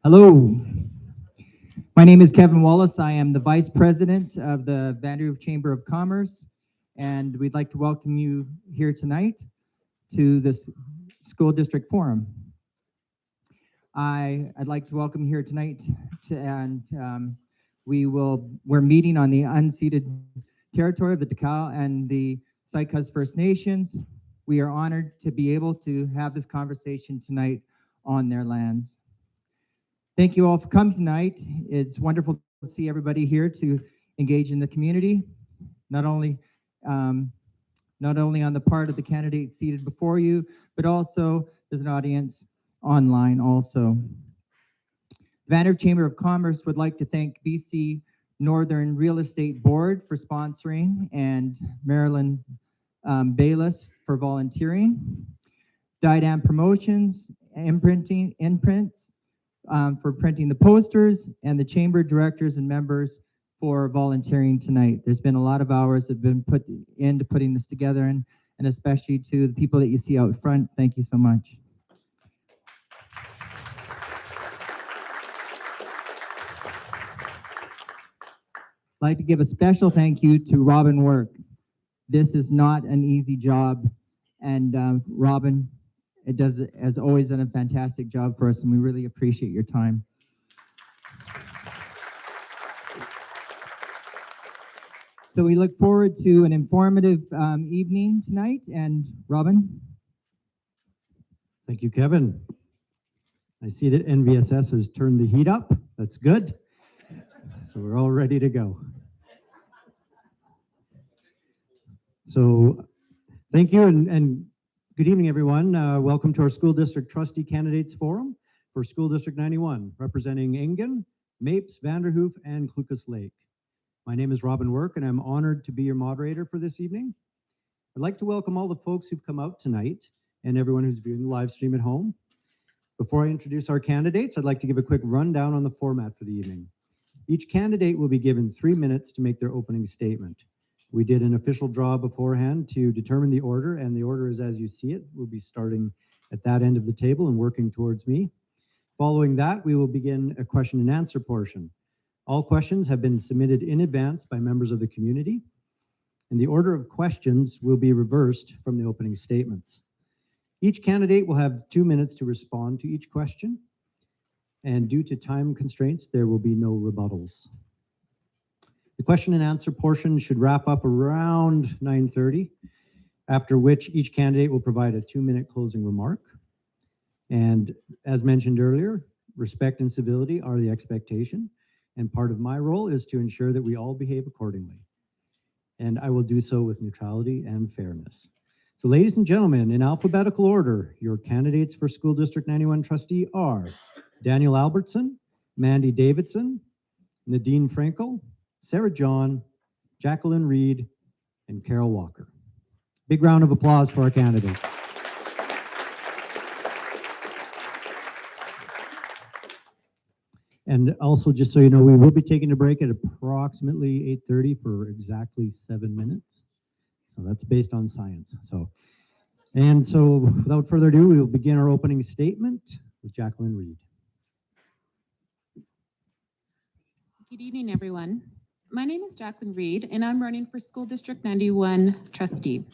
Hello, my name is Kevin Wallace. I am the Vice President of the Vanderhoof Chamber of Commerce, and we'd like to welcome you here tonight to this School District Forum. I'd like to welcome you here tonight, we're meeting on the unceded territory of the Trustees and the Cluculz First Nations. We are honored to be able to have this conversation tonight on their lands. Thank you all for coming tonight. It's wonderful to see everybody here to engage in the community, not only on the part of the candidates seated before you, but also there's an audience online also. Vanderhoof Chamber of Commerce would like to thank BC Northern Real Estate Board for sponsoring and Marilyn Bayless for volunteering, Diadam Promotions, Imprints, for printing the posters, and the chamber directors and members for volunteering tonight. There's been a lot of hours that have been put into putting this together, and especially to the people that you see out front, thank you so much. I'd like to give a special thank you to Robin Work. This is not an easy job, and Robin, has always done a fantastic job for us, and we really appreciate your time. So we look forward to an informative evening tonight, and Robin? Thank you, Kevin. I see that NVSS has turned the heat up. That's good. So we're all ready to go. So thank you, and good evening, everyone. Welcome to our School District Trustee Candidates Forum for School District 91, representing Engen, Mapes, Vanderhoof, and Cluculz Lake. My name is Robin Work, and I'm honored to be your moderator for this evening. I'd like to welcome all the folks who've come out tonight and everyone who's viewing the live stream at home. Before I introduce our candidates, I'd like to give a quick rundown on the format for the evening. Each candidate will be given 3 minutes to make their opening statement. We did an official draw beforehand to determine the order, and the order is as you see it. We'll be starting at that end of the table and working towards me. Following that, we will begin a question and answer portion. All questions have been submitted in advance by members of the community, and the order of questions will be reversed from the opening statements. Each candidate will have 2 minutes to respond to each question, and due to time constraints, there will be no rebuttals. The question and answer portion should wrap up around 9:30, after which each candidate will provide a 2-minute closing remark. And as mentioned earlier, respect and civility are the expectation, and part of my role is to ensure that we all behave accordingly. And I will do so with neutrality and fairness. So ladies and gentlemen, in alphabetical order, your candidates for School District 91 Trustee are Daniel Albertson, Mandy Davidson, Nadine Frankel, Sarah John, Jacqueline Reed, and Carol Walker. Big round of applause for our candidates. And also, just so you know, we will be taking a break at approximately 8:30 for exactly 7 minutes. So that's based on science. So without further ado, we will begin our opening statement with Jacqueline Reed. Good evening, everyone. My name is Jacqueline Reed, and I'm running for School District 91 Trustee.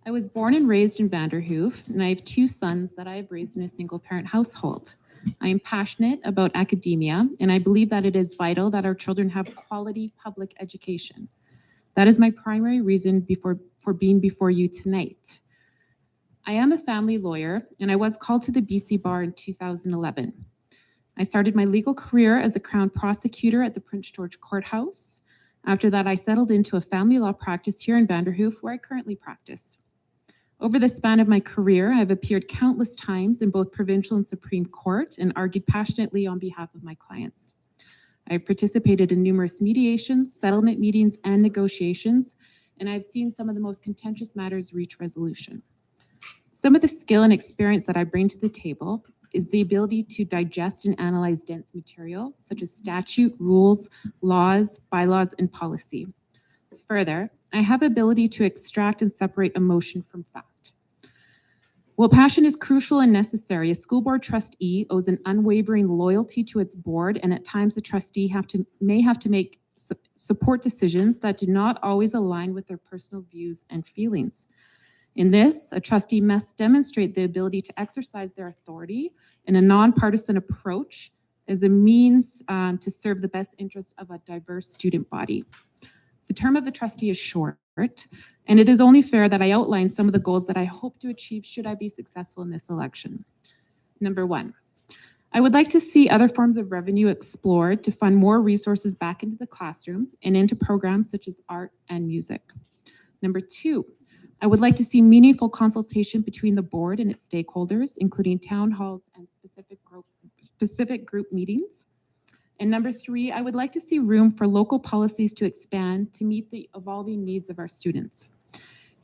I was born and raised in Vanderhoof, and I have 2 sons that I have raised in a single-parent household. I am passionate about academia, and I believe that it is vital that our children have quality public education. That is my primary reason for being before you tonight. I am a family lawyer, and I was called to the BC Bar in 2011. I started my legal career as a Crown prosecutor at the Prince George Courthouse. After that, I settled into a family law practice here in Vanderhoof, where I currently practice. Over the span of my career, I've appeared countless times in both provincial and Supreme Court and argued passionately on behalf of my clients. I've participated in numerous mediations, settlement meetings, and negotiations, and I've seen some of the most contentious matters reach resolution. Some of the skill and experience that I bring to the table is the ability to digest and analyze dense material, such as statute, rules, laws, bylaws, and policy. Further, I have ability to extract and separate emotion from fact. While passion is crucial and necessary, a school board trustee owes an unwavering loyalty to its board, and at times the trustee may have to make support decisions that do not always align with their personal views and feelings. In this, a trustee must demonstrate the ability to exercise their authority in a nonpartisan approach as a means to serve the best interest of a diverse student body. The term of the trustee is short, and it is only fair that I outline some of the goals that I hope to achieve should I be successful in this election. Number one, I would like to see other forms of revenue explored to fund more resources back into the classroom and into programs such as art and music. Number two, I would like to see meaningful consultation between the board and its stakeholders, including town halls and specific group meetings. And number three, I would like to see room for local policies to expand to meet the evolving needs of our students.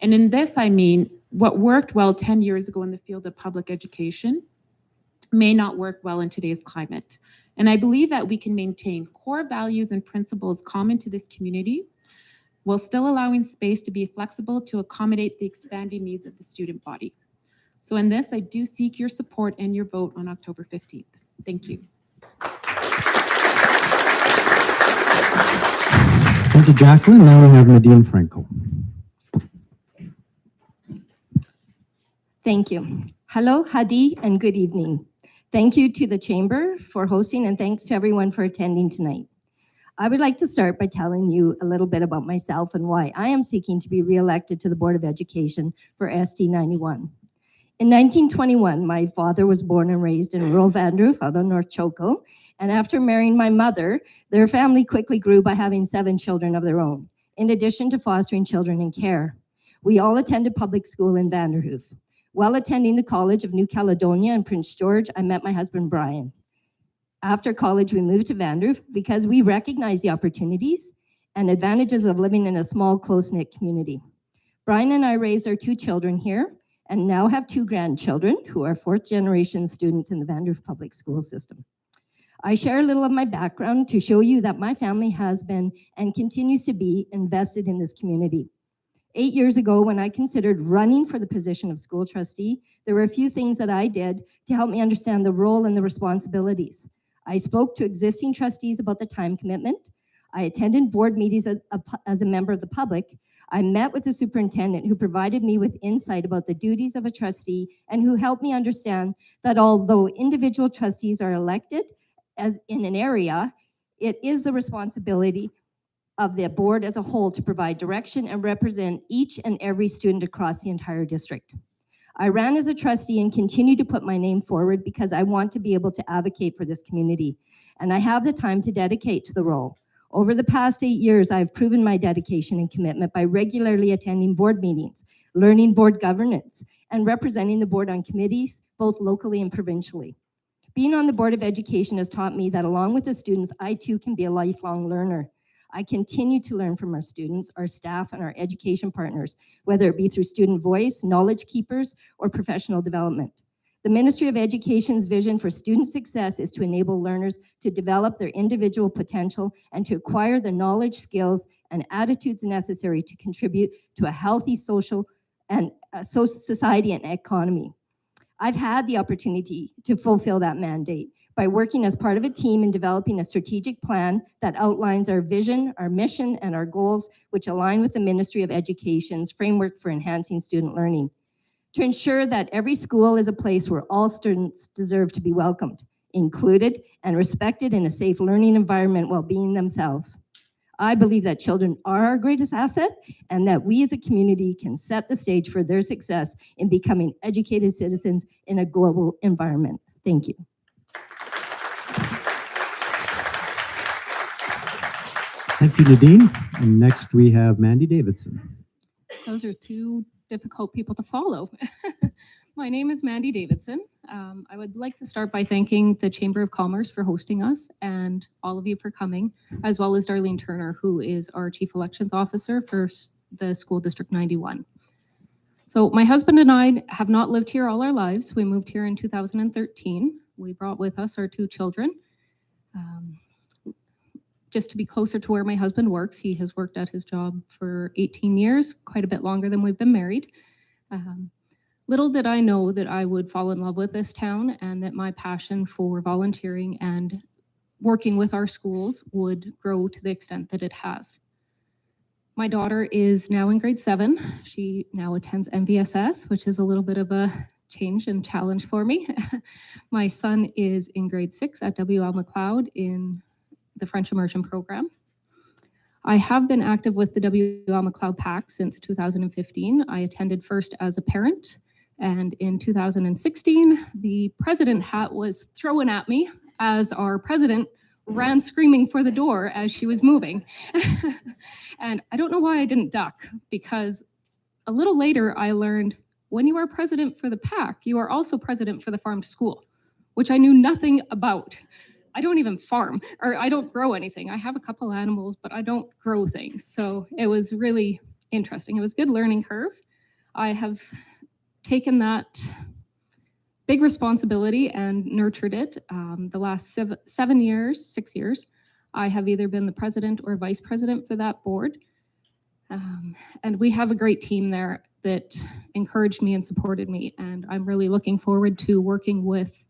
And in this, I mean, what worked well 10 years ago in the field of public education may not work well in today's climate. And I believe that we can maintain core values and principles common to this community while still allowing space to be flexible to accommodate the expanding needs of the student body. So in this, I do seek your support and your vote on October 15th. Thank you. Thank you, Jacqueline. Now we have Nadine Franco. Thank you. Hello, Hadi, and good evening. Thank you to the Chamber for hosting, and thanks to everyone for attending tonight. I would like to start by telling you a little bit about myself and why I am seeking to be re-elected to the Board of Education for SD91. In 1921, my father was born and raised in rural Vanderhoof out on North Choco, and after marrying my mother, their family quickly grew by having 7 children of their own, in addition to fostering children in care. We all attended public school in Vanderhoof. While attending the College of New Caledonia in Prince George, I met my husband, Brian. After college, we moved to Vanderhoof because we recognized the opportunities and advantages of living in a small, close-knit community. Brian and I raised our 2 children here and now have 2 grandchildren who are 4th-generation students in the Vanderhoof public school system. I share a little of my background to show you that my family has been and continues to be invested in this community. 8 years ago, when I considered running for the position of school trustee, there were a few things that I did to help me understand the role and the responsibilities. I spoke to existing trustees about the time commitment. I attended board meetings as a member of the public. I met with the superintendent who provided me with insight about the duties of a trustee and who helped me understand that although individual trustees are elected as in an area, it is the responsibility of the board as a whole to provide direction and represent each and every student across the entire district. I ran as a trustee and continue to put my name forward because I want to be able to advocate for this community, and I have the time to dedicate to the role. Over the past 8 years, I've proven my dedication and commitment by regularly attending board meetings, learning board governance, and representing the board on committees, both locally and provincially. Being on the Board of Education has taught me that along with the students, I too can be a lifelong learner. I continue to learn from our students, our staff, and our education partners, whether it be through student voice, knowledge keepers, or professional development. The Ministry of Education's vision for student success is to enable learners to develop their individual potential and to acquire the knowledge, skills, and attitudes necessary to contribute to a healthy social and society and economy. I've had the opportunity to fulfill that mandate by working as part of a team in developing a strategic plan that outlines our vision, our mission, and our goals, which align with the Ministry of Education's framework for enhancing student learning, to ensure that every school is a place where all students deserve to be welcomed, included, and respected in a safe learning environment while being themselves. I believe that children are our greatest asset and that we as a community can set the stage for their success in becoming educated citizens in a global environment. Thank you. Thank you, Nadine. And next we have Mandy Davidson. Those are 2 difficult people to follow. My name is Mandy Davidson. I would like to start by thanking the Chamber of Commerce for hosting us and all of you for coming, as well as Darlene Turner, who is our Chief Elections Officer for the School District 91. So my husband and I have not lived here all our lives. We moved here in 2013. We brought with us our 2 children. Just to be closer to where my husband works. He has worked at his job for 18 years, quite a bit longer than we've been married. Little did I know that I would fall in love with this town and that my passion for volunteering and working with our schools would grow to the extent that it has. My daughter is now in grade 7. She now attends MVSS, which is a little bit of a change and challenge for me. My son is in grade 6 at WL McLeod in the French Immersion program. I have been active with the WL McLeod PAC since 2015. I attended first as a parent, and in 2016, the president hat was thrown at me as our president ran screaming for the door as she was moving. And I don't know why I didn't duck, because a little later I learned when you are president for the PAC, you are also president for the farm to school, which I knew nothing about. I don't even farm, or I don't grow anything. I have a couple animals, but I don't grow things. So it was really interesting. It was a good learning curve. I have taken that big responsibility and nurtured it. The last 6 years, I have either been the president or vice president for that board. And we have a great team there that encouraged me and supported me. And I'm really looking forward to working with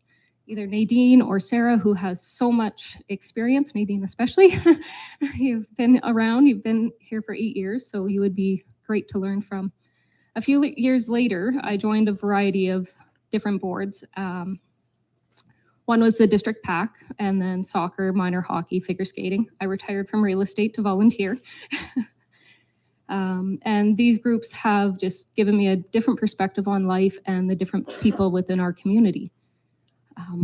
either Nadine or Sarah, who has so much experience, Nadine especially. You've been around, you've been here for 8 years, so you would be great to learn from. A few years later, I joined a variety of different boards. One was the district PAC, and then soccer, minor hockey, figure skating. I retired from real estate to volunteer. And these groups have just given me a different perspective on life and the different people within our community.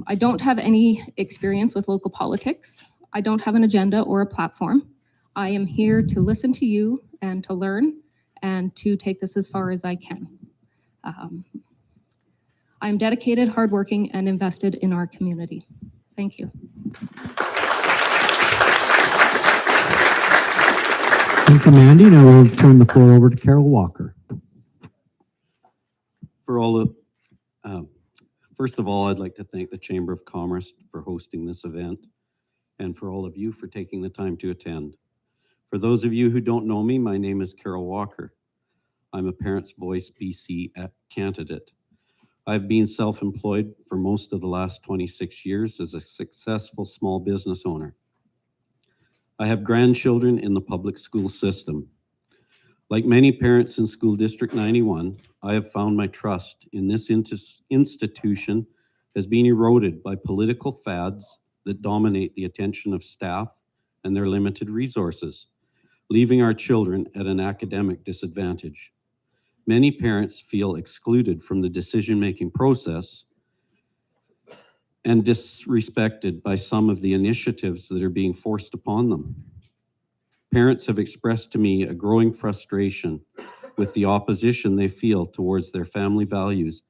I don't have any experience with local politics. I don't have an agenda or a platform. I am here to listen to you and to learn and to take this as far as I can. I'm dedicated, hardworking, and invested in our community. Thank you. Thank you, Mandy. Now we'll turn the floor over to Carol Walker. For all of, first of all, I'd like to thank the Chamber of Commerce for hosting this event, and for all of you for taking the time to attend. For those of you who don't know me, my name is Carol Walker. I'm a Parents' Voice BC candidate. I've been self-employed for most of the last 26 years as a successful small business owner. I have grandchildren in the public school system. Like many parents in School District 91, I have found my trust in this institution has been eroded by political fads that dominate the attention of staff and their limited resources, leaving our children at an academic disadvantage. Many parents feel excluded from the decision-making process and disrespected by some of the initiatives that are being forced upon them. Parents have expressed to me a growing frustration with the opposition they feel towards their family values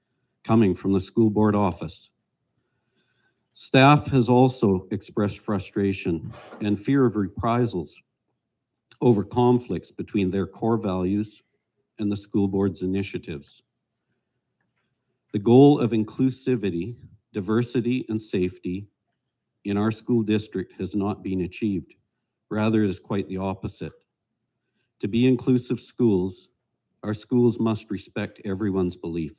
coming from the school board office. Staff has also expressed frustration and fear of reprisals over conflicts between their core values and the school board's initiatives. The goal of inclusivity, diversity, and safety in our school district has not been achieved. Rather, it is quite the opposite. To be inclusive schools, our schools must respect everyone's belief.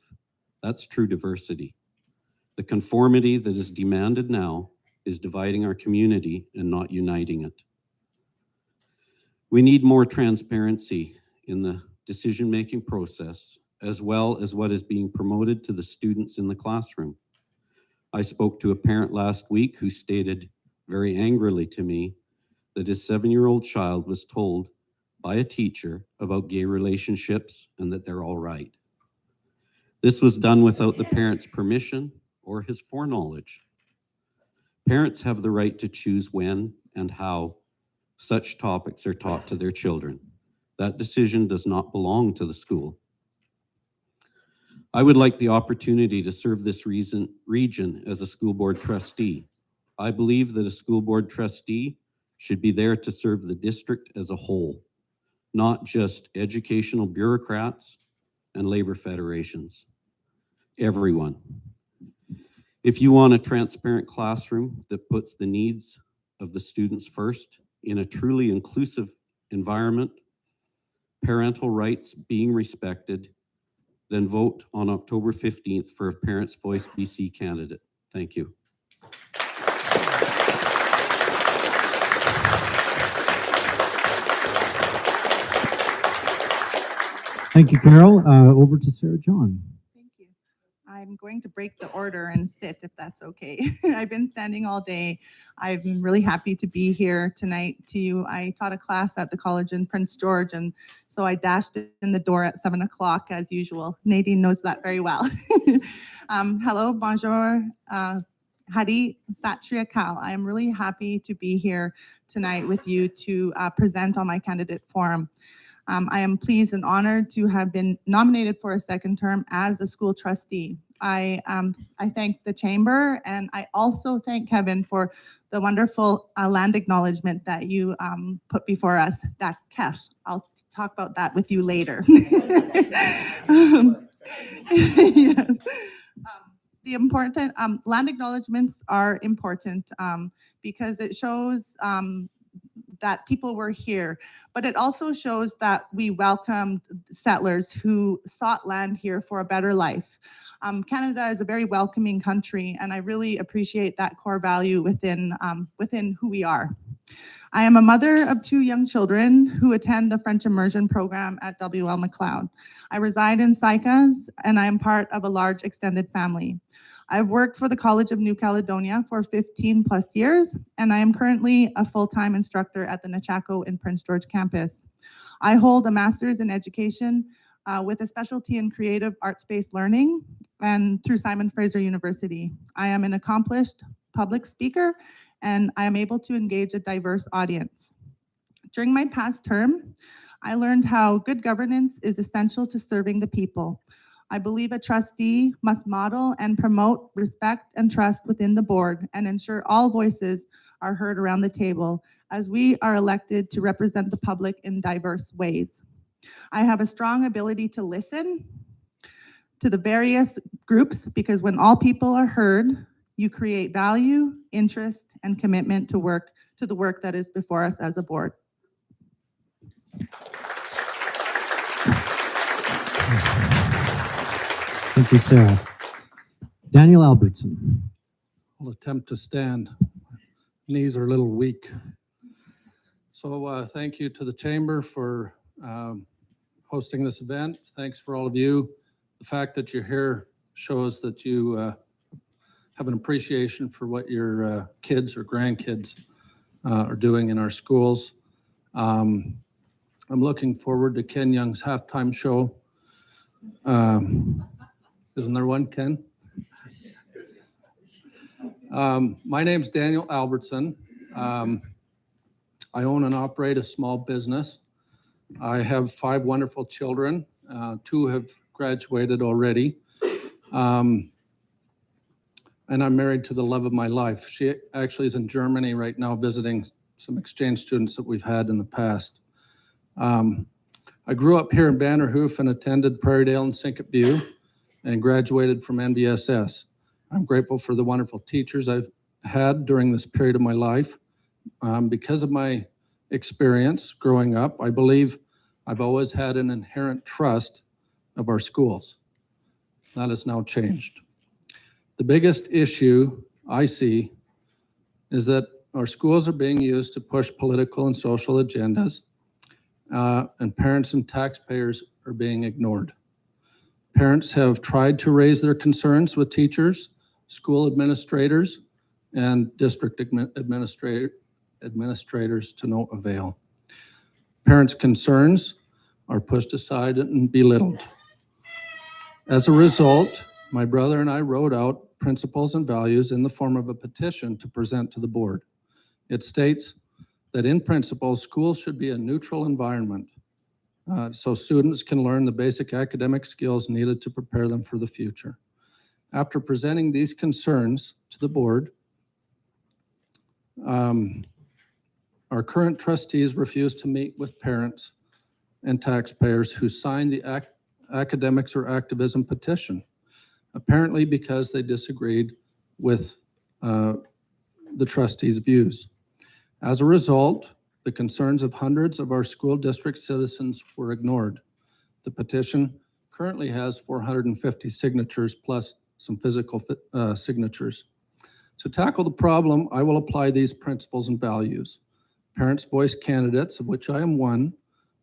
That's true diversity. The conformity that is demanded now is dividing our community and not uniting it. We need more transparency in the decision-making process, as well as what is being promoted to the students in the classroom. I spoke to a parent last week who stated very angrily to me that his 7-year-old child was told by a teacher about gay relationships and that they're all right. This was done without the parent's permission or his foreknowledge. Parents have the right to choose when and how such topics are taught to their children. That decision does not belong to the school. I would like the opportunity to serve this region as a school board trustee. I believe that a school board trustee should be there to serve the district as a whole, not just educational bureaucrats and labor federations. Everyone. If you want a transparent classroom that puts the needs of the students first in a truly inclusive environment, parental rights being respected, then vote on October 15th for a Parents' Voice BC candidate. Thank you. Thank you, Carol. Over to Sarah John. Thank you. I'm going to break the order and sit if that's okay. I've been standing all day. I'm really happy to be here tonight to you. I taught a class at the college in Prince George, and so I dashed in the door at 7 o'clock as usual. Nadine knows that very well. Hello, bonjour, Hadi, Sat Shri Akal. I'm really happy to be here tonight with you to present on my candidate forum. I am pleased and honored to have been nominated for a second term as a school trustee. I thank the chamber, and I also thank Kevin for the wonderful land acknowledgement that you put before us. That cash, I'll talk about that with you later. Yes. The important land acknowledgements are important because it shows that people were here, but it also shows that we welcomed settlers who sought land here for a better life. Canada is a very welcoming country, and I really appreciate that core value within who we are. I am a mother of 2 young children who attend the French immersion program at WL McLeod. I reside in Sycas, and I am part of a large extended family. I've worked for the College of New Caledonia for 15 plus years, and I am currently a full-time instructor at the Nechako in Prince George campus. I hold a master's in education with a specialty in creative arts-based learning and through Simon Fraser University. I am an accomplished public speaker, and I am able to engage a diverse audience. During my past term, I learned how good governance is essential to serving the people. I believe a trustee must model and promote respect and trust within the board and ensure all voices are heard around the table as we are elected to represent the public in diverse ways. I have a strong ability to listen to the various groups because when all people are heard, you create value, interest, and commitment to the work that is before us as a board. Thank you, Sarah. Daniel Albertson. I'll attempt to stand. Knees are a little weak. So thank you to the chamber for hosting this event. Thanks for all of you. The fact that you're here shows that you have an appreciation for what your kids or grandkids are doing in our schools. I'm looking forward to Ken Young's halftime show. Isn't there one, Ken? My name's Daniel Albertson. I own and operate a small business. I have 5 wonderful children. 2 have graduated already. And I'm married to the love of my life. She actually is in Germany right now visiting some exchange students that we've had in the past. I grew up here in Vanderhoof and attended Prairiedale and Sinkett View and graduated from NBSS. I'm grateful for the wonderful teachers I've had during this period of my life. Because of my experience growing up, I believe I've always had an inherent trust of our schools. That has now changed. The biggest issue I see is that our schools are being used to push political and social agendas, and parents and taxpayers are being ignored. Parents have tried to raise their concerns with teachers, school administrators, and district administrators to no avail. Parents' concerns are pushed aside and belittled. As a result, my brother and I wrote out principles and values in the form of a petition to present to the board. It states that in principle, schools should be a neutral environment so students can learn the basic academic skills needed to prepare them for the future. After presenting these concerns to the board, our current trustees refused to meet with parents and taxpayers who signed the academics or activism petition, apparently because they disagreed with the trustees' views. As a result, the concerns of hundreds of our school district citizens were ignored. The petition currently has 450 signatures plus some physical signatures. To tackle the problem, I will apply these principles and values. Parents' voice candidates, of which I am one,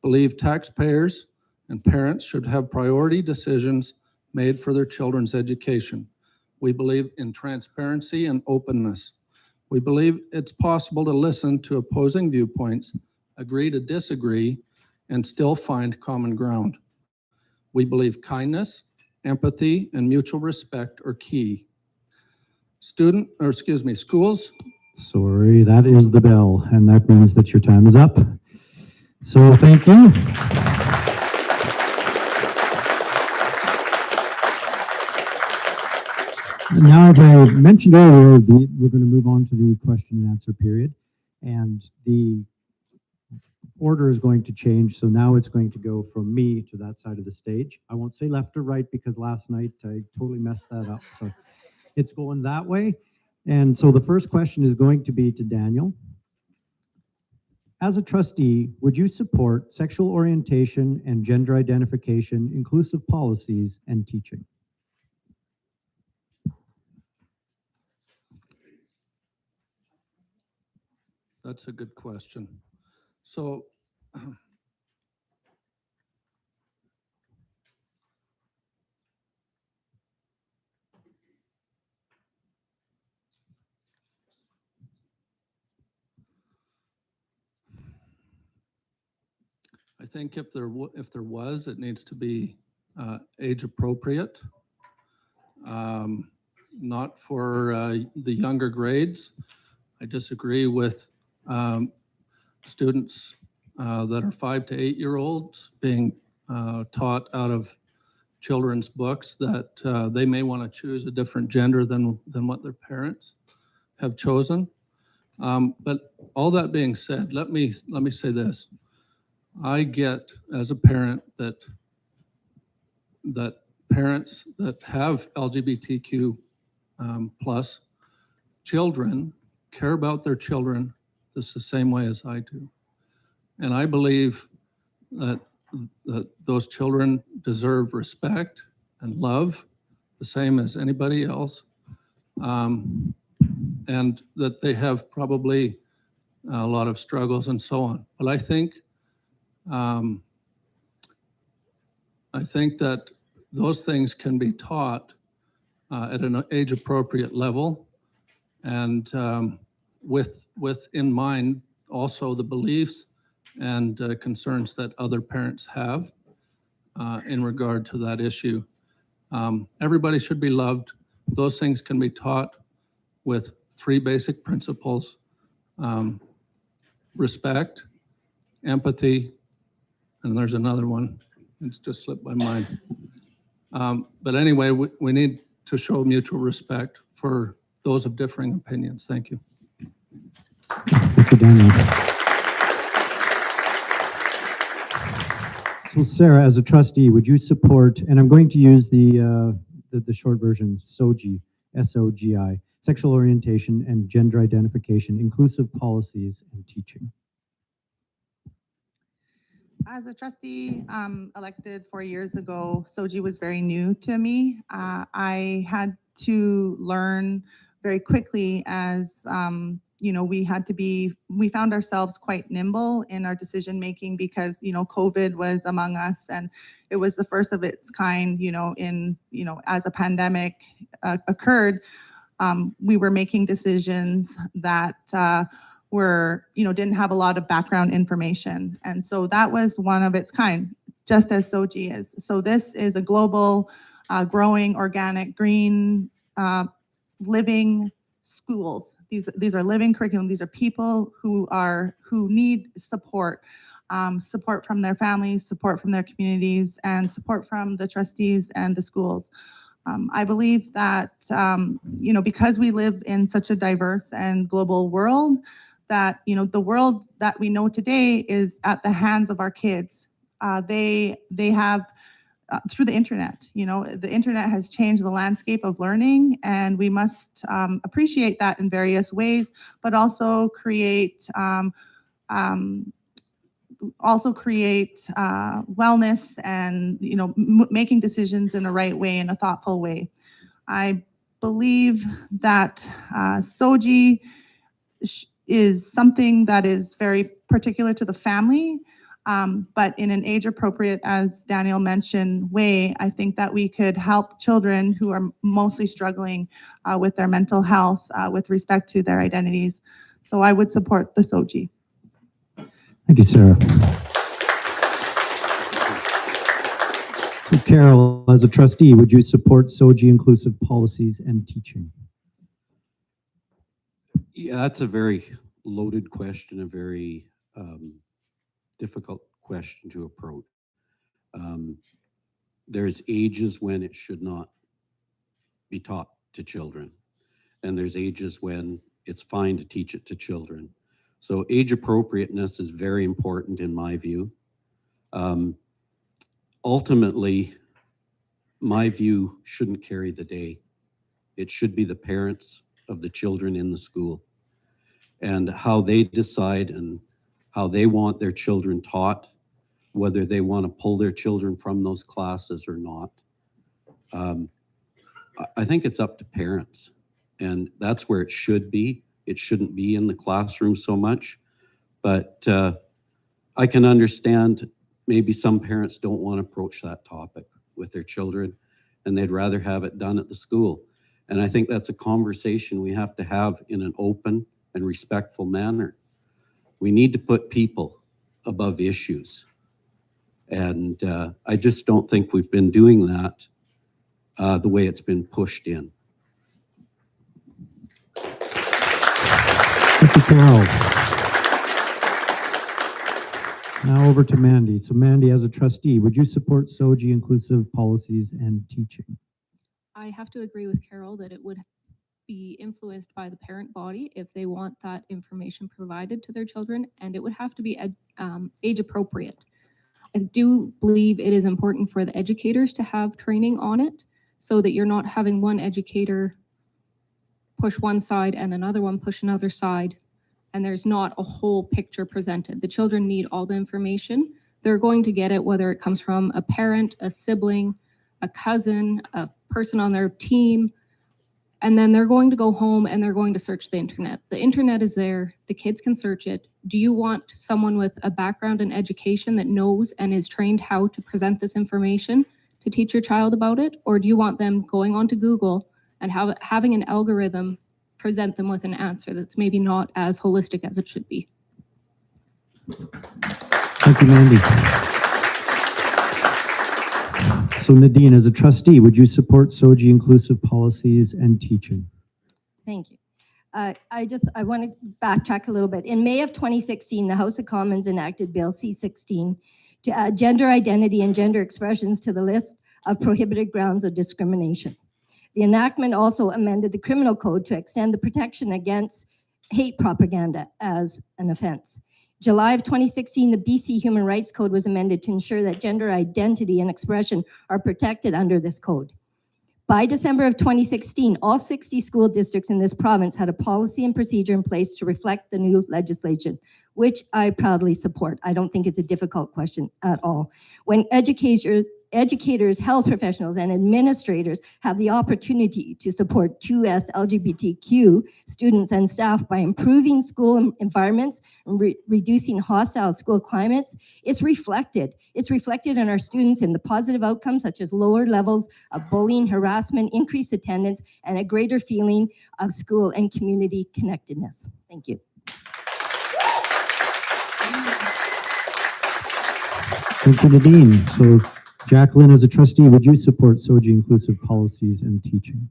believe taxpayers and parents should have priority decisions made for their children's education. We believe in transparency and openness. We believe it's possible to listen to opposing viewpoints, agree to disagree, and still find common ground. We believe kindness, empathy, and mutual respect are key. Schools. Sorry, that is the bell, and that means that your time is up. So thank you. Now, as I mentioned earlier, we're going to move on to the question and answer period, and the order is going to change. So now it's going to go from me to that side of the stage. I won't say left or right because last night I totally messed that up. So it's going that way. And so the first question is going to be to Daniel. As a trustee, would you support sexual orientation and gender identification, inclusive policies and teaching? That's a good question. So I think if there was, it needs to be age appropriate, not for the younger grades. I disagree with students that are 5 to 8 year olds being taught out of children's books that they may want to choose a different gender than what their parents have chosen. But all that being said, let me say this. I get as a parent that parents that have LGBTQ plus children care about their children just the same way as I do. And I believe that those children deserve respect and love the same as anybody else. And that they have probably a lot of struggles and so on. But I think that those things can be taught at an age-appropriate level, and with in mind also the beliefs and concerns that other parents have in regard to that issue. Everybody should be loved. Those things can be taught with 3 basic principles: respect, empathy, and there's another one. It's just slipped my mind. But anyway, we need to show mutual respect for those of differing opinions. Thank you. Thank you, Daniel. So Sarah, as a trustee, would you support, and I'm going to use the short version, SOGI, S-O-G-I, sexual orientation and gender identification, inclusive policies and teaching? As a trustee elected 4 years ago, SOGI was very new to me. I had to learn very quickly as, we found ourselves quite nimble in our decision making because, COVID was among us, and it was the first of its kind, as a pandemic occurred. We were making decisions that didn't have a lot of background information. And so that was one of its kind, just as SOGI is. So this is a global, growing, organic, green, living schools. These are living curriculum. These are people who need support, support from their families, support from their communities, and support from the trustees and the schools. I believe that, because we live in such a diverse and global world, that, the world that we know today is at the hands of our kids. They have, through the internet, the internet has changed the landscape of learning, and we must appreciate that in various ways, but also create also create wellness and, making decisions in the right way, in a thoughtful way. I believe that SOGI is something that is very particular to the family, but in an age-appropriate, as Daniel mentioned, way. I think that we could help children who are mostly struggling with their mental health with respect to their identities. So I would support the SOGI. Thank you, Sarah. So Carol, as a trustee, would you support SOGI inclusive policies and teaching? Yeah, that's a very loaded question, a very difficult question to approach. There's ages when it should not be taught to children, and there's ages when it's fine to teach it to children. So age appropriateness is very important in my view. Ultimately, my view shouldn't carry the day. It should be the parents of the children in the school and how they decide and how they want their children taught, whether they want to pull their children from those classes or not. I think it's up to parents, and that's where it should be. It shouldn't be in the classroom so much, but I can understand maybe some parents don't want to approach that topic with their children, and they'd rather have it done at the school. And I think that's a conversation we have to have in an open and respectful manner. We need to put people above issues. And I just don't think we've been doing that the way it's been pushed in. Thank you, Carol. Now over to Mandy. So Mandy, as a trustee, would you support SOGI inclusive policies and teaching? I have to agree with Carol that it would be influenced by the parent body if they want that information provided to their children, and it would have to be age appropriate. I do believe it is important for the educators to have training on it so that you're not having one educator push one side and another one push another side, and there's not a whole picture presented. The children need all the information. They're going to get it whether it comes from a parent, a sibling, a cousin, a person on their team, and then they're going to go home and they're going to search the internet. The internet is there, the kids can search it. Do you want someone with a background in education that knows and is trained how to present this information to teach your child about it? Or do you want them going onto Google and having an algorithm present them with an answer that's maybe not as holistic as it should be? Thank you, Mandy. So Nadine, as a trustee, would you support SOGI inclusive policies and teaching? Thank you. I want to backtrack a little bit. In May of 2016, the House of Commons enacted Bill C-16 to add gender identity and gender expressions to the list of prohibited grounds of discrimination. The enactment also amended the criminal code to extend the protection against hate propaganda as an offense. July of 2016, the BC Human Rights Code was amended to ensure that gender identity and expression are protected under this code. By December of 2016, all 60 school districts in this province had a policy and procedure in place to reflect the new legislation, which I proudly support. I don't think it's a difficult question at all. When educators, health professionals, and administrators have the opportunity to support 2S LGBTQ students and staff by improving school environments and reducing hostile school climates, it's reflected. It's reflected in our students in the positive outcomes such as lower levels of bullying, harassment, increased attendance, and a greater feeling of school and community connectedness. Thank you. Thank you, Nadine. So Jacqueline, as a trustee, would you support SOGI inclusive policies and teaching?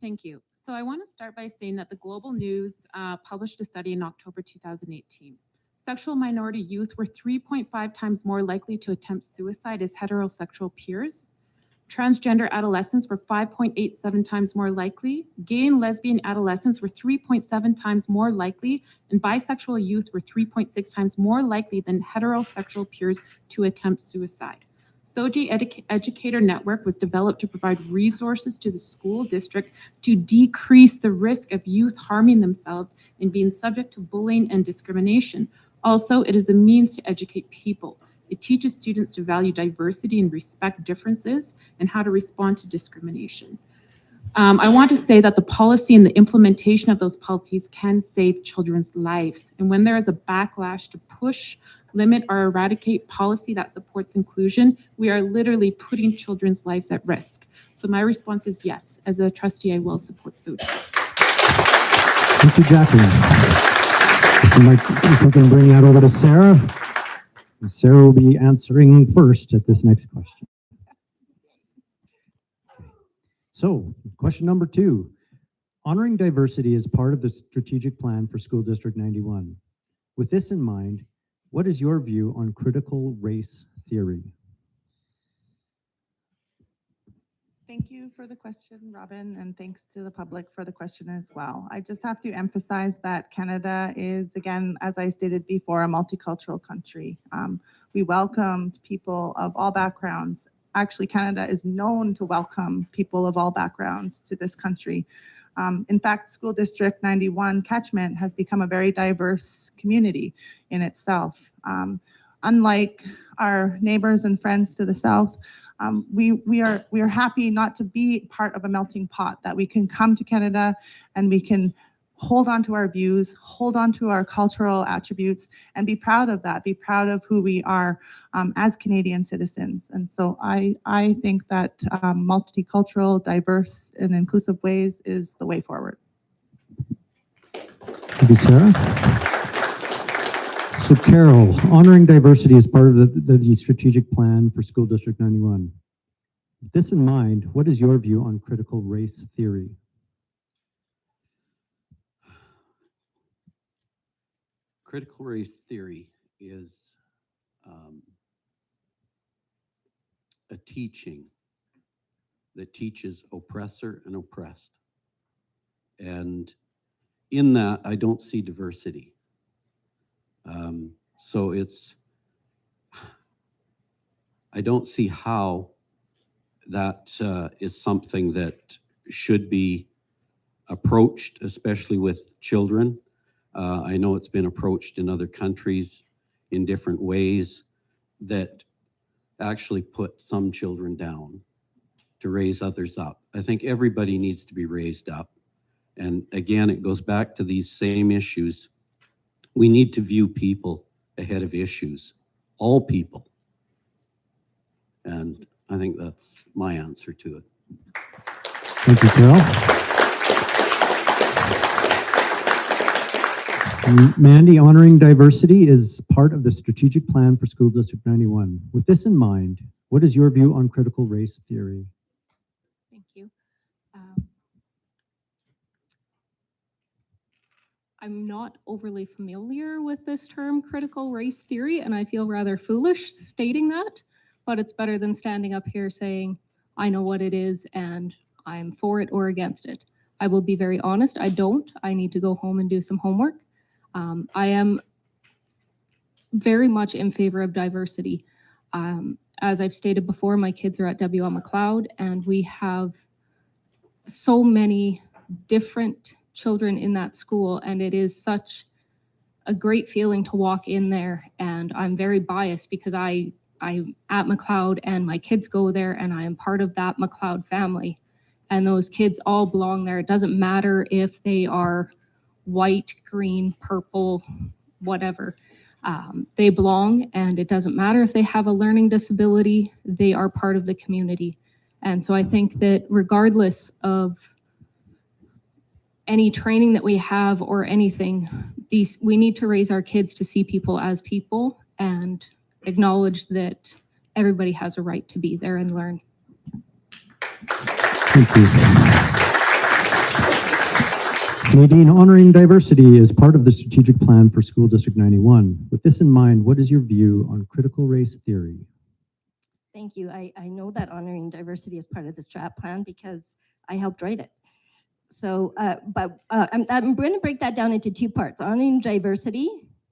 Thank you. So I want to start by saying that the Global News published a study in October 2018. Sexual minority youth were 3.5 times more likely to attempt suicide as heterosexual peers. Transgender adolescents were 5.87 times more likely. Gay and lesbian adolescents were 3.7 times more likely, and bisexual youth were 3.6 times more likely than heterosexual peers to attempt suicide. SOGI Educator Network was developed to provide resources to the school district to decrease the risk of youth harming themselves and being subject to bullying and discrimination. Also, it is a means to educate people. It teaches students to value diversity and respect differences and how to respond to discrimination. I want to say that the policy and the implementation of those policies can save children's lives. And when there is a backlash to push, limit, or eradicate policy that supports inclusion, we are literally putting children's lives at risk. So my response is yes. As a trustee, I will support so. Thank you, Jacqueline. I'm going to bring that over to Sarah. And Sarah will be answering first at this next question. So, question number 2. Honoring diversity is part of the strategic plan for School District 91. With this in mind, what is your view on critical race theory? Thank you for the question, Robin, and thanks to the public for the question as well. I just have to emphasize that Canada is, again, as I stated before, a multicultural country. We welcomed people of all backgrounds. Actually, Canada is known to welcome people of all backgrounds to this country. In fact, School District 91 catchment has become a very diverse community in itself. Unlike our neighbors and friends to the south, we are happy not to be part of a melting pot, that we can come to Canada and we can hold on to our views, hold on to our cultural attributes, and be proud of that, be proud of who we are as Canadian citizens. And so I think that multicultural, diverse, and inclusive ways is the way forward. Thank you, Sarah. So Carol, honoring diversity is part of the strategic plan for School District 91. With this in mind, what is your view on critical race theory? Critical race theory is a teaching that teaches oppressor and oppressed. And in that, I don't see diversity. So I don't see how that is something that should be approached, especially with children. I know it's been approached in other countries in different ways that actually put some children down to raise others up. I think everybody needs to be raised up. And again, it goes back to these same issues. We need to view people ahead of issues, all people. And I think that's my answer to it. Thank you, Carol. Mandy, honoring diversity is part of the strategic plan for School District 91. With this in mind, what is your view on critical race theory? Thank you. I'm not overly familiar with this term critical race theory, and I feel rather foolish stating that, but it's better than standing up here saying, I know what it is and I'm for it or against it. I will be very honest, I don't. I need to go home and do some homework. I am very much in favor of diversity. As I've stated before, my kids are at WL McLeod, and we have so many different children in that school, and it is such a great feeling to walk in there. And I'm very biased because I'm at McLeod and my kids go there, and I am part of that McLeod family. And those kids all belong there. It doesn't matter if they are white, green, purple, whatever. They belong, and it doesn't matter if they have a learning disability, they are part of the community. And so I think that regardless of any training that we have or anything, we need to raise our kids to see people as people and acknowledge that everybody has a right to be there and learn. Thank you. Nadine, honoring diversity is part of the strategic plan for School District 91. With this in mind, what is your view on critical race theory? Thank you. I know that honoring diversity is part of the strat plan because I helped write it. So, I'm going to break that down into two parts. Honoring diversity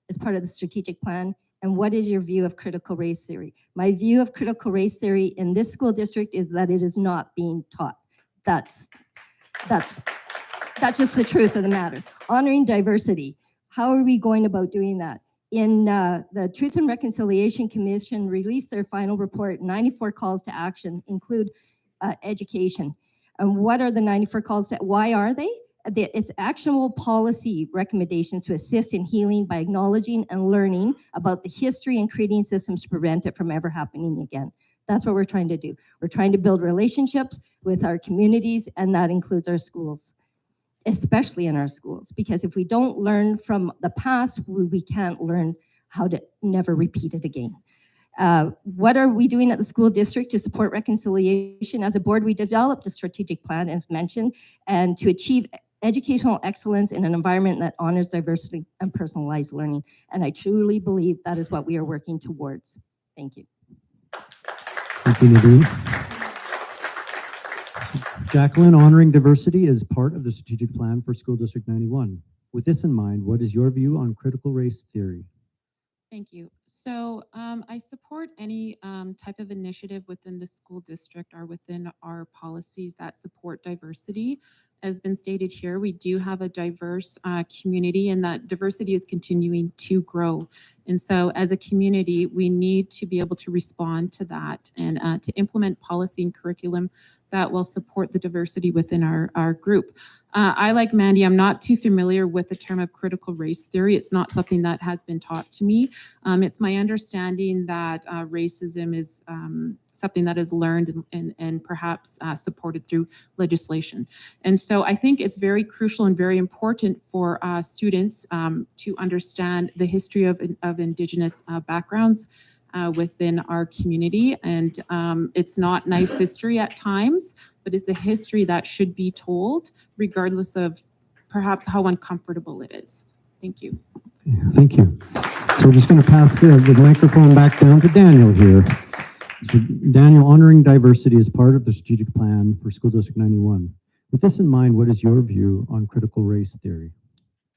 is part of the strategic plan, and what is your view of critical race theory? My view of critical race theory in this school district is that it is not being taught. That's just the truth of the matter. Honoring diversity, how are we going about doing that? The Truth and Reconciliation Commission released their final report. 94 calls to action include education. And what are the 94 calls to? Why are they? It's actionable policy recommendations to assist in healing by acknowledging and learning about the history and creating systems to prevent it from ever happening again. That's what we're trying to do. We're trying to build relationships with our communities, and that includes our schools, especially in our schools, because if we don't learn from the past, we can't learn how to never repeat it again. What are we doing at the school district to support reconciliation? As a board, we developed a strategic plan, as mentioned, and to achieve educational excellence in an environment that honors diversity and personalized learning. And I truly believe that is what we are working towards. Thank you. Thank you, Nadine. Jacqueline, honoring diversity is part of the strategic plan for School District 91. With this in mind, what is your view on critical race theory? Thank you. So I support any type of initiative within the school district or within our policies that support diversity. As been stated here, we do have a diverse community, and that diversity is continuing to grow. And so as a community, we need to be able to respond to that and to implement policy and curriculum that will support the diversity within our group. I, like Mandy, I'm not too familiar with the term of critical race theory. It's not something that has been taught to me. It's my understanding that racism is something that is learned and perhaps supported through legislation. And so I think it's very crucial and very important for students to understand the history of Indigenous backgrounds within our community. And it's not nice history at times, but it's a history that should be told regardless of perhaps how uncomfortable it is. Thank you. Thank you. So we're just going to pass the microphone back down to Daniel here. So Daniel, honoring diversity is part of the strategic plan for School District 91. With this in mind, what is your view on critical race theory?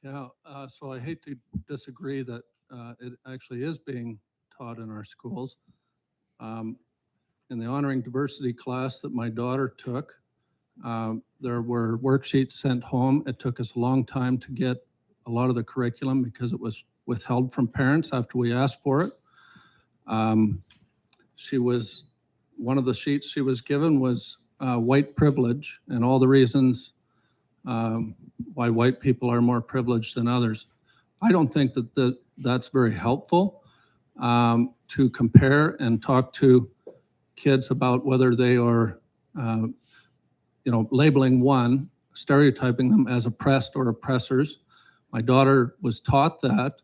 Yeah, so I hate to disagree that it actually is being taught in our schools. In the honoring diversity class that my daughter took, there were worksheets sent home. It took us a long time to get a lot of the curriculum because it was withheld from parents after we asked for it. One of the sheets she was given was white privilege and all the reasons why white people are more privileged than others. I don't think that's very helpful to compare and talk to kids about whether they are, labeling one, stereotyping them as oppressed or oppressors. My daughter was taught that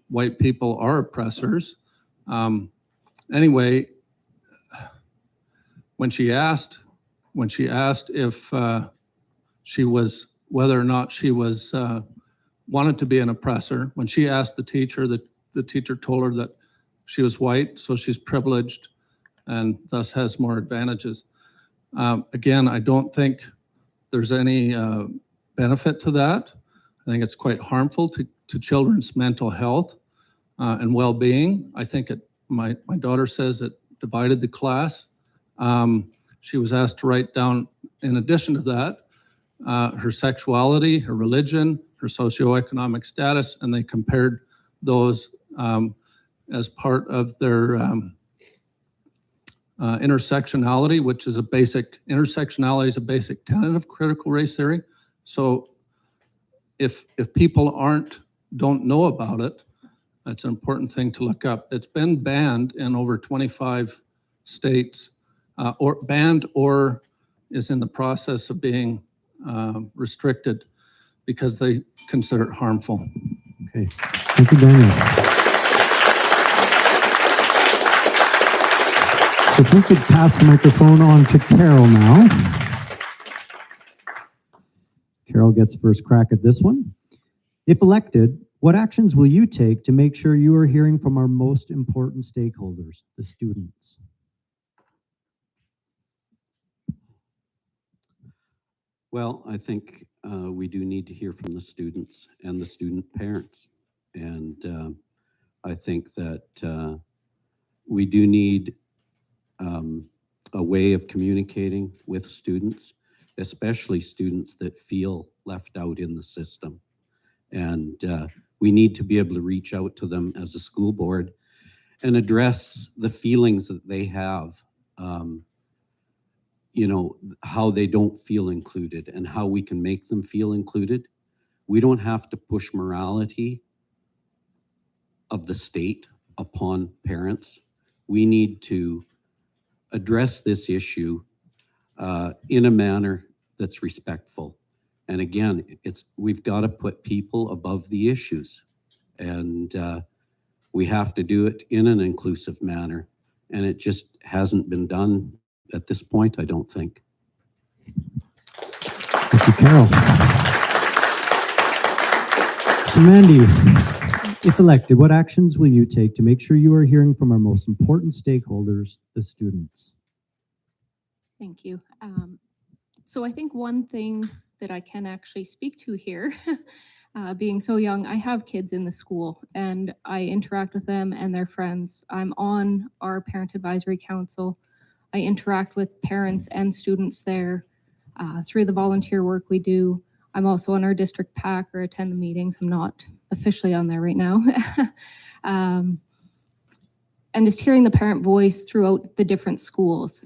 white people are oppressors. Anyway, when she asked if whether or not she was wanted to be an oppressor, when she asked the teacher told her that she was white, so she's privileged and thus has more advantages. Again, I don't think there's any benefit to that. I think it's quite harmful to children's mental health and well-being. I think my daughter says it divided the class. She was asked to write down, in addition to that, her sexuality, her religion, her socioeconomic status, and they compared those as part of their intersectionality, which is intersectionality is a basic tenet of critical race theory. So if people don't know about it, that's an important thing to look up. It's been banned in over 25 states, or banned or is in the process of being restricted because they consider it harmful. Okay, thank you, Daniel. So if we could pass the microphone on to Carol now. Carol gets first crack at this one. If elected, what actions will you take to make sure you are hearing from our most important stakeholders, the students? Well, I think we do need to hear from the students and the student parents. And I think that we do need a way of communicating with students, especially students that feel left out in the system. And we need to be able to reach out to them as a school board and address the feelings that they have, you know, how they don't feel included and how we can make them feel included. We don't have to push morality of the state upon parents. We need to address this issue in a manner that's respectful. And again, we've got to put people above the issues, and we have to do it in an inclusive manner. And it just hasn't been done at this point, I don't think. Thank you, Carol. So Mandy, if elected, what actions will you take to make sure you are hearing from our most important stakeholders, the students? Thank you. So I think one thing that I can actually speak to here, being so young, I have kids in the school and I interact with them and their friends. I'm on our parent advisory council. I interact with parents and students there through the volunteer work we do. I'm also on our district PAC or attend the meetings. I'm not officially on there right now. And just hearing the parent voice throughout the different schools.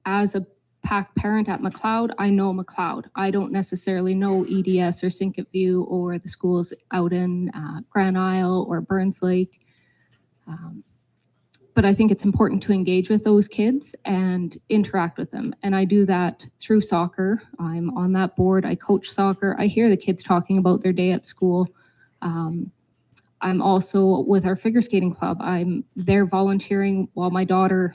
As a PAC parent at McLeod, I know McLeod. I don't necessarily know EDS or Sinkit View or the schools out in Grand Isle or Burns Lake. But I think it's important to engage with those kids and interact with them. And I do that through soccer. I'm on that board. I coach soccer. I hear the kids talking about their day at school. I'm also with our figure skating club. I'm there volunteering while my daughter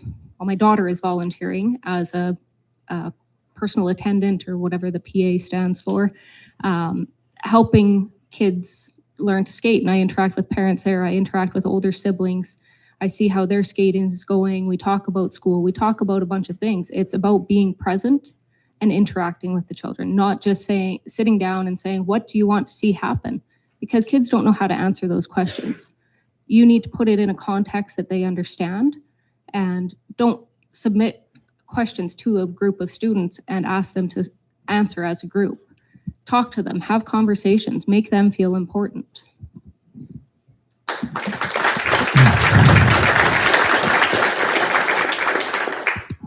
is volunteering as a personal attendant or whatever the PA stands for, helping kids learn to skate. And I interact with parents there. I interact with older siblings. I see how their skating is going. We talk about school. We talk about a bunch of things. It's about being present and interacting with the children, not just sitting down and saying, what do you want to see happen? Because kids don't know how to answer those questions. You need to put it in a context that they understand, and don't submit questions to a group of students and ask them to answer as a group. Talk to them, have conversations, make them feel important.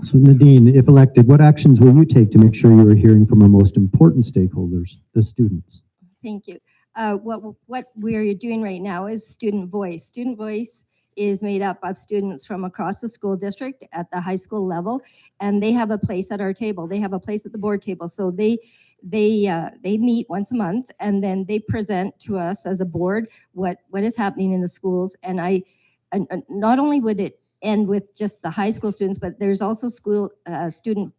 So Nadine, if elected, what actions will you take to make sure you are hearing from our most important stakeholders, the students? Thank you. What we're doing right now is student voice. Student voice is made up of students from across the school district at the high school level, and they have a place at our table. They have a place at the board table. So they meet once a month, and then they present to us as a board what is happening in the schools. And not only would it end with just the high school students, but there's also student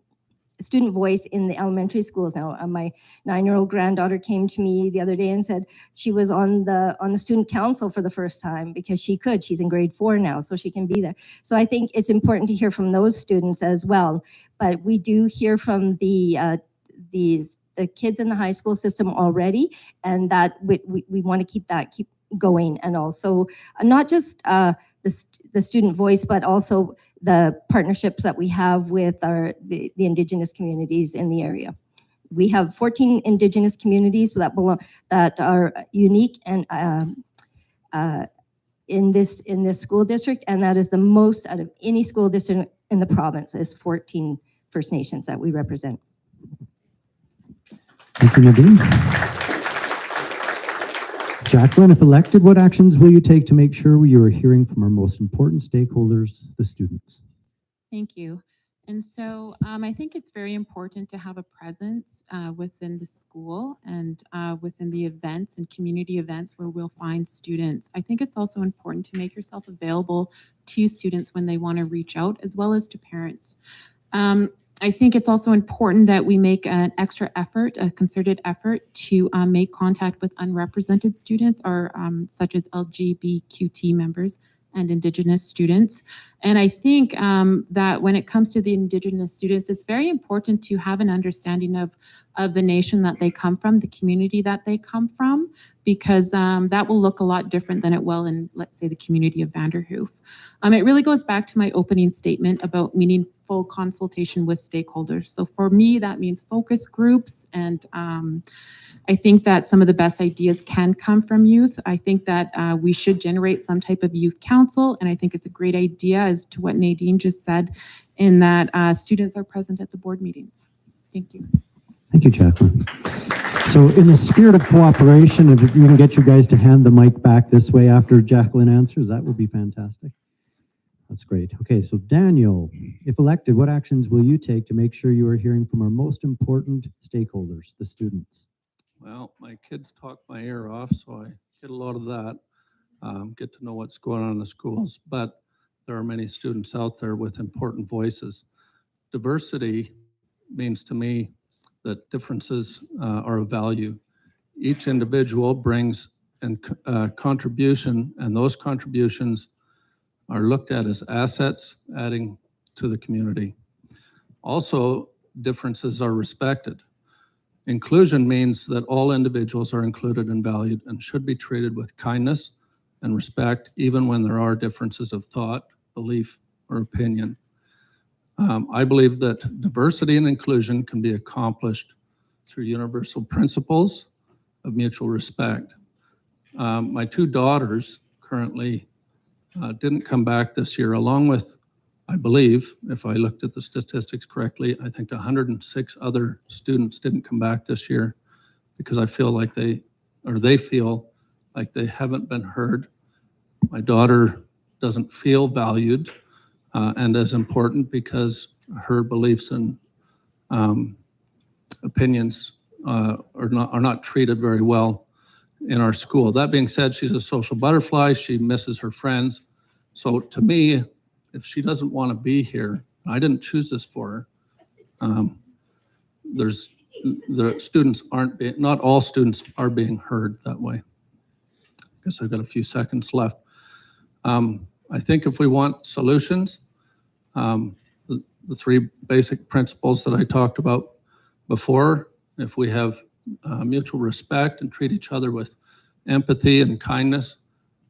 voice in the elementary schools now. My 9-year-old granddaughter came to me the other day and said she was on the student council for the first time because she's in grade 4 now, so she can be there. So I think it's important to hear from those students as well. But we do hear from the kids in the high school system already, and that we want to keep going. And also not just the student voice, but also the partnerships that we have with the Indigenous communities in the area. We have 14 Indigenous communities that are unique and in this school district, and that is the most out of any school district in the province. Is 14 First Nations that we represent. Thank you, Nadine. Jacqueline, if elected, what actions will you take to make sure you are hearing from our most important stakeholders, the students? Thank you. And so I think it's very important to have a presence within the school and within the events and community events where we'll find students. I think it's also important to make yourself available to students when they want to reach out, as well as to parents. I think it's also important that we make an extra effort, a concerted effort to make contact with unrepresented students, or such as LGBTQT members and Indigenous students. And I think that when it comes to the Indigenous students, it's very important to have an understanding of the nation that they come from, the community that they come from, because that will look a lot different than it will in, let's say, the community of Vanderhoof. It really goes back to my opening statement about meaningful full consultation with stakeholders. So for me, that means focus groups, and I think that some of the best ideas can come from youth. I think that we should generate some type of youth council, and I think it's a great idea as to what Nadine just said, in that students are present at the board meetings. Thank you. Thank you, Jacqueline. So in the spirit of cooperation, if you can get you guys to hand the mic back this way after Jacqueline answers, that would be fantastic. That's great. Okay, so Daniel, if elected, what actions will you take to make sure you are hearing from our most important stakeholders, the students? Well, my kids talk my ear off, so I get a lot of that, get to know what's going on in the schools, but there are many students out there with important voices. Diversity means to me that differences are of value. Each individual brings a contribution, and those contributions are looked at as assets adding to the community. Also, differences are respected. Inclusion means that all individuals are included and valued and should be treated with kindness and respect, even when there are differences of thought, belief, or opinion. I believe that diversity and inclusion can be accomplished through universal principles of mutual respect. My two daughters currently didn't come back this year, along with, I believe, if I looked at the statistics correctly, I think 106 other students didn't come back this year because I feel like they feel like they haven't been heard. My daughter doesn't feel valued and as important because her beliefs and opinions are not treated very well in our school. That being said, she's a social butterfly. She misses her friends. So to me, if she doesn't want to be here, I didn't choose this for her. The students not all students are being heard that way. I guess I've got a few seconds left. I think if we want solutions, the three basic principles that I talked about before, if we have mutual respect and treat each other with empathy and kindness,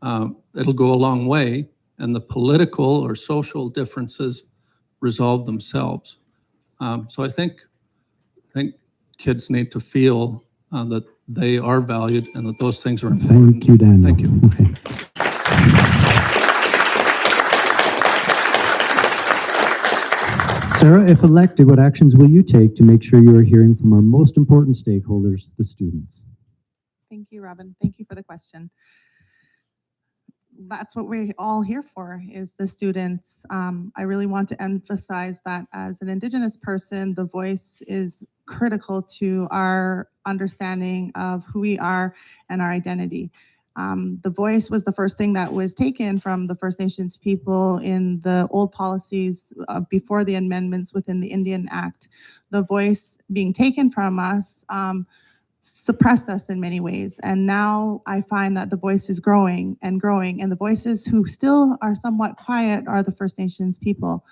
it'll go a long way, and the political or social differences resolve themselves. So I think kids need to feel that they are valued and that those things are important. Thank you, Daniel. Thank you. Okay. Sarah, if elected, what actions will you take to make sure you are hearing from our most important stakeholders, the students? Thank you, Robin. Thank you for the question. That's what we're all here for, is the students. I really want to emphasize that as an Indigenous person, the voice is critical to our understanding of who we are and our identity. The voice was the first thing that was taken from the First Nations people in the old policies before the amendments within the Indian Act. The voice being taken from us suppressed us in many ways. And now I find that the voice is growing and growing, and the voices who still are somewhat quiet are the First Nations people.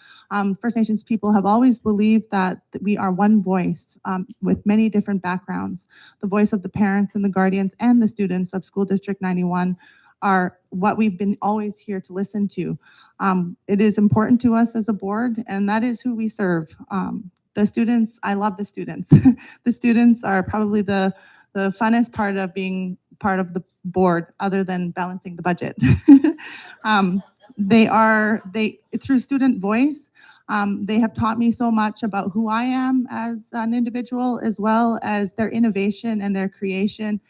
First Nations people have always believed that we are one voice with many different backgrounds. The voice of the parents and the guardians and the students of School District 91 are what we've been always here to listen to. It is important to us as a board, and that is who we serve. The students, I love the students. The students are probably the funnest part of being part of the board, other than balancing the budget. Through student voice, they have taught me so much about who I am as an individual, as well as their innovation and their creation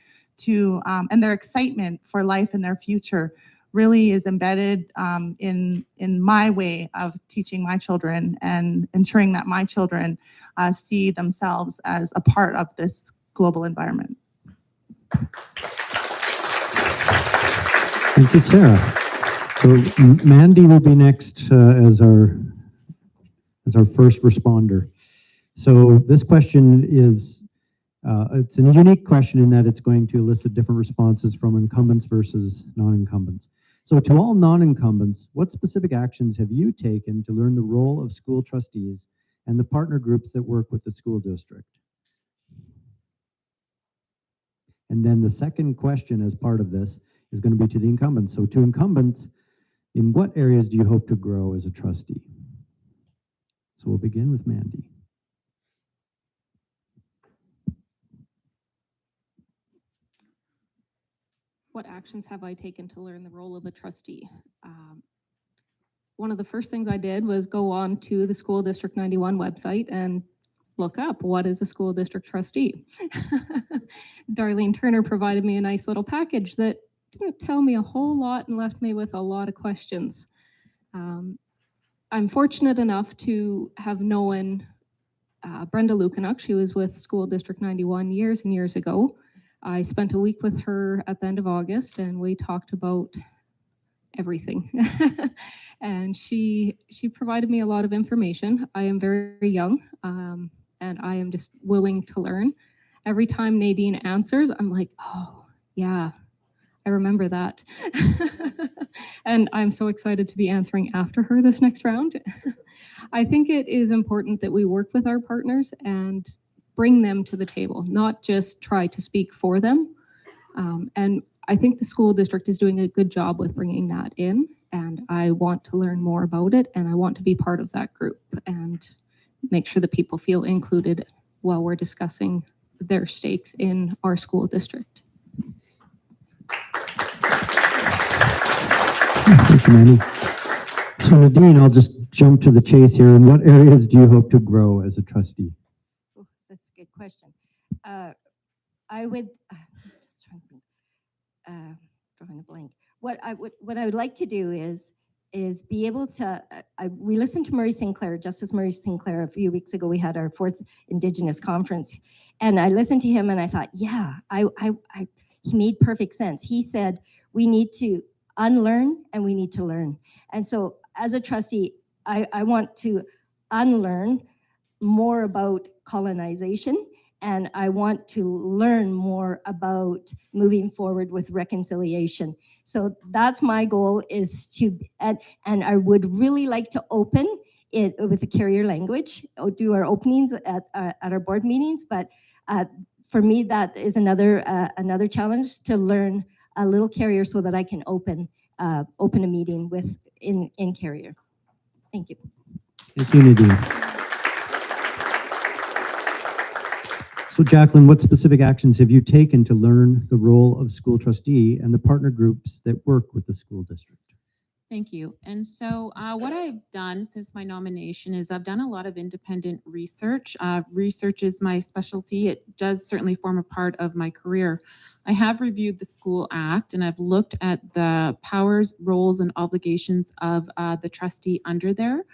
and their excitement for life and their future really is embedded in my way of teaching my children and ensuring that my children see themselves as a part of this global environment. Thank you, Sarah. So Mandy will be next as our first responder. So this question is, it's a unique question in that it's going to elicit different responses from incumbents versus non-incumbents. So to all non-incumbents, what specific actions have you taken to learn the role of school trustees and the partner groups that work with the school district? And then the second question as part of this is going to be to the incumbents. So to incumbents, in what areas do you hope to grow as a trustee? So we'll begin with Mandy. What actions have I taken to learn the role of a trustee? One of the first things I did was go on to the School District 91 website and look up what is a school district trustee. Darlene Turner provided me a nice little package that didn't tell me a whole lot and left me with a lot of questions. I'm fortunate enough to have known Brenda Lukanuk. She was with School District 91 years and years ago. I spent a week with her at the end of August, and we talked about everything. And she provided me a lot of information. I am very young, and I am just willing to learn. Every time Nadine answers, I'm like, oh, yeah, I remember that. And I'm so excited to be answering after her this next round. I think it is important that we work with our partners and bring them to the table, not just try to speak for them. And I think the school district is doing a good job with bringing that in, and I want to learn more about it, and I want to be part of that group and make sure that people feel included while we're discussing their stakes in our school district. Thank you, Mandy. So Nadine, I'll just jump to the chase here. In what areas do you hope to grow as a trustee? Oh, that's a good question. I would just trying to think, drawing a blank. What I would like to do is be able to. We listened to Murray Sinclair, Justice Murray Sinclair, a few weeks ago. We had our 4th Indigenous conference, and I listened to him, and I thought, yeah, he made perfect sense. He said we need to unlearn and we need to learn. And so, as a trustee, I want to unlearn more about colonization, and I want to learn more about moving forward with reconciliation. So that's my goal, is to, and I would really like to open it with the carrier language, or do our openings at our board meetings. But for me, that is another challenge, to learn a little carrier so that I can open a meeting in carrier. Thank you. Thank you, Nadine. So Jacqueline, what specific actions have you taken to learn the role of school trustee and the partner groups that work with the school district? Thank you. And so what I've done since my nomination is I've done a lot of independent research. Research is my specialty. It does certainly form a part of my career. I have reviewed the School Act, and I've looked at the powers, roles, and obligations of the trustee under there.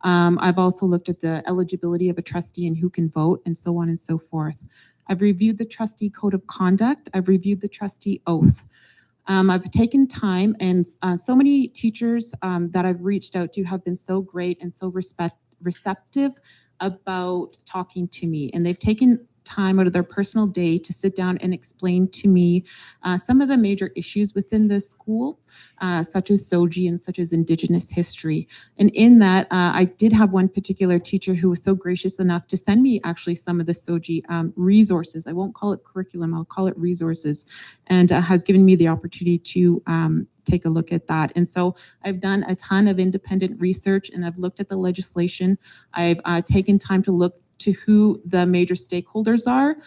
I've also looked at the eligibility of a trustee and who can vote, and so on and so forth. I've reviewed the trustee code of conduct. I've reviewed the trustee oath. I've taken time, and so many teachers that I've reached out to have been so great and so receptive about talking to me. And they've taken time out of their personal day to sit down and explain to me some of the major issues within the school, such as SOGI and such as Indigenous history. And in that, I did have one particular teacher who was so gracious enough to send me actually some of the SOGI resources. I won't call it curriculum, I'll call it resources, and has given me the opportunity to take a look at that. And so I've done a ton of independent research, and I've looked at the legislation. I've taken time to look to who the major stakeholders are.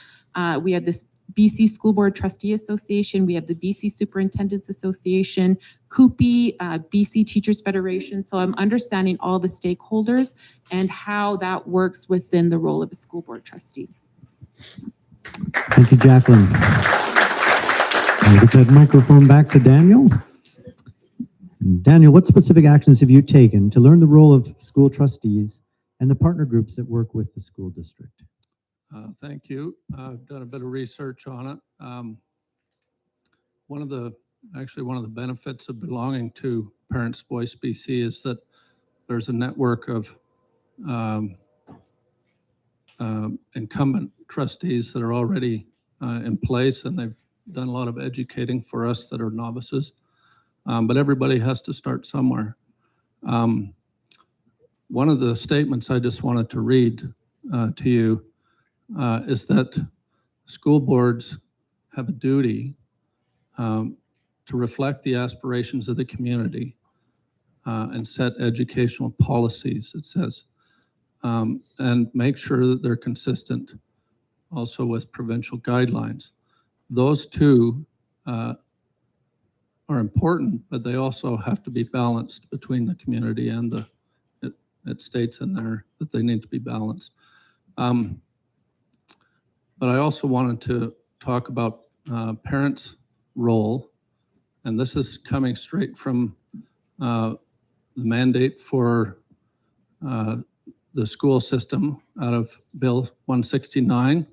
We have this BC School Board Trustee Association, we have the BC Superintendents Association, CUPE, BC Teachers Federation. So I'm understanding all the stakeholders and how that works within the role of a school board trustee. Thank you, Jacqueline. I'll get that microphone back to Daniel. Daniel, what specific actions have you taken to learn the role of school trustees and the partner groups that work with the school district? Thank you. I've done a bit of research on it. One of the benefits of belonging to Parents Voice BC is that there's a network of incumbent trustees that are already in place, and they've done a lot of educating for us that are novices. But everybody has to start somewhere. One of the statements I just wanted to read to you is that school boards have a duty to reflect the aspirations of the community and set educational policies. It says, and make sure that they're consistent also with provincial guidelines. Those two are important, but they also have to be balanced between the community and it states in there that they need to be balanced. But I also wanted to talk about parents' role, and this is coming straight from the mandate for the school system out of Bill 169.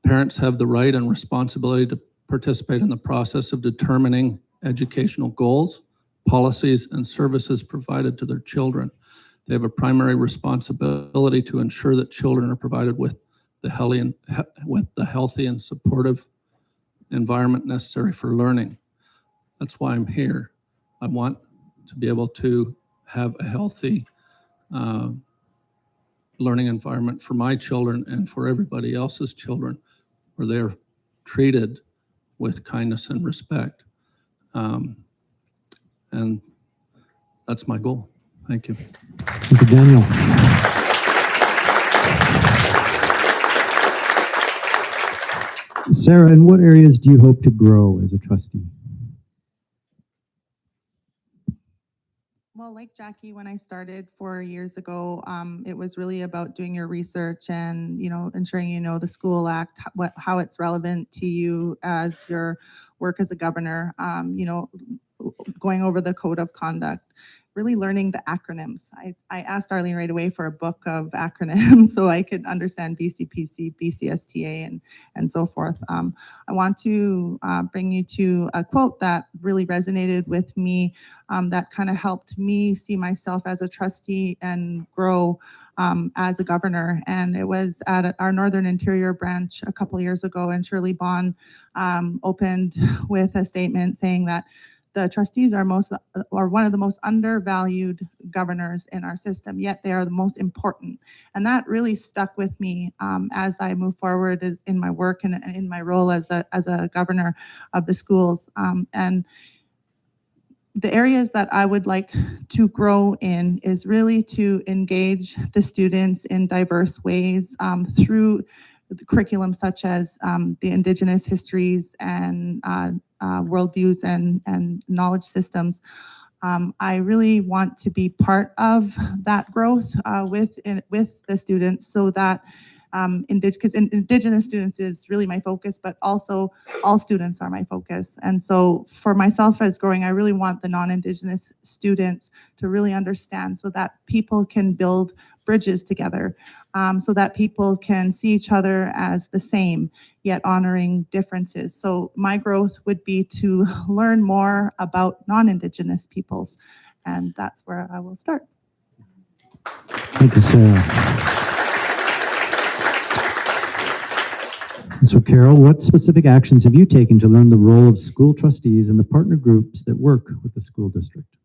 Parents have the right and responsibility to participate in the process of determining educational goals, policies, and services provided to their children. They have a primary responsibility to ensure that children are provided with the healthy and supportive environment necessary for learning. That's why I'm here. I want to be able to have a healthy learning environment for my children and for everybody else's children, where they're treated with kindness and respect. And that's my goal. Thank you. Thank you, Daniel. Sarah, in what areas do you hope to grow as a trustee? Well, like Jackie, when I started 4 years ago, it was really about doing your research and, ensuring you know the School Act, how it's relevant to you as your work as a governor, going over the code of conduct, really learning the acronyms. I asked Arlene right away for a book of acronyms so I could understand BCPC, BCSTA, and so forth. I want to bring you to a quote that really resonated with me, that kind of helped me see myself as a trustee and grow as a governor. And it was at our Northern Interior branch a couple years ago, and Shirley Bond opened with a statement saying that the trustees are one of the most undervalued governors in our system, yet they are the most important. And that really stuck with me as I move forward in my work and in my role as a governor of the schools. And the areas that I would like to grow in is really to engage the students in diverse ways through the curriculum such as the Indigenous histories and worldviews and knowledge systems. I really want to be part of that growth with the students, so that because Indigenous students is really my focus, but also all students are my focus. And so for myself as growing, I really want the non-Indigenous students to really understand, so that people can build bridges together, so that people can see each other as the same, yet honoring differences. So my growth would be to learn more about non-Indigenous peoples, and that's where I will start. Thank you, Sarah. So, Carol, what specific actions have you taken to learn the role of school trustees and the partner groups that work with the school district?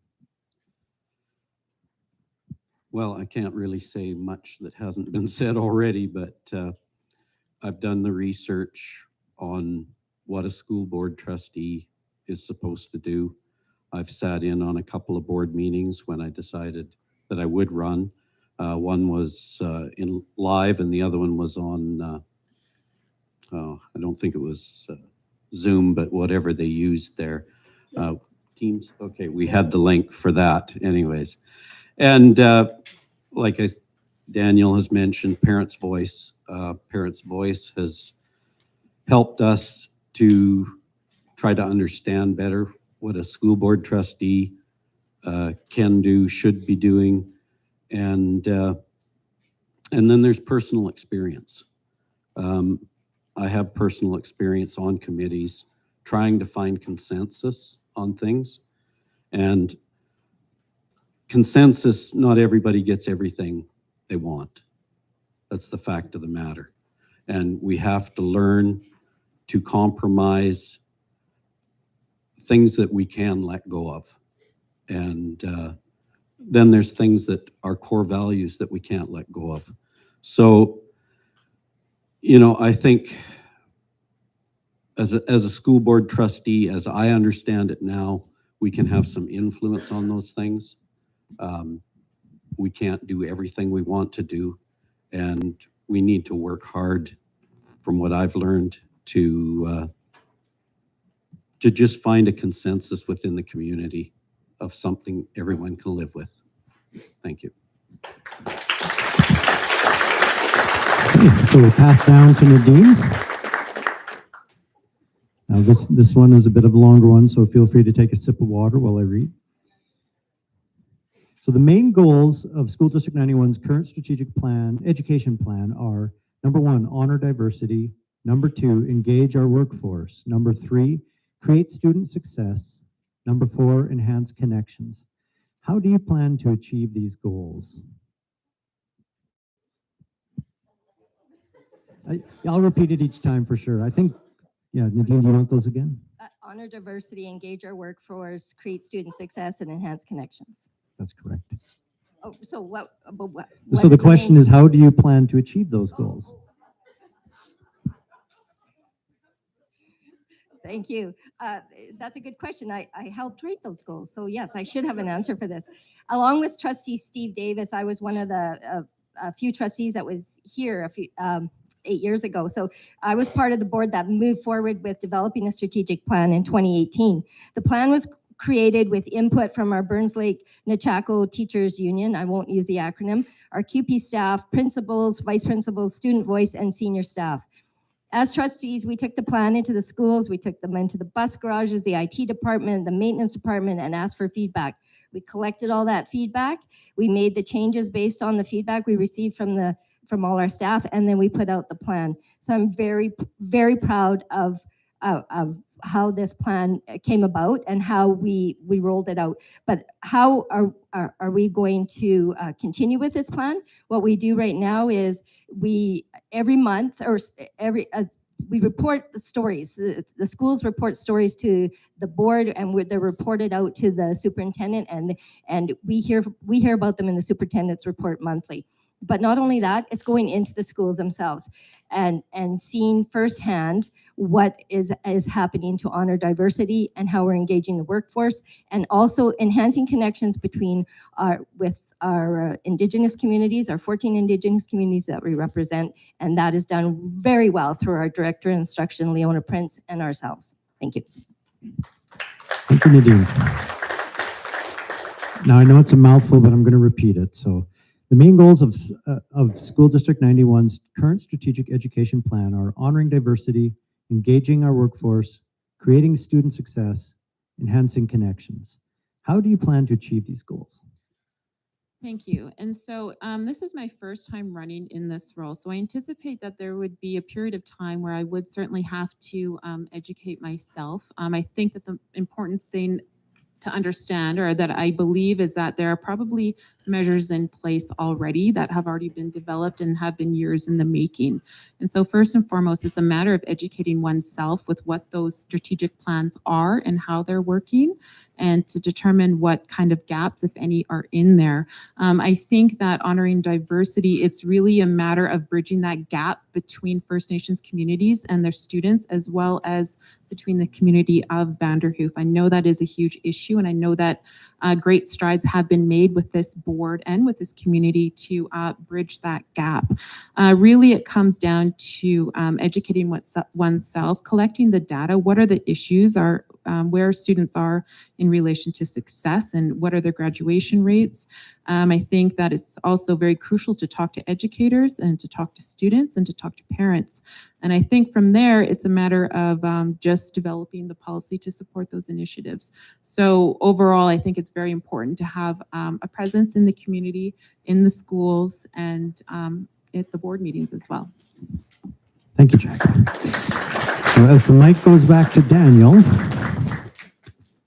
Well, I can't really say much that hasn't been said already, but I've done the research on what a school board trustee is supposed to do. I've sat in on a couple of board meetings when I decided that I would run. One was in live and the other one was on, I don't think it was Zoom, but whatever they used there. Teams, okay, we had the link for that anyways. And like Daniel has mentioned, Parents' Voice. Parents' Voice has helped us to try to understand better what a school board trustee can do, should be doing. And then there's personal experience. I have personal experience on committees trying to find consensus on things. And consensus, not everybody gets everything they want. That's the fact of the matter. And we have to learn to compromise things that we can let go of. And then there's things that are core values that we can't let go of. So, I think as a school board trustee, as I understand it now, we can have some influence on those things. we can't do everything we want to do, and we need to work hard, from what I've learned, to just find a consensus within the community of something everyone can live with. Thank you. Okay, so we'll pass down to Nadine. Now this one is a bit of a longer one, so feel free to take a sip of water while I read. So the main goals of School District 91's current strategic plan, education plan are: number 1, honor diversity; number 2, engage our workforce; number 3, create student success; number 4, enhance connections. How do you plan to achieve these goals? I'll repeat it each time for sure. I think, yeah, Nadine, do you want those again? Honor diversity, engage our workforce, create student success, and enhance connections. That's correct. Oh, so what? But what So the question is, how do you plan to achieve those goals? Thank you. That's a good question. I helped write those goals. So yes, I should have an answer for this. Along with Trustee Steve Davis, I was one of the a few trustees that was here a few 8 years ago. So I was part of the board that moved forward with developing a strategic plan in 2018. The plan was created with input from our Burns Lake Nechako Teachers Union. I won't use the acronym. Our QP staff, principals, vice principals, student voice, and senior staff. As trustees, we took the plan into the schools, we took them into the bus garages, the IT department, the maintenance department, and asked for feedback. We collected all that feedback. We made the changes based on the feedback we received from all our staff, and then we put out the plan. So I'm very, very proud of how this plan came about and how we rolled it out. But how are we going to continue with this plan? What we do right now is every month or we report the stories. The schools report stories to the board, and they're reported out to the superintendent, and we hear about them in the superintendent's report monthly. But not only that, it's going into the schools themselves and seeing firsthand what is happening to honor diversity and how we're engaging the workforce, and also enhancing connections between our Indigenous communities, our 14 Indigenous communities that we represent, and that is done very well through our Director of Instruction, Leona Prince, and ourselves. Thank you. Thank you, Nadine. Now I know it's a mouthful, but I'm going to repeat it. So the main goals of School District 91's current strategic education plan are honoring diversity, engaging our workforce, creating student success, enhancing connections. How do you plan to achieve these goals? Thank you. And so this is my first time running in this role. So I anticipate that there would be a period of time where I would certainly have to educate myself. I think that the important thing to understand, or that I believe, is that there are probably measures in place already that have already been developed and have been years in the making. And so first and foremost, it's a matter of educating oneself with what those strategic plans are and how they're working, and to determine what kind of gaps, if any, are in there. I think that honoring diversity, it's really a matter of bridging that gap between First Nations communities and their students, as well as between the community of Vanderhoof. I know that is a huge issue, and I know that great strides have been made with this board and with this community to bridge that gap. Really, it comes down to educating oneself, collecting the data. What are the issues, where students are in relation to success, and what are their graduation rates? I think that it's also very crucial to talk to educators and to talk to students and to talk to parents. And I think from there, it's a matter of just developing the policy to support those initiatives. So overall, I think it's very important to have a presence in the community, in the schools, and at the board meetings as well. Thank you, Jack. So as the mic goes back to Daniel,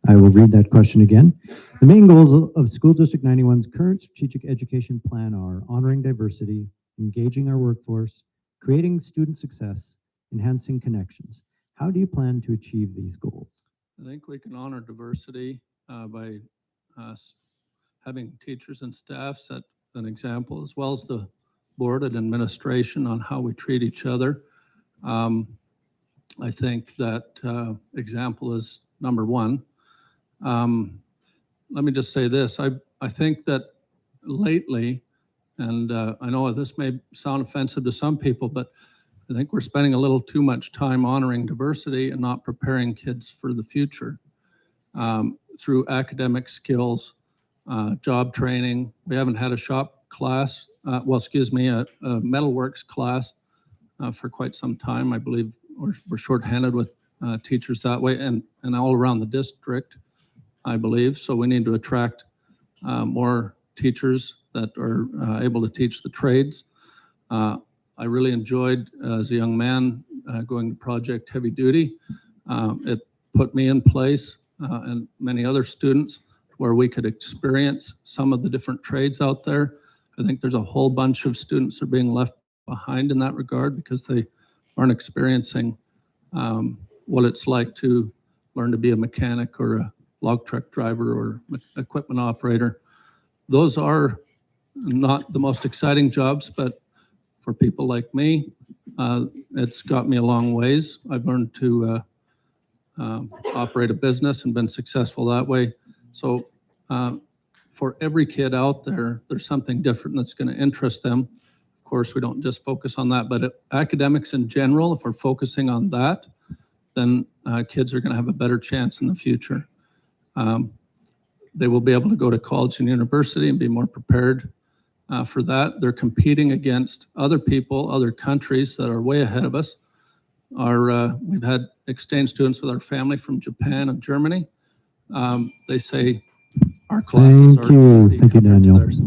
I will read that question again. The main goals of School District 91's current strategic education plan are honoring diversity, engaging our workforce, creating student success, enhancing connections. How do you plan to achieve these goals? I think we can honor diversity by having teachers and staff set an example, as well as the board and administration, on how we treat each other. I think that example is number one. Let me just say this. I think that lately, and I know this may sound offensive to some people, but I think we're spending a little too much time honoring diversity and not preparing kids for the future through academic skills, job training. We haven't had a shop class, a metalworks class for quite some time. I believe we're shorthanded with teachers that way, and all around the district, I believe. So we need to attract more teachers that are able to teach the trades. I really enjoyed, as a young man, going to Project Heavy Duty. It put me in place and many other students where we could experience some of the different trades out there. I think there's a whole bunch of students that are being left behind in that regard because they aren't experiencing what it's like to learn to be a mechanic or a log truck driver or equipment operator. Those are not the most exciting jobs, but for people like me, it's got me a long ways. I've learned to operate a business and been successful that way. So for every kid out there, there's something different that's going to interest them. Of course, we don't just focus on that, but academics in general, if we're focusing on that, then kids are going to have a better chance in the future. They will be able to go to college and university and be more prepared for that. They're competing against other people, other countries that are way ahead of us. We've had exchange students with our family from Japan and Germany. They say our classes are easy Thank you, compared to Daniel. theirs.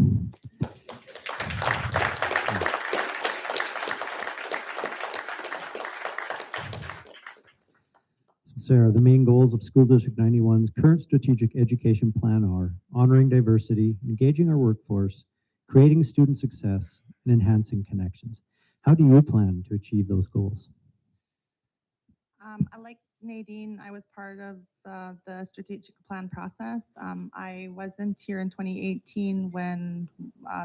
Sarah, the main goals of School District 91's current strategic education plan are honoring diversity, engaging our workforce, creating student success, and enhancing connections. How do you plan to achieve those goals? Like Nadine, I was part of the strategic plan process. I wasn't here in 2018 when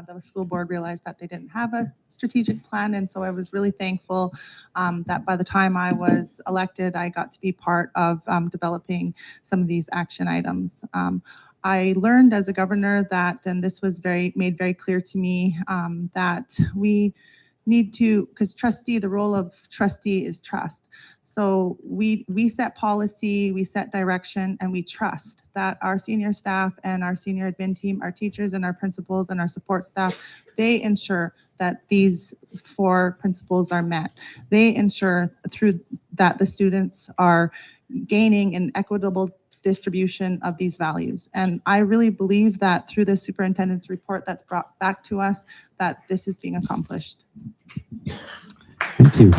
the school board realized that they didn't have a strategic plan. And so I was really thankful that by the time I was elected, I got to be part of developing some of these action items. I learned as a governor that, and this was made very clear to me, that we need to, because trustee, the role of trustee is trust. So we set policy, we set direction, and we trust that our senior staff and our senior admin team, our teachers and our principals and our support staff, they ensure that these 4 principles are met. They ensure through that the students are gaining an equitable distribution of these values. And I really believe that through the superintendent's report that's brought back to us, that this is being accomplished. Thank you.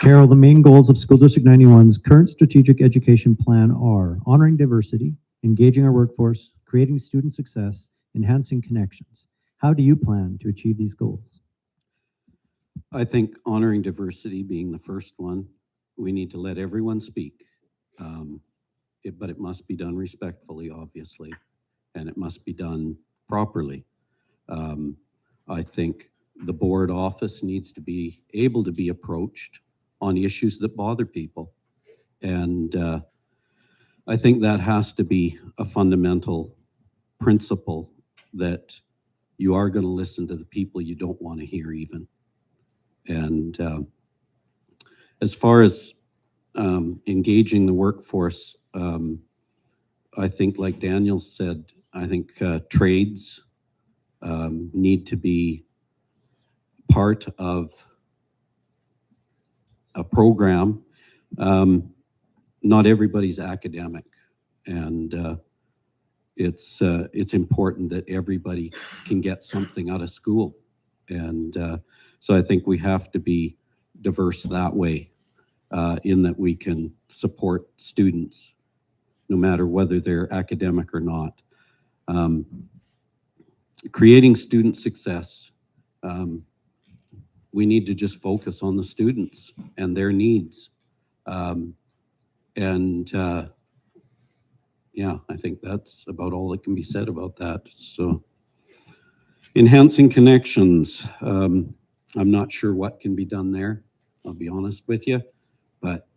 Carol, the main goals of School District 91's current strategic education plan are honoring diversity, engaging our workforce, creating student success, enhancing connections. How do you plan to achieve these goals? I think honoring diversity being the first one. We need to let everyone speak, but it must be done respectfully, obviously, and it must be done properly. I think the board office needs to be able to be approached on issues that bother people. And I think that has to be a fundamental principle, that you are going to listen to the people you don't want to hear even. And as far as engaging the workforce, I think, like Daniel said, I think trades need to be part of a program. Not everybody's academic, and it's important that everybody can get something out of school. And so I think we have to be diverse that way, in that we can support students no matter whether they're academic or not. Creating student success, we need to just focus on the students and their needs. Yeah, I think that's about all that can be said about that. So enhancing connections, I'm not sure what can be done there, I'll be honest with you, but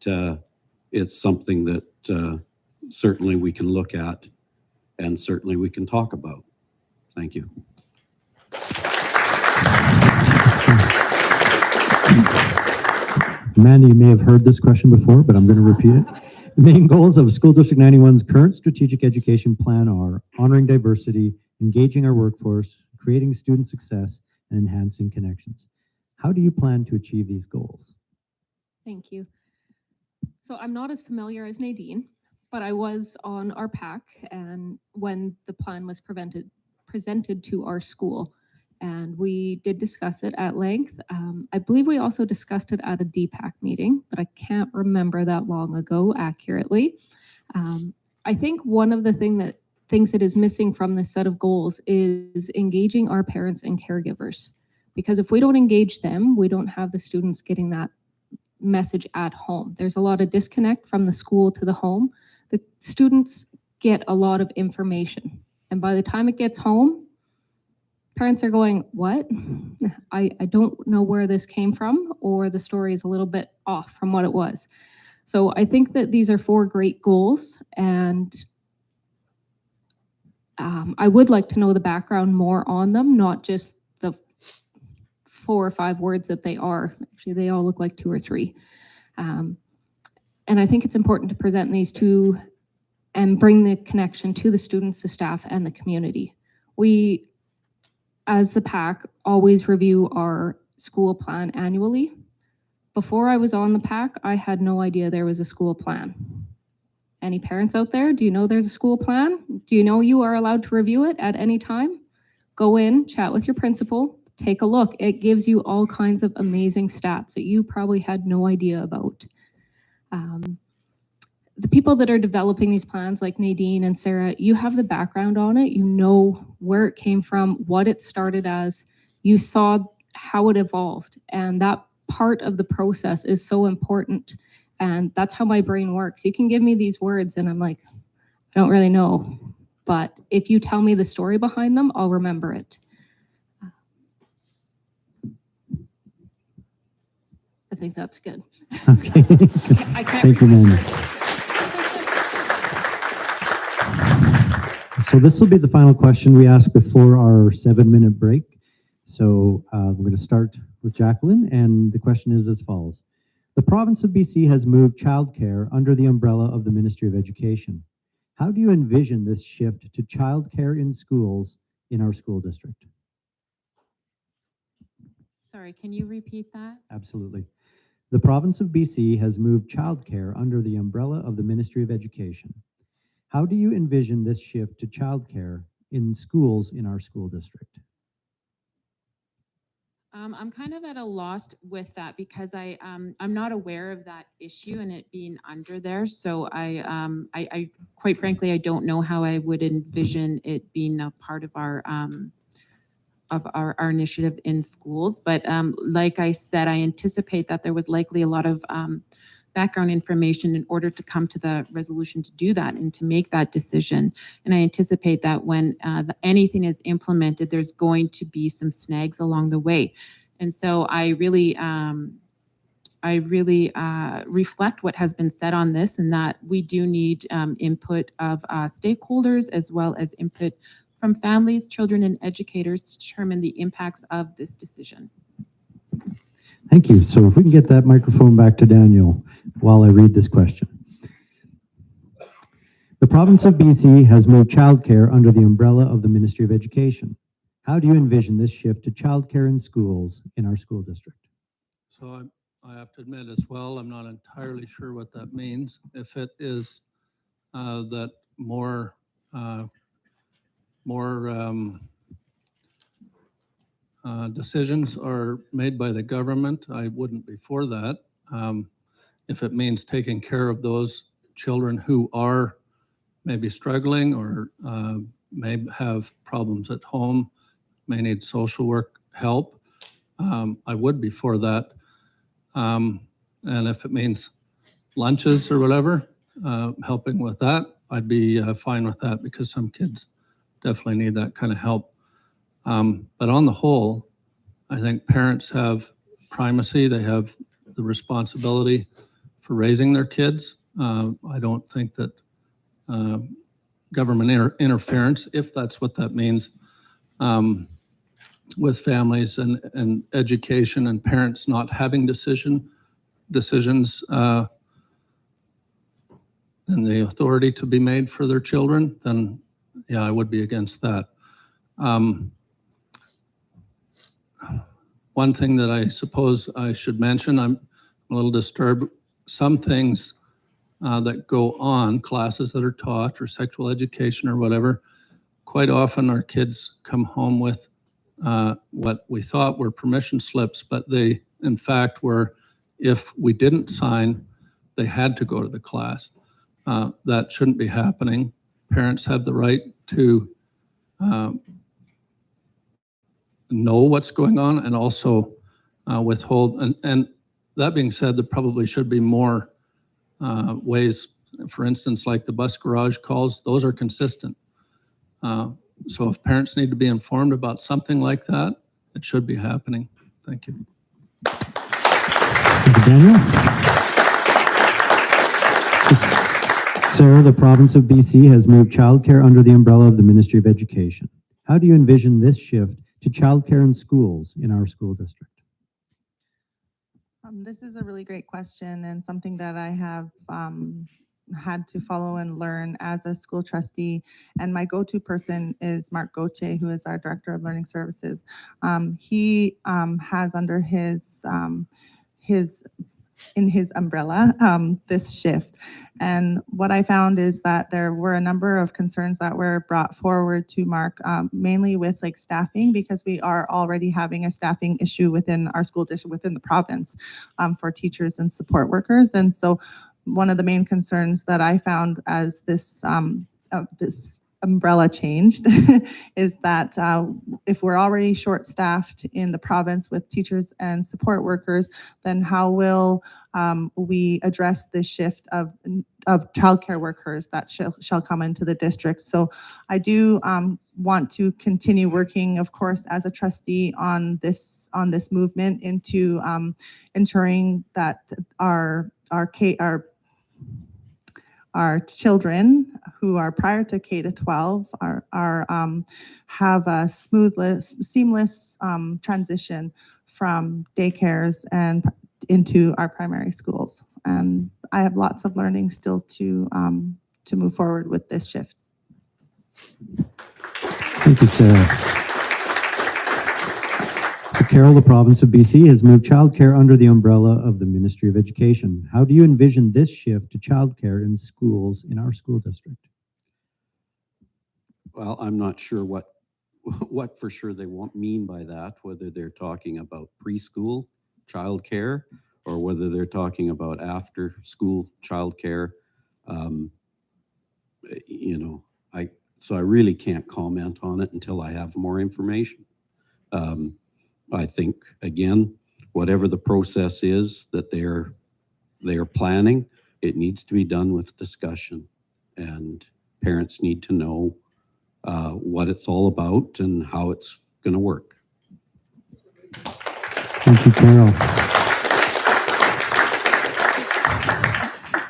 it's something that certainly we can look at and certainly we can talk about. Thank you. Mandy, you may have heard this question before, but I'm going to repeat it. The main goals of School District 91's current strategic education plan are honoring diversity, engaging our workforce, creating student success, and enhancing connections. How do you plan to achieve these goals? Thank you. So I'm not as familiar as Nadine, but I was on our PAC and when the plan was presented to our school, and we did discuss it at length. I believe we also discussed it at a DPAC meeting, but I can't remember that long ago accurately. I think one of the things that is missing from this set of goals is engaging our parents and caregivers. Because if we don't engage them, we don't have the students getting that message at home. There's a lot of disconnect from the school to the home. The students get a lot of information, and by the time it gets home, parents are going, what? I don't know where this came from, or the story is a little bit off from what it was. So I think that these are 4 great goals, and I would like to know the background more on them, not just the 4 or 5 words that they are. Actually, they all look like 2 or 3. And I think it's important to present these to and bring the connection to the students, the staff, and the community. We, as the PAC, always review our school plan annually. Before I was on the PAC, I had no idea there was a school plan. Any parents out there, do you know there's a school plan? Do you know you are allowed to review it at any time? Go in, chat with your principal, take a look. It gives you all kinds of amazing stats that you probably had no idea about. The people that are developing these plans, like Nadine and Sarah, you have the background on it. You know where it came from, what it started as. You saw how it evolved. And that part of the process is so important. And that's how my brain works. You can give me these words and I'm like, I don't really know. But if you tell me the story behind them, I'll remember it. I think that's good. Okay. I can't Thank you, Mandy. So this will be the final question we ask before our 7-minute break. So we're going to start with Jacqueline, and the question is as follows. The province of BC has moved childcare under the umbrella of the Ministry of Education. How do you envision this shift to childcare in schools in our school district? Sorry, can you repeat that? Absolutely. The province of BC has moved childcare under the umbrella of the Ministry of Education. How do you envision this shift to childcare in schools in our school district? I'm kind of at a loss with that because I'm not aware of that issue and it being under there. So I quite frankly, I don't know how I would envision it being a part of our initiative in schools. But like I said, I anticipate that there was likely a lot of background information in order to come to the resolution to do that and to make that decision. And I anticipate that when anything is implemented, there's going to be some snags along the way. And so I really reflect what has been said on this, and that we do need input of stakeholders as well as input from families, children, and educators to determine the impacts of this decision. Thank you. So if we can get that microphone back to Daniel while I read this question. The province of BC has moved childcare under the umbrella of the Ministry of Education. How do you envision this shift to childcare in schools in our school district? So I have to admit as well, I'm not entirely sure what that means. If it is that more decisions are made by the government, I wouldn't be for that. If it means taking care of those children who are maybe struggling or may have problems at home, may need social work help, I would be for that. And if it means lunches or whatever, helping with that, I'd be fine with that, because some kids definitely need that kind of help. But on the whole, I think parents have primacy. They have the responsibility for raising their kids. I don't think that government interference, if that's what that means, with families and education and parents not having decisions and the authority to be made for their children, then yeah, I would be against that. One thing that I suppose I should mention, I'm a little disturbed, some things that go on, classes that are taught or sexual education or whatever, quite often our kids come home with what we thought were permission slips, but they in fact were, if we didn't sign, they had to go to the class. That shouldn't be happening. Parents have the right to know what's going on and also withhold. And that being said, there probably should be more ways, for instance, like the bus garage calls, those are consistent. So if parents need to be informed about something like that, it should be happening. Thank you. Thank you, Daniel. Sarah, the province of BC has moved childcare under the umbrella of the Ministry of Education. How do you envision this shift to childcare in schools in our school district? This is a really great question and something that I have had to follow and learn as a school trustee. And my go-to person is Mark Gauthier, who is our Director of Learning Services. He has under his umbrella this shift. And what I found is that there were a number of concerns that were brought forward to Mark, mainly with like staffing, because we are already having a staffing issue within our school district, within the province, for teachers and support workers. And so one of the main concerns that I found as this umbrella changed is that if we're already short-staffed in the province with teachers and support workers, then how will we address this shift of childcare workers that shall come into the district? So I do want to continue working, of course, as a trustee on this movement into ensuring that our children who are prior to K to 12 have a seamless transition from daycares and into our primary schools. And I have lots of learning still to move forward with this shift. Thank you, Sarah. So Carol, the province of BC has moved childcare under the umbrella of the Ministry of Education. How do you envision this shift to childcare in schools in our school district? Well, I'm not sure what for sure they won't mean by that, whether they're talking about preschool childcare or whether they're talking about after school childcare. So I really can't comment on it until I have more information. I think, again, whatever the process is that they are planning, it needs to be done with discussion, and parents need to know what it's all about and how it's going to work. Thank you, Carol.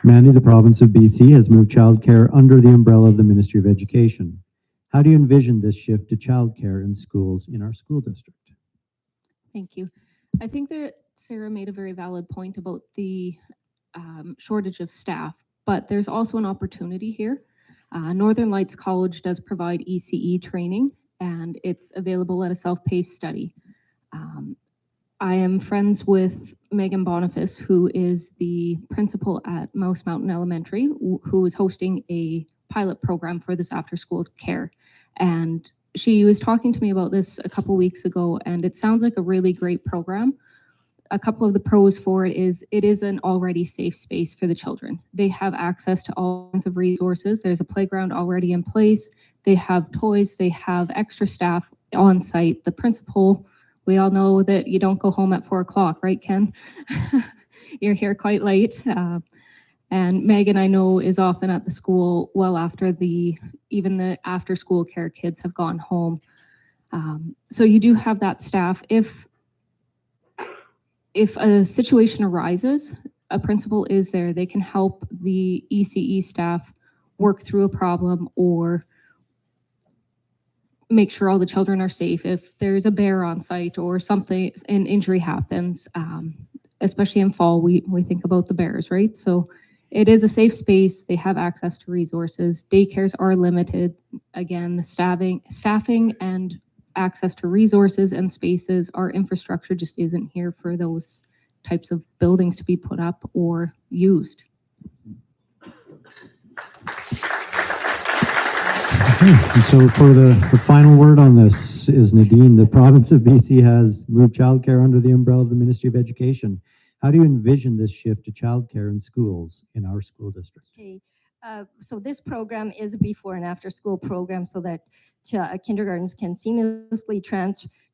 Mandy, the province of BC has moved childcare under the umbrella of the Ministry of Education. How do you envision this shift to childcare in schools in our school district? Thank you. I think that Sarah made a very valid point about the shortage of staff, but there's also an opportunity here. Northern Lights College does provide ECE training, and it's available at a self-paced study. I am friends with Megan Boniface, who is the principal at Mouse Mountain Elementary, who is hosting a pilot program for this after-school care. And she was talking to me about this a couple weeks ago, and it sounds like a really great program. A couple of the pros for it is an already safe space for the children. They have access to all kinds of resources. There's a playground already in place. They have toys. They have extra staff on site. The principal, we all know that you don't go home at 4 o'clock, right, Ken? You're here quite late. And Megan, I know, is often at the school well after even the after school care kids have gone home. So you do have that staff. If a situation arises, a principal is there. They can help the ECE staff work through a problem or make sure all the children are safe. If there's a bear on site or something, an injury happens, especially in fall, we think about the bears, right? So it is a safe space. They have access to resources. Daycares are limited. Again, the staffing and access to resources and spaces, our infrastructure just isn't here for those types of buildings to be put up or used. And so for the final word on this is Nadine. The province of BC has moved childcare under the umbrella of the Ministry of Education. How do you envision this shift to childcare in schools in our school district? Okay, so this program is a before and after school program so that kindergartens can seamlessly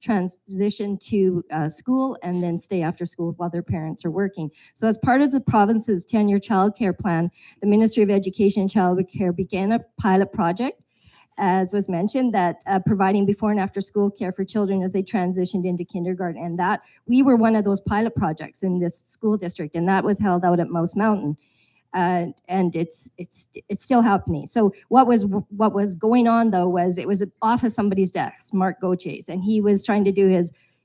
transition to school and then stay after school while their parents are working. So as part of the province's 10-year childcare plan, the Ministry of Education and Childcare began a pilot project, as was mentioned, that providing before and after school care for children as they transitioned into kindergarten. And that we were one of those pilot projects in this school district, and that was held out at Mouse Mountain. And it's still happening. So what was going on though was it was off of somebody's desk, Mark Goche's, and he was trying to do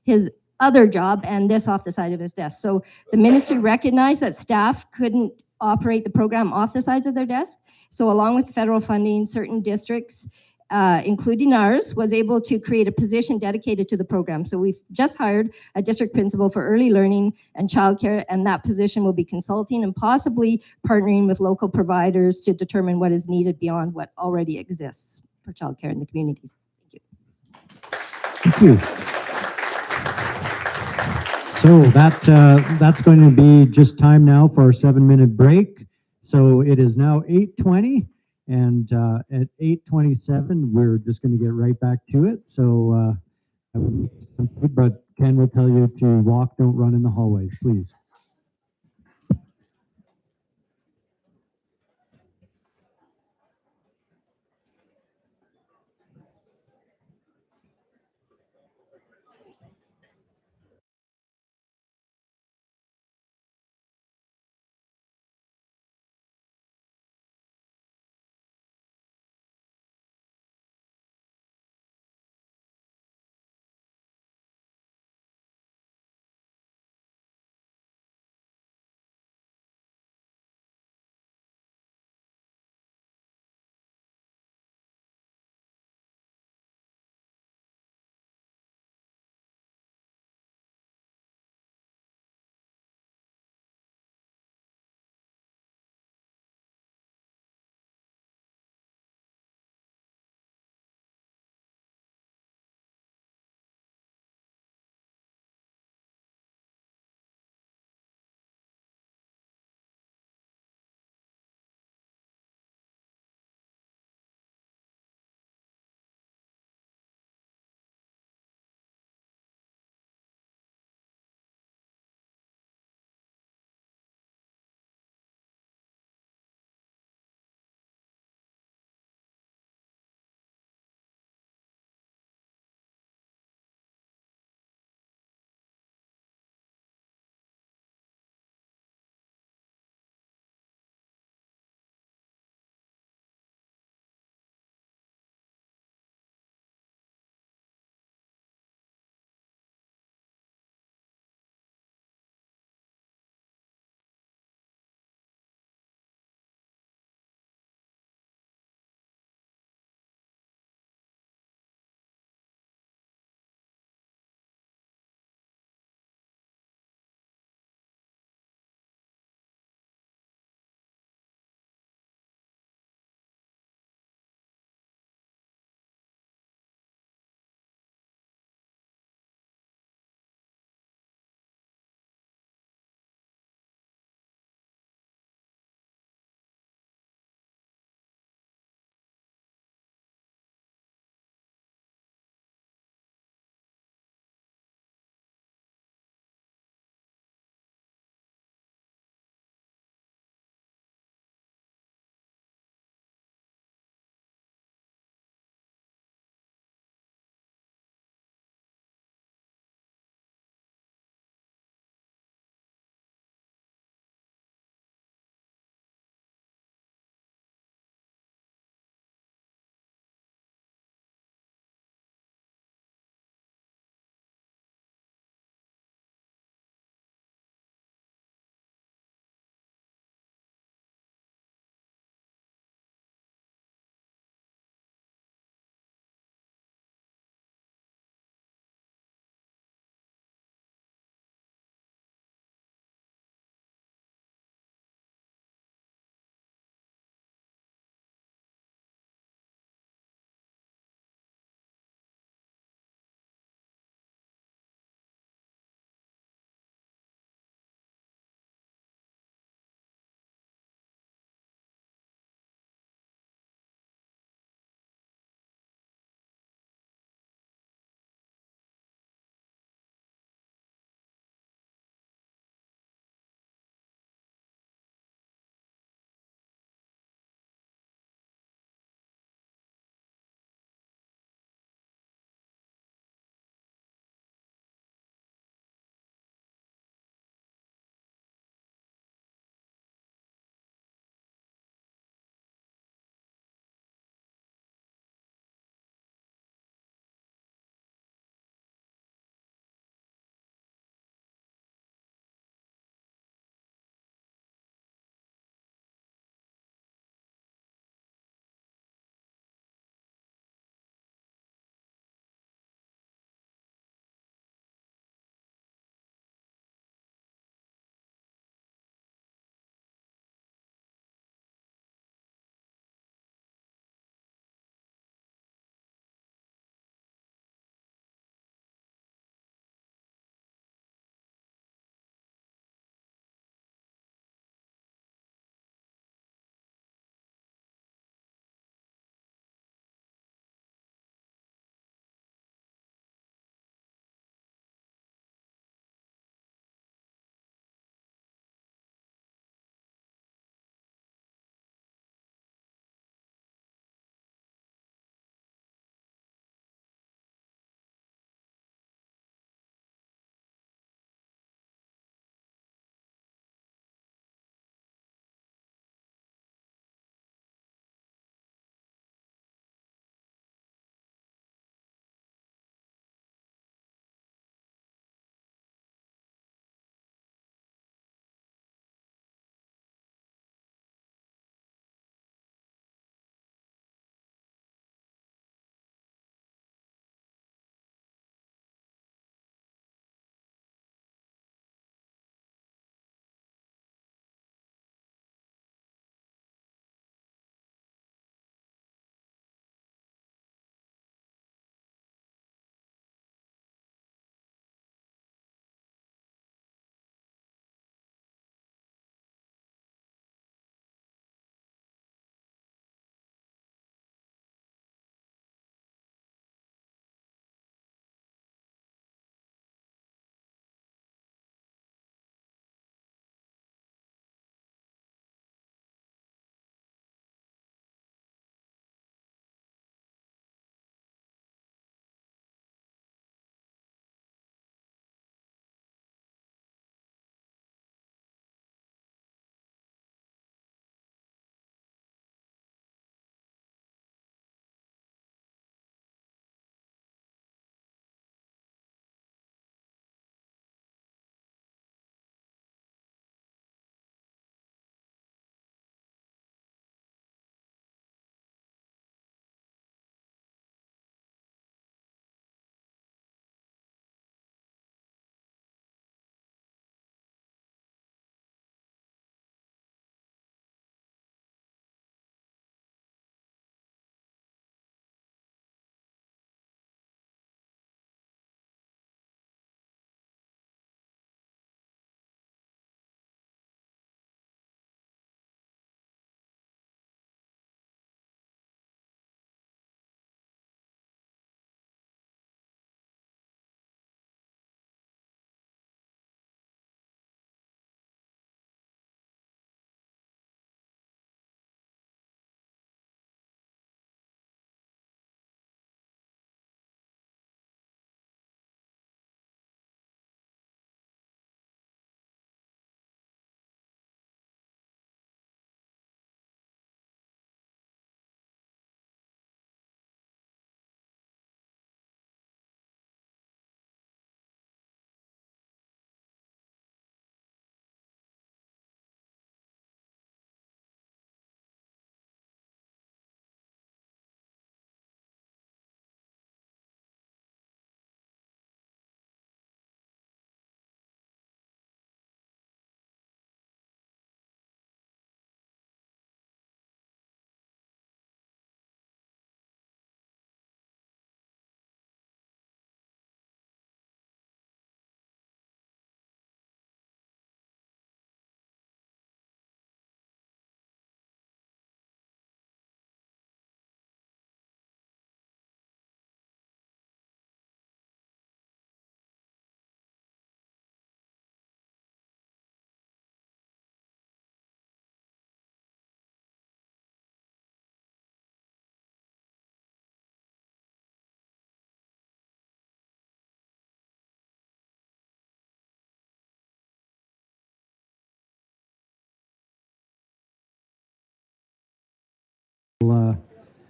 his other job and this off the side of his desk. So the ministry recognized that staff couldn't operate the program off the sides of their desk. So along with federal funding, certain districts, including ours, was able to create a position dedicated to the program. So we've just hired a district principal for early learning and childcare, and that position will be consulting and possibly partnering with local providers to determine what is needed beyond what already exists for childcare in the communities. Thank you. So that's going to be just time now for our 7-minute break. So it is now 8:20, and at 8:27, we're just going to get right back to it. So, but Ken will tell you to walk, don't run in the hallways, please.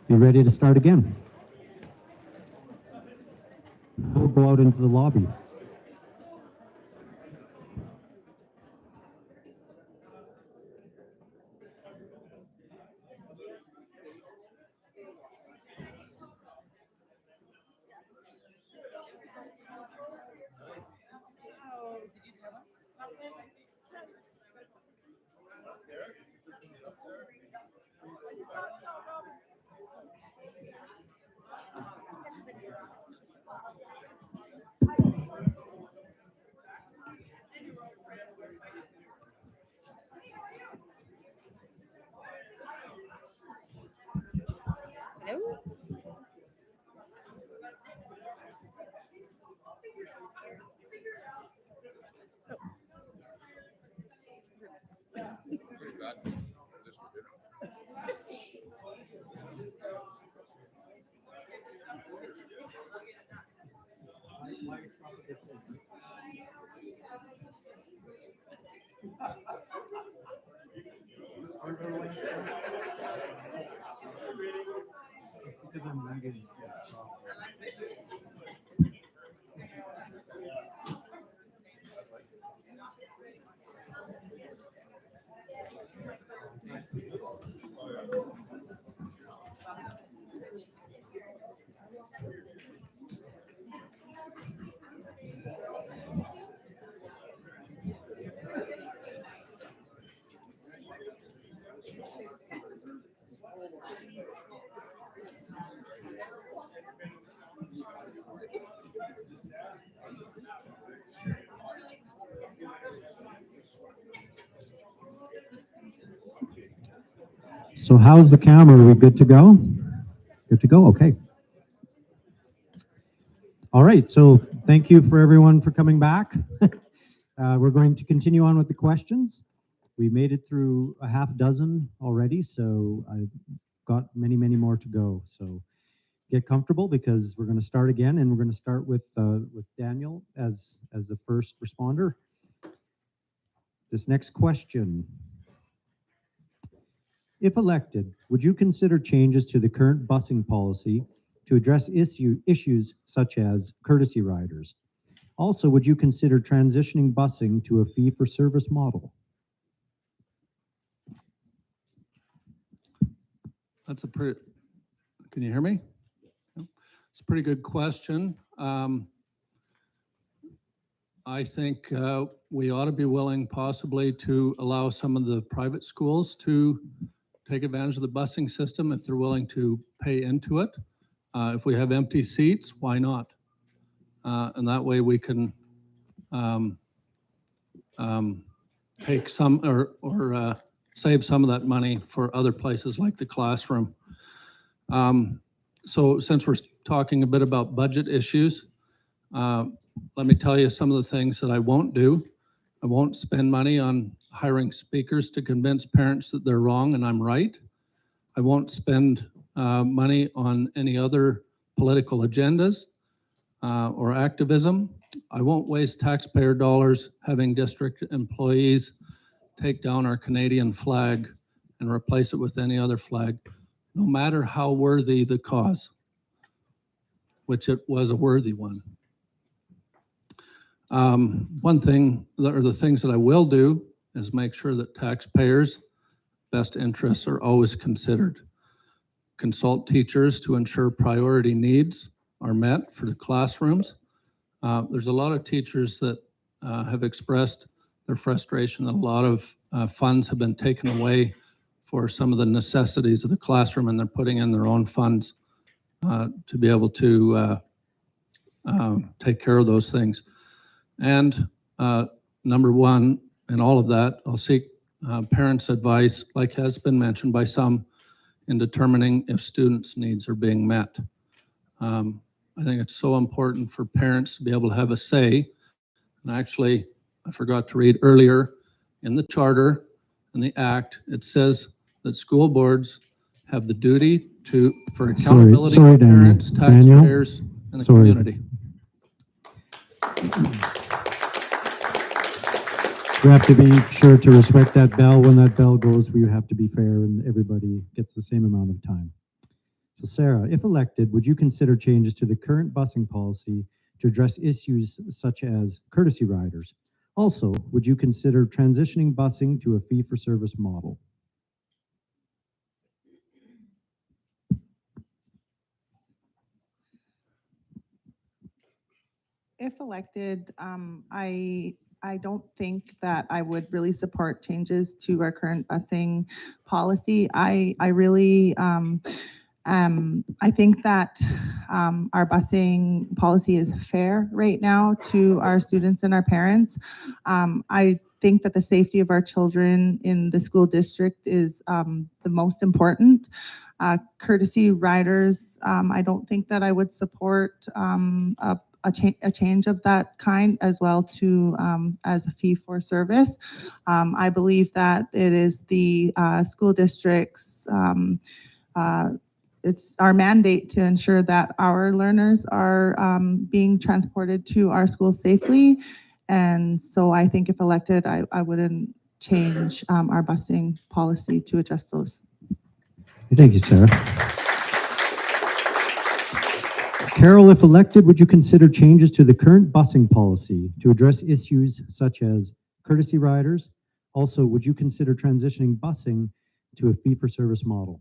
be ready to start again. We'll go out into the lobby. So how's the camera? Are we good to go? Good to go, okay. All right, so thank you for everyone for coming back. We're going to continue on with the questions. We made it through a half dozen already, so I've got many, many more to go. So get comfortable because we're going to start again, and we're going to start with Daniel as the first responder. This next question. If elected, would you consider changes to the current busing policy to address issues such as courtesy riders? Also, would you consider transitioning busing to a fee-for-service model? That's a pretty, can you hear me? It's a pretty good question. I think we ought to be willing possibly to allow some of the private schools to take advantage of the busing system if they're willing to pay into it. If we have empty seats, why not? And that way we can take some or save some of that money for other places like the classroom. So since we're talking a bit about budget issues, let me tell you some of the things that I won't do. I won't spend money on hiring speakers to convince parents that they're wrong and I'm right. I won't spend money on any other political agendas or activism. I won't waste taxpayer dollars having district employees take down our Canadian flag and replace it with any other flag, no matter how worthy the cause, which it was a worthy one. One thing, or the things that I will do, is make sure that taxpayers' best interests are always considered. Consult teachers to ensure priority needs are met for the classrooms. There's a lot of teachers that have expressed their frustration that a lot of funds have been taken away for some of the necessities of the classroom, and they're putting in their own funds to be able to take care of those things. And number one, in all of that, I'll seek parents' advice, like has been mentioned by some, in determining if students' needs are being met. I think it's so important for parents to be able to have a say. And actually, I forgot to read earlier, in the charter and the act, it says that school boards have the duty for accountability Sorry, of parents, Daniel. taxpayers, and the community. We have to be sure to respect that bell. When that bell goes, we have to be fair and everybody gets the same amount of time. So Sarah, if elected, would you consider changes to the current busing policy to address issues such as courtesy riders? Also, would you consider transitioning busing to a fee-for-service model? If elected, I don't think that I would really support changes to our current busing policy. I really I think that our busing policy is fair right now to our students and our parents. I think that the safety of our children in the school district is the most important. Courtesy riders, I don't think that I would support a change of that kind as well to as a fee for service. I believe that it is the school district's it's our mandate to ensure that our learners are being transported to our schools safely. And so I think if elected, I wouldn't change our busing policy to address those. Thank you, Sarah. Carol, if elected, would you consider changes to the current busing policy to address issues such as courtesy riders? Also, would you consider transitioning busing to a fee-for-service model?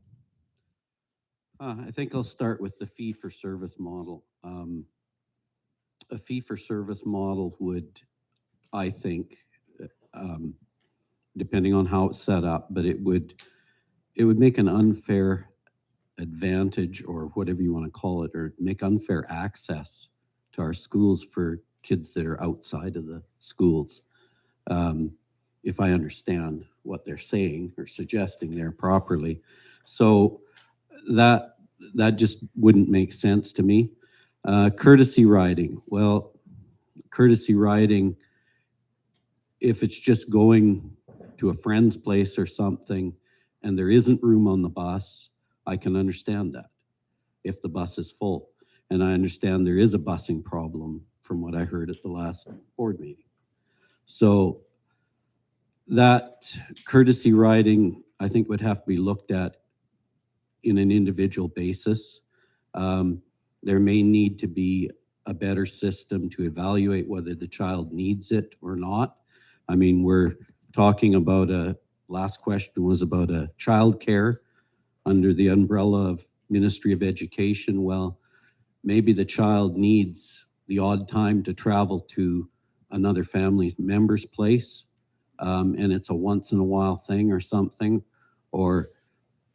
I think I'll start with the fee-for-service model. A fee-for-service model would, I think, depending on how it's set up, but it would make an unfair advantage, or whatever you want to call it, or make unfair access to our schools for kids that are outside of the schools. If I understand what they're saying or suggesting there properly. So that just wouldn't make sense to me. Courtesy riding. Well, courtesy riding, if it's just going to a friend's place or something and there isn't room on the bus, I can understand that if the bus is full. And I understand there is a busing problem from what I heard at the last board meeting. So that courtesy riding, I think, would have to be looked at in an individual basis. There may need to be a better system to evaluate whether the child needs it or not. I mean, we're talking about last question was about a childcare under the umbrella of Ministry of Education. Well, maybe the child needs the odd time to travel to another family member's place, and it's a once in a while thing or something, or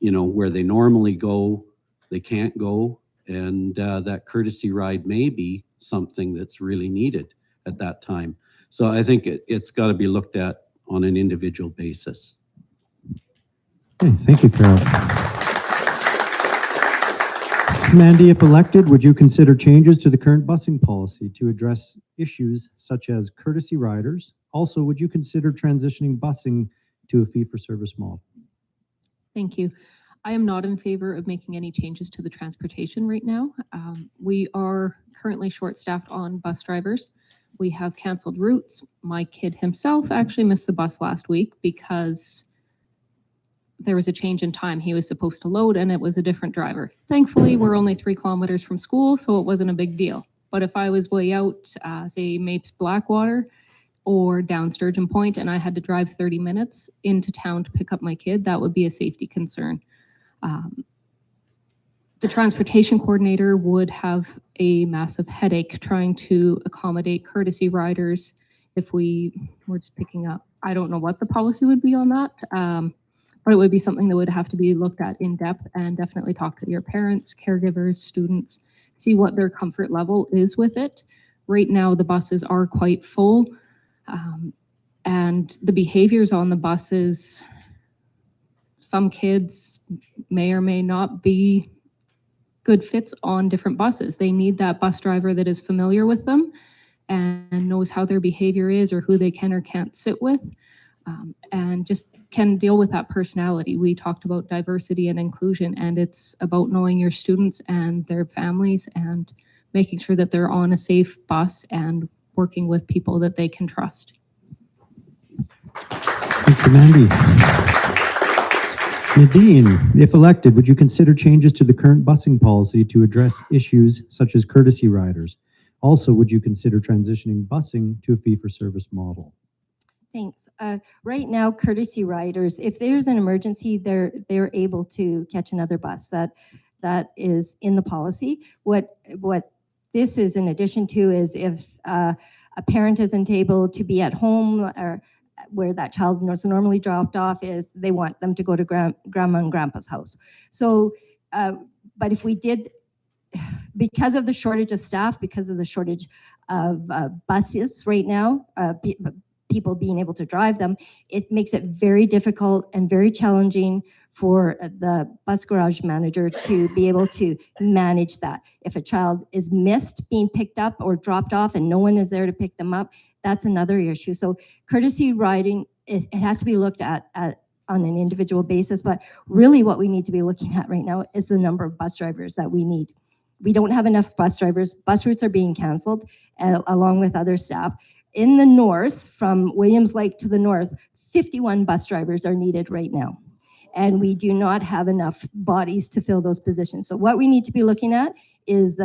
where they normally go, they can't go, and that courtesy ride may be something that's really needed at that time. So I think it's got to be looked at on an individual basis. Okay, thank you, Carol. Mandy, if elected, would you consider changes to the current busing policy to address issues such as courtesy riders? Also, would you consider transitioning busing to a fee-for-service model? Thank you. I am not in favor of making any changes to the transportation right now. We are currently short-staffed on bus drivers. We have canceled routes. My kid himself actually missed the bus last week because there was a change in time. He was supposed to load and it was a different driver. Thankfully, we're only 3 kilometers from school, so it wasn't a big deal. But if I was way out, say Mapes Blackwater or down Sturgeon Point, and I had to drive 30 minutes into town to pick up my kid, that would be a safety concern. The transportation coordinator would have a massive headache trying to accommodate courtesy riders if we were just picking up. I don't know what the policy would be on that, but it would be something that would have to be looked at in depth, and definitely talk to your parents, caregivers, students, see what their comfort level is with it. Right now, the buses are quite full, and the behaviors on the buses, some kids may or may not be good fits on different buses. They need that bus driver that is familiar with them and knows how their behavior is or who they can or can't sit with, and just can deal with that personality. We talked about diversity and inclusion, and it's about knowing your students and their families and making sure that they're on a safe bus and working with people that they can trust. Thank you, Mandy. Nadine, if elected, would you consider changes to the current busing policy to address issues such as courtesy riders? Also, would you consider transitioning busing to a fee-for-service model? Thanks. Right now, courtesy riders, if there's an emergency, they're able to catch another bus. That is in the policy. What this is in addition to is if a parent isn't able to be at home or where that child was normally dropped off, is they want them to go to grandma and grandpa's house. So, but if we did, because of the shortage of staff, because of the shortage of buses right now, people being able to drive them, it makes it very difficult and very challenging for the bus garage manager to be able to manage that. If a child is missed being picked up or dropped off and no one is there to pick them up, that's another issue. So courtesy riding, it has to be looked at on an individual basis, but really what we need to be looking at right now is the number of bus drivers that we need. We don't have enough bus drivers. Bus routes are being canceled along with other staff. In the north, from Williams Lake to the north, 51 bus drivers are needed right now. And we do not have enough bodies to fill those positions. So what we need to be looking at is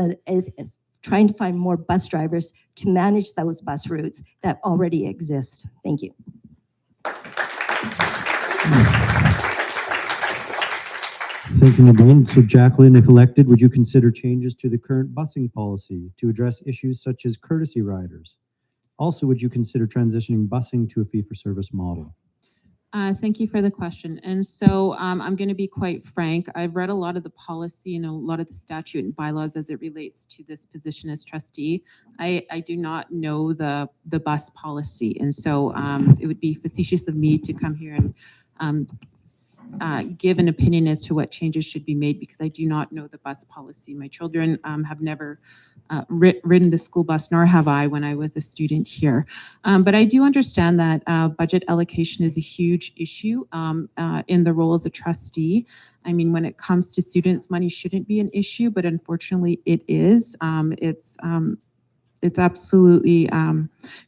trying to find more bus drivers to manage those bus routes that already exist. Thank you. Thank you, Nadine. So Jacqueline, if elected, would you consider changes to the current busing policy to address issues such as courtesy riders? Also, would you consider transitioning busing to a fee-for-service model? Thank you for the question. And so I'm going to be quite frank. I've read a lot of the policy and a lot of the statute and bylaws as it relates to this position as trustee. I do not know the bus policy. And so it would be facetious of me to come here and give an opinion as to what changes should be made because I do not know the bus policy. My children have never ridden the school bus, nor have I when I was a student here. But I do understand that budget allocation is a huge issue in the role as a trustee. I mean, when it comes to students, money shouldn't be an issue, but unfortunately it is. It's absolutely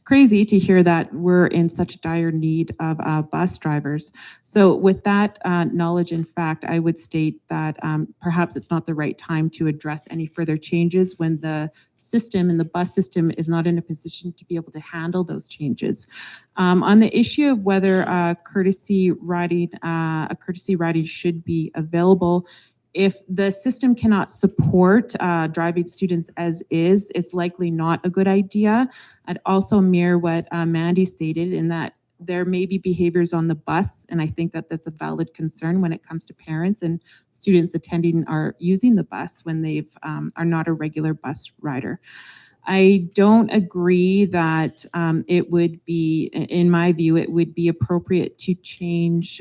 crazy to hear that we're in such dire need of bus drivers. So with that knowledge and fact, I would state that perhaps it's not the right time to address any further changes when the system and the bus system is not in a position to be able to handle those changes. On the issue of whether a courtesy riding should be available, if the system cannot support driving students as is, it's likely not a good idea. I'd also mirror what Mandy stated in that there may be behaviors on the bus, and I think that that's a valid concern when it comes to parents and students attending or using the bus when they are not a regular bus rider. I don't agree that it would be, in my view, it would be appropriate to change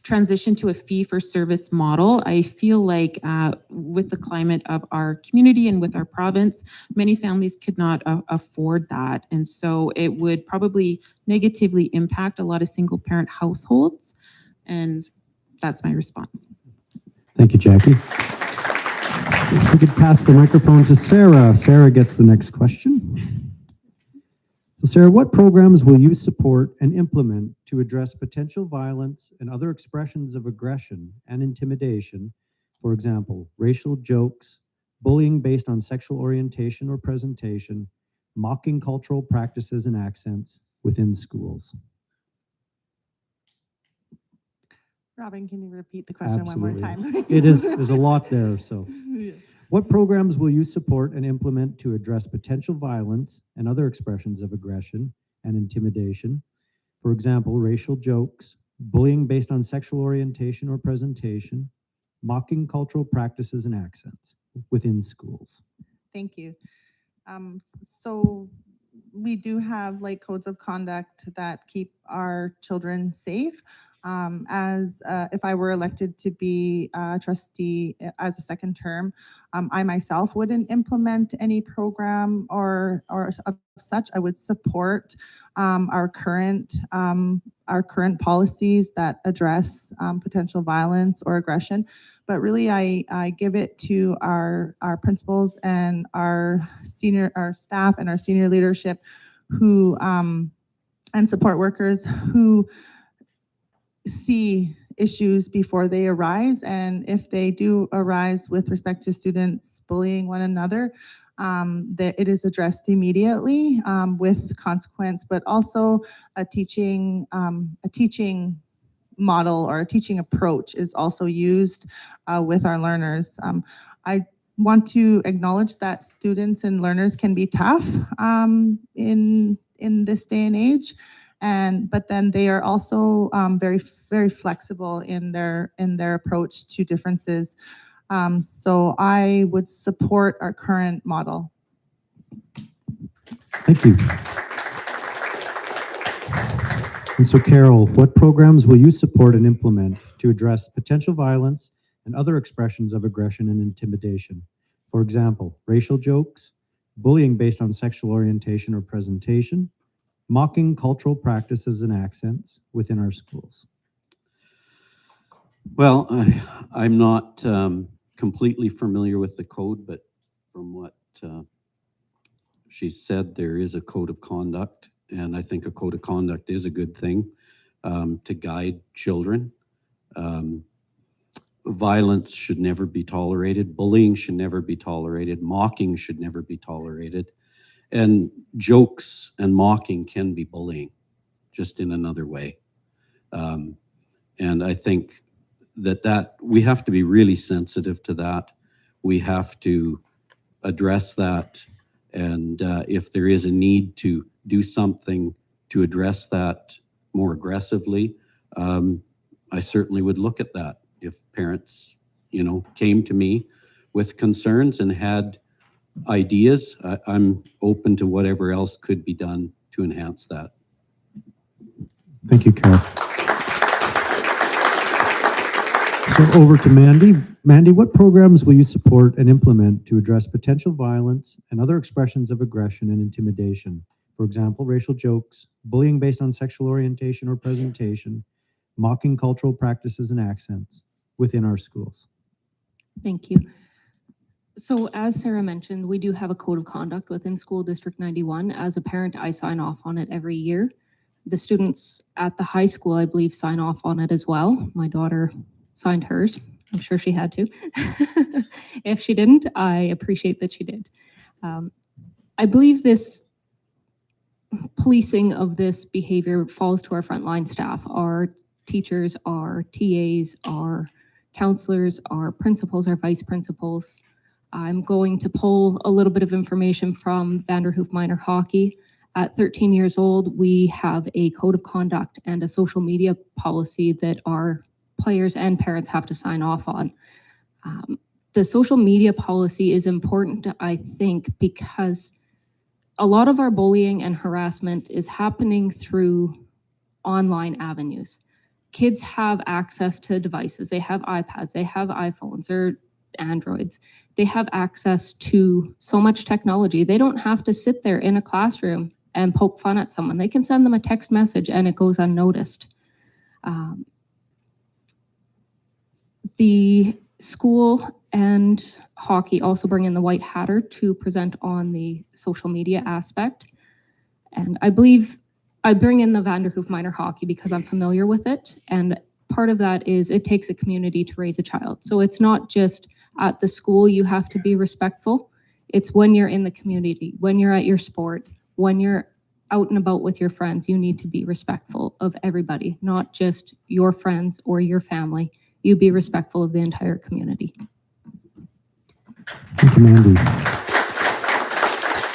transition to a fee-for-service model. I feel like with the climate of our community and with our province, many families could not afford that. And so it would probably negatively impact a lot of single-parent households. And that's my response. Thank you, Jackie. If we could pass the microphone to Sarah. Sarah gets the next question. So Sarah, what programs will you support and implement to address potential violence and other expressions of aggression and intimidation, for example, racial jokes, bullying based on sexual orientation or presentation, mocking cultural practices and accents within schools? Robin, can you repeat the question one more time? There's a lot there, so. Yeah. What programs will you support and implement to address potential violence and other expressions of aggression and intimidation? For example, racial jokes, bullying based on sexual orientation or presentation, mocking cultural practices and accents within schools. Thank you. So we do have like codes of conduct that keep our children safe. If I were elected to be a trustee as a second term, I myself wouldn't implement any program or of such. I would support our current policies that address potential violence or aggression. But really, I give it to our principals and our staff and our senior leadership who and support workers who see issues before they arise, and if they do arise with respect to students bullying one another, that it is addressed immediately with consequence, but also a teaching model or a teaching approach is also used with our learners. I want to acknowledge that students and learners can be tough in this day and age, but then they are also very flexible in their approach to differences. So I would support our current model. Thank you. And so Carol, what programs will you support and implement to address potential violence and other expressions of aggression and intimidation? For example, racial jokes, bullying based on sexual orientation or presentation, mocking cultural practices and accents within our schools. Well, I'm not completely familiar with the code, but from what she said, there is a code of conduct, and I think a code of conduct is a good thing to guide children. Violence should never be tolerated. Bullying should never be tolerated. Mocking should never be tolerated. And jokes and mocking can be bullying, just in another way. And I think that we have to be really sensitive to that. We have to address that. And if there is a need to do something to address that more aggressively, I certainly would look at that. If parents, came to me with concerns and had ideas, I'm open to whatever else could be done to enhance that. Thank you, Carol. So over to Mandy. Mandy, what programs will you support and implement to address potential violence and other expressions of aggression and intimidation? For example, racial jokes, bullying based on sexual orientation or presentation, mocking cultural practices and accents within our schools. Thank you. So as Sarah mentioned, we do have a code of conduct within School District 91. As a parent, I sign off on it every year. The students at the high school, I believe, sign off on it as well. My daughter signed hers. I'm sure she had to. If she didn't, I appreciate that she did. I believe this policing of this behavior falls to our frontline staff, our teachers, our TAs, our counselors, our principals, our vice principals. I'm going to pull a little bit of information from Vanderhoof Minor Hockey. At 13 years old, we have a code of conduct and a social media policy that our players and parents have to sign off on. The social media policy is important, I think, because a lot of our bullying and harassment is happening through online avenues. Kids have access to devices. They have iPads, they have iPhones or Androids. They have access to so much technology. They don't have to sit there in a classroom and poke fun at someone. They can send them a text message and it goes unnoticed. The school and hockey also bring in the White Hatter to present on the social media aspect. And I believe I bring in the Vanderhoof Minor Hockey because I'm familiar with it. And part of that is it takes a community to raise a child. So it's not just at the school you have to be respectful. It's when you're in the community, when you're at your sport, when you're out and about with your friends, you need to be respectful of everybody, not just your friends or your family. You be respectful of the entire community. Thank you, Mandy.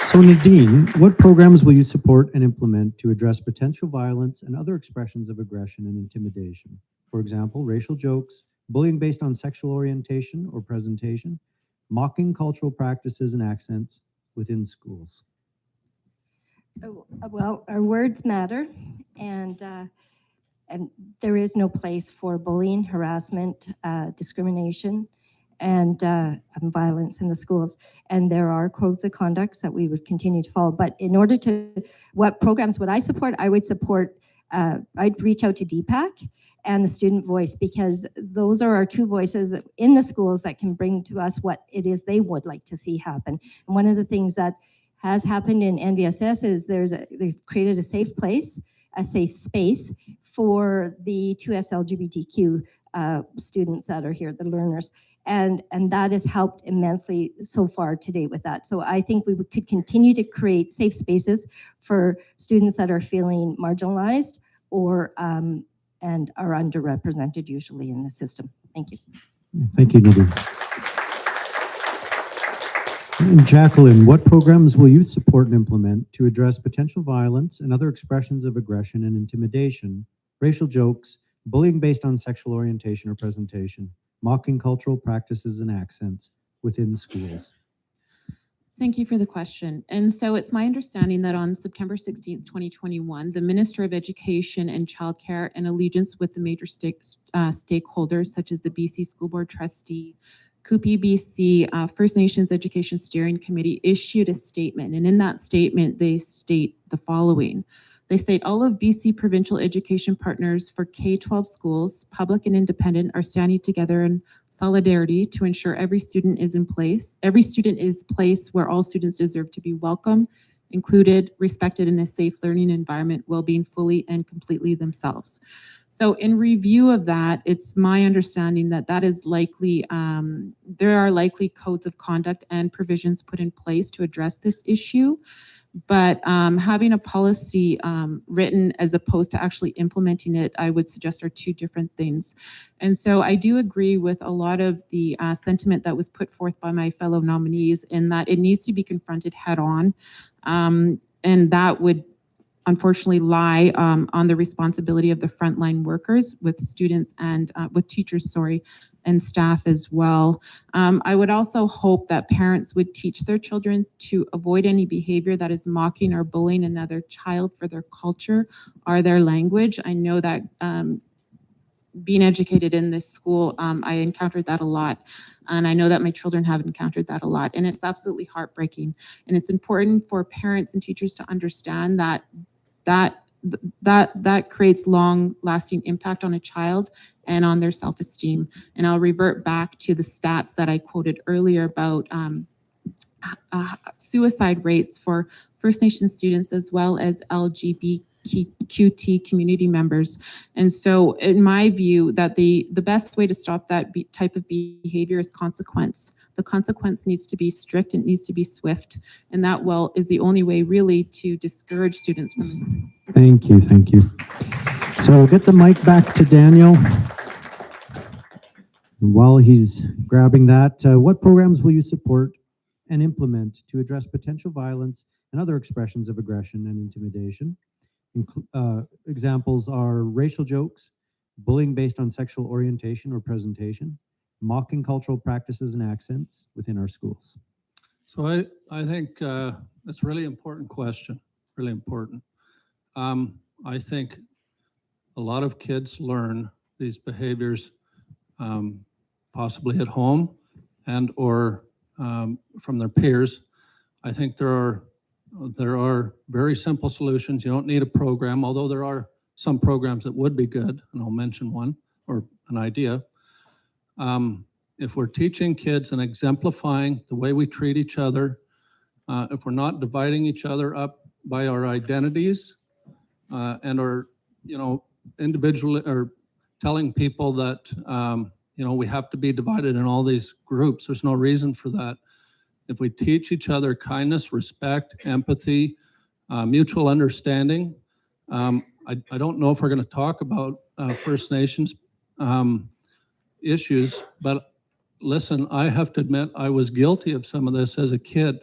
So Nadine, what programs will you support and implement to address potential violence and other expressions of aggression and intimidation? For example, racial jokes, bullying based on sexual orientation or presentation, mocking cultural practices and accents within schools. Well, our words matter, and there is no place for bullying, harassment, discrimination, and violence in the schools. And there are codes of conduct that we would continue to follow. But in order to, what programs would I support? I would support, I'd reach out to DPAC and the student voice, because those are our two voices in the schools that can bring to us what it is they would like to see happen. And one of the things that has happened in NVSS is they've created a safe place, a safe space for the 2S LGBTQ students that are here, the learners. And that has helped immensely so far today with that. So I think we could continue to create safe spaces for students that are feeling marginalized or and are underrepresented usually in the system. Thank you. Thank you, Nadine. And Jacqueline, what programs will you support and implement to address potential violence and other expressions of aggression and intimidation, racial jokes, bullying based on sexual orientation or presentation, mocking cultural practices and accents within schools? Thank you for the question. And so it's my understanding that on September 16th, 2021, the Minister of Education and Childcare, in allegiance with the major stakeholders such as the BC School Board Trustee, CUPE BC, First Nations Education Steering Committee, issued a statement. And in that statement, they state the following. They state all of BC provincial education partners for K-12 schools, public and independent, are standing together in solidarity to ensure every student is placed where all students deserve to be welcome, included, respected in a safe learning environment while being fully and completely themselves. So in review of that, it's my understanding that that is likely, there are likely codes of conduct and provisions put in place to address this issue. But having a policy written as opposed to actually implementing it, I would suggest are two different things. And so I do agree with a lot of the sentiment that was put forth by my fellow nominees in that it needs to be confronted head on. And that would unfortunately lie on the responsibility of the frontline workers with students and with teachers, and staff as well. I would also hope that parents would teach their children to avoid any behavior that is mocking or bullying another child for their culture or their language. I know that being educated in this school, I encountered that a lot. And I know that my children have encountered that a lot. And it's absolutely heartbreaking. And it's important for parents and teachers to understand that creates long-lasting impact on a child and on their self-esteem. And I'll revert back to the stats that I quoted earlier about suicide rates for First Nations students as well as LGBTQT community members. And so in my view, that the best way to stop that type of behavior is consequence. The consequence needs to be strict, it needs to be swift, and that is the only way really to discourage students from. Thank you, thank you. So we'll get the mic back to Daniel. While he's grabbing that, what programs will you support and implement to address potential violence and other expressions of aggression and intimidation? Examples are racial jokes, bullying based on sexual orientation or presentation, mocking cultural practices and accents within our schools. So I think that's a really important question, really important. I think a lot of kids learn these behaviors possibly at home and or from their peers. I think there are very simple solutions. You don't need a program, although there are some programs that would be good, and I'll mention one or an idea. If we're teaching kids and exemplifying the way we treat each other, if we're not dividing each other up by our identities and our, individually, or telling people that, we have to be divided in all these groups, there's no reason for that. If we teach each other kindness, respect, empathy, mutual understanding, I don't know if we're going to talk about First Nations issues, but listen, I have to admit I was guilty of some of this as a kid.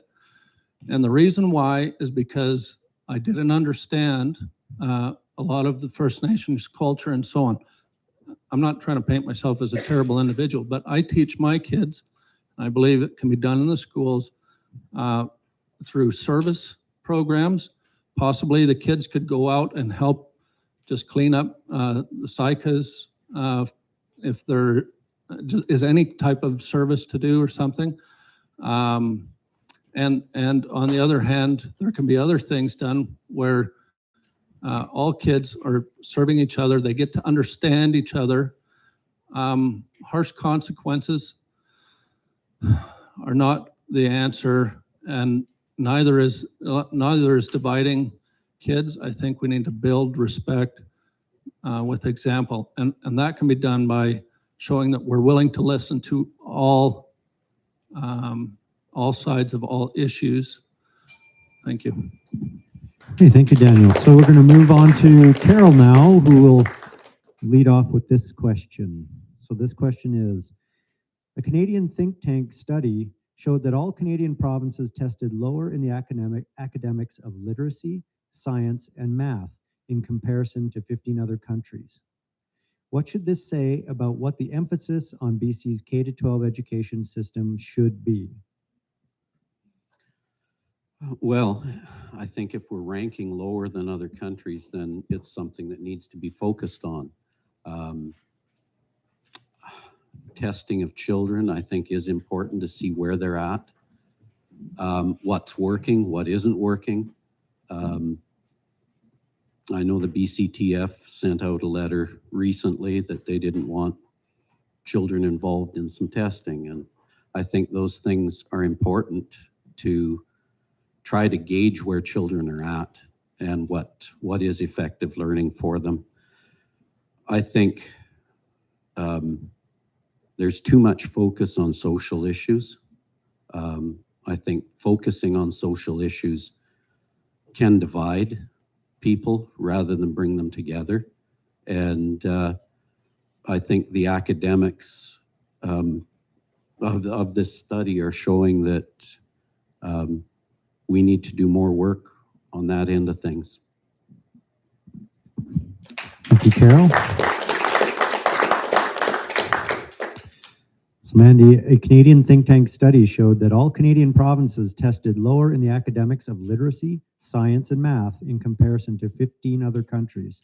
And the reason why is because I didn't understand a lot of the First Nations culture and so on. I'm not trying to paint myself as a terrible individual, but I teach my kids, and I believe it can be done in the schools through service programs. Possibly the kids could go out and help just clean up the psychas if there is any type of service to do or something. And on the other hand, there can be other things done where all kids are serving each other. They get to understand each other. Harsh consequences are not the answer, and neither is dividing kids. I think we need to build respect, with example. And that can be done by showing that we're willing to listen to all sides of all issues. Thank you. Okay, thank you, Daniel. So we're going to move on to Carol now, who will lead off with this question. So this question is, a Canadian think tank study showed that all Canadian provinces tested lower in the academics of literacy, science, and math in comparison to 15 other countries. What should this say about what the emphasis on BC's K-12 education system should be? Well, I think if we're ranking lower than other countries, then it's something that needs to be focused on. Testing of children, I think, is important to see where they're at, what's working, what isn't working. I know the BCTF sent out a letter recently that they didn't want children involved in some testing, and I think those things are important to try to gauge where children are at and what is effective learning for them. I think there's too much focus on social issues. I think focusing on social issues can divide people rather than bring them together. And I think the academics of this study are showing that we need to do more work on that end of things. Thank you, Carol. So Mandy, a Canadian think tank study showed that all Canadian provinces tested lower in the academics of literacy, science, and math in comparison to 15 other countries.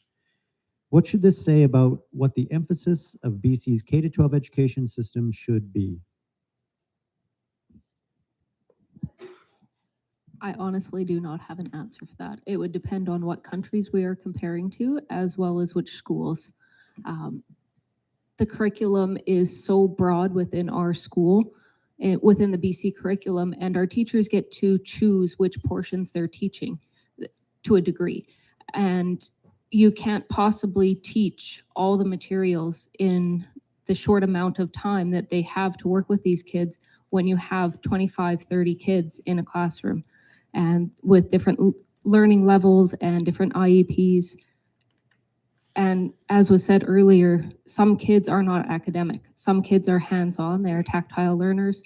What should this say about what the emphasis of BC's K-12 education system should be? I honestly do not have an answer for that. It would depend on what countries we are comparing to, as well as which schools. The curriculum is so broad within our school, within the BC curriculum, and our teachers get to choose which portions they're teaching to a degree. And you can't possibly teach all the materials in the short amount of time that they have to work with these kids when you have 25, 30 kids in a classroom and with different learning levels and different IEPs. And as was said earlier, some kids are not academic. Some kids are hands-on, they're tactile learners.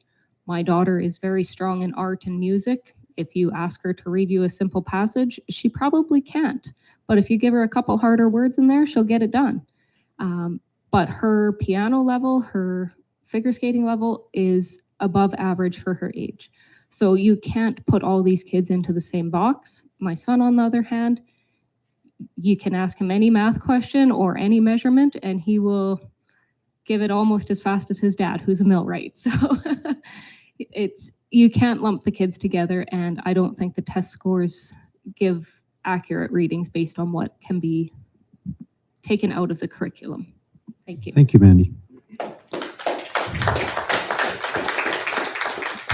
My daughter is very strong in art and music. If you ask her to read you a simple passage, she probably can't. But if you give her a couple harder words in there, she'll get it done. But her piano level, her figure skating level is above average for her age. So you can't put all these kids into the same box. My son, on the other hand, you can ask him any math question or any measurement, and he will give it almost as fast as his dad, who's a millwright. So you can't lump the kids together, and I don't think the test scores give accurate readings based on what can be taken out of the curriculum. Thank you. Thank you, Mandy.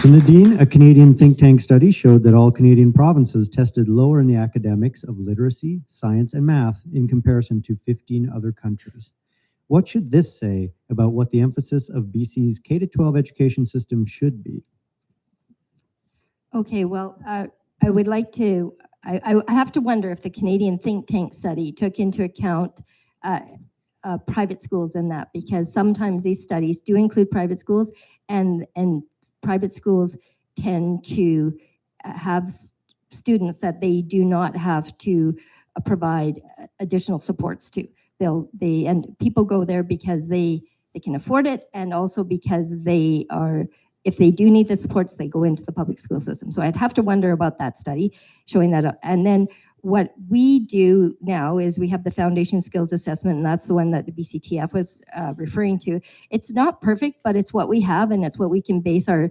So Nadine, a Canadian think tank study showed that all Canadian provinces tested lower in the academics of literacy, science, and math in comparison to 15 other countries. What should this say about what the emphasis of BC's K-12 education system should be? Okay, well, I would like to, I have to wonder if the Canadian think tank study took into account private schools in that, because sometimes these studies do include private schools, and private schools tend to have students that they do not have to provide additional supports to. And people go there because they can afford it, and also because they are, if they do need the supports, they go into the public school system. So I'd have to wonder about that study showing that. And then what we do now is we have the foundation skills assessment, and that's the one that the BCTF was referring to. It's not perfect, but it's what we have, and it's what we can base our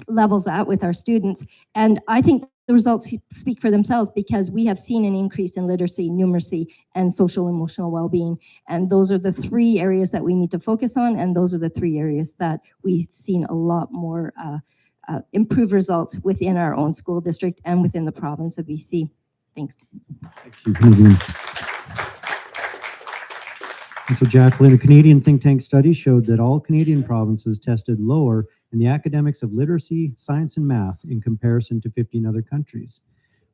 levels at with our students. And I think the results speak for themselves, because we have seen an increase in literacy, numeracy, and social emotional well-being. And those are the three areas that we need to focus on, and those are the three areas that we've seen a lot more improved results within our own school district and within the province of BC. Thanks. Thank you, Canadian. And so, Jacqueline, a Canadian think tank study showed that all Canadian provinces tested lower in the academics of literacy, science, and math in comparison to 15 other countries.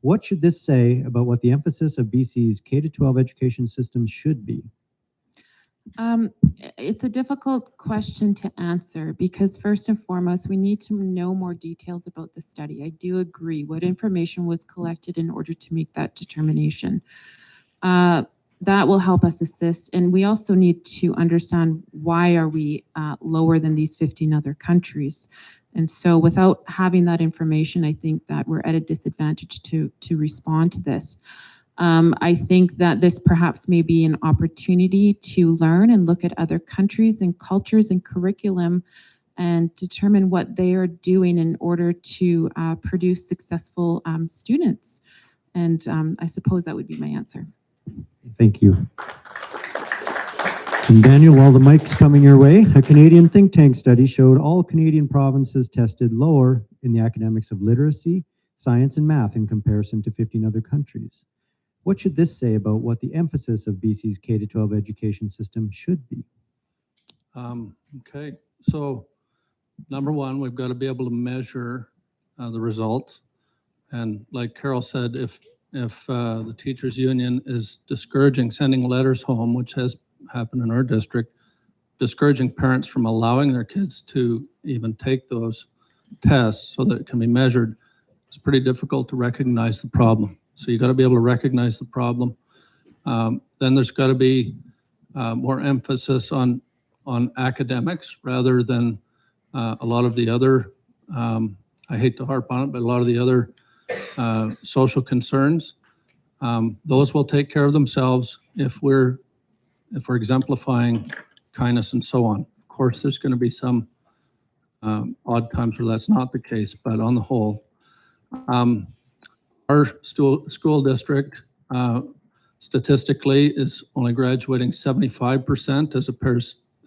What should this say about what the emphasis of BC's K-12 education system should be? It's a difficult question to answer because first and foremost, we need to know more details about the study. I do agree what information was collected in order to make that determination. That will help us assist. And we also need to understand why are we lower than these 15 other countries. And so without having that information, I think that we're at a disadvantage to respond to this. I think that this perhaps may be an opportunity to learn and look at other countries and cultures and curriculum and determine what they are doing in order to produce successful students. And I suppose that would be my answer. Thank you. And Daniel, while the mic's coming your way, a Canadian think tank study showed all Canadian provinces tested lower in the academics of literacy, science, and math in comparison to 15 other countries. What should this say about what the emphasis of BC's K-12 education system should be? Okay, so number one, we've got to be able to measure the results. And like Carol said, if the teachers union is discouraging sending letters home, which has happened in our district, discouraging parents from allowing their kids to even take those tests so that it can be measured, it's pretty difficult to recognize the problem. So you got to be able to recognize the problem. Then there's got to be more emphasis on academics rather than a lot of the other, I hate to harp on it, but a lot of the other social concerns. Those will take care of themselves if we're exemplifying kindness and so on. Of course, there's going to be some odd times where that's not the case, but on the whole, our school district statistically is only graduating 75%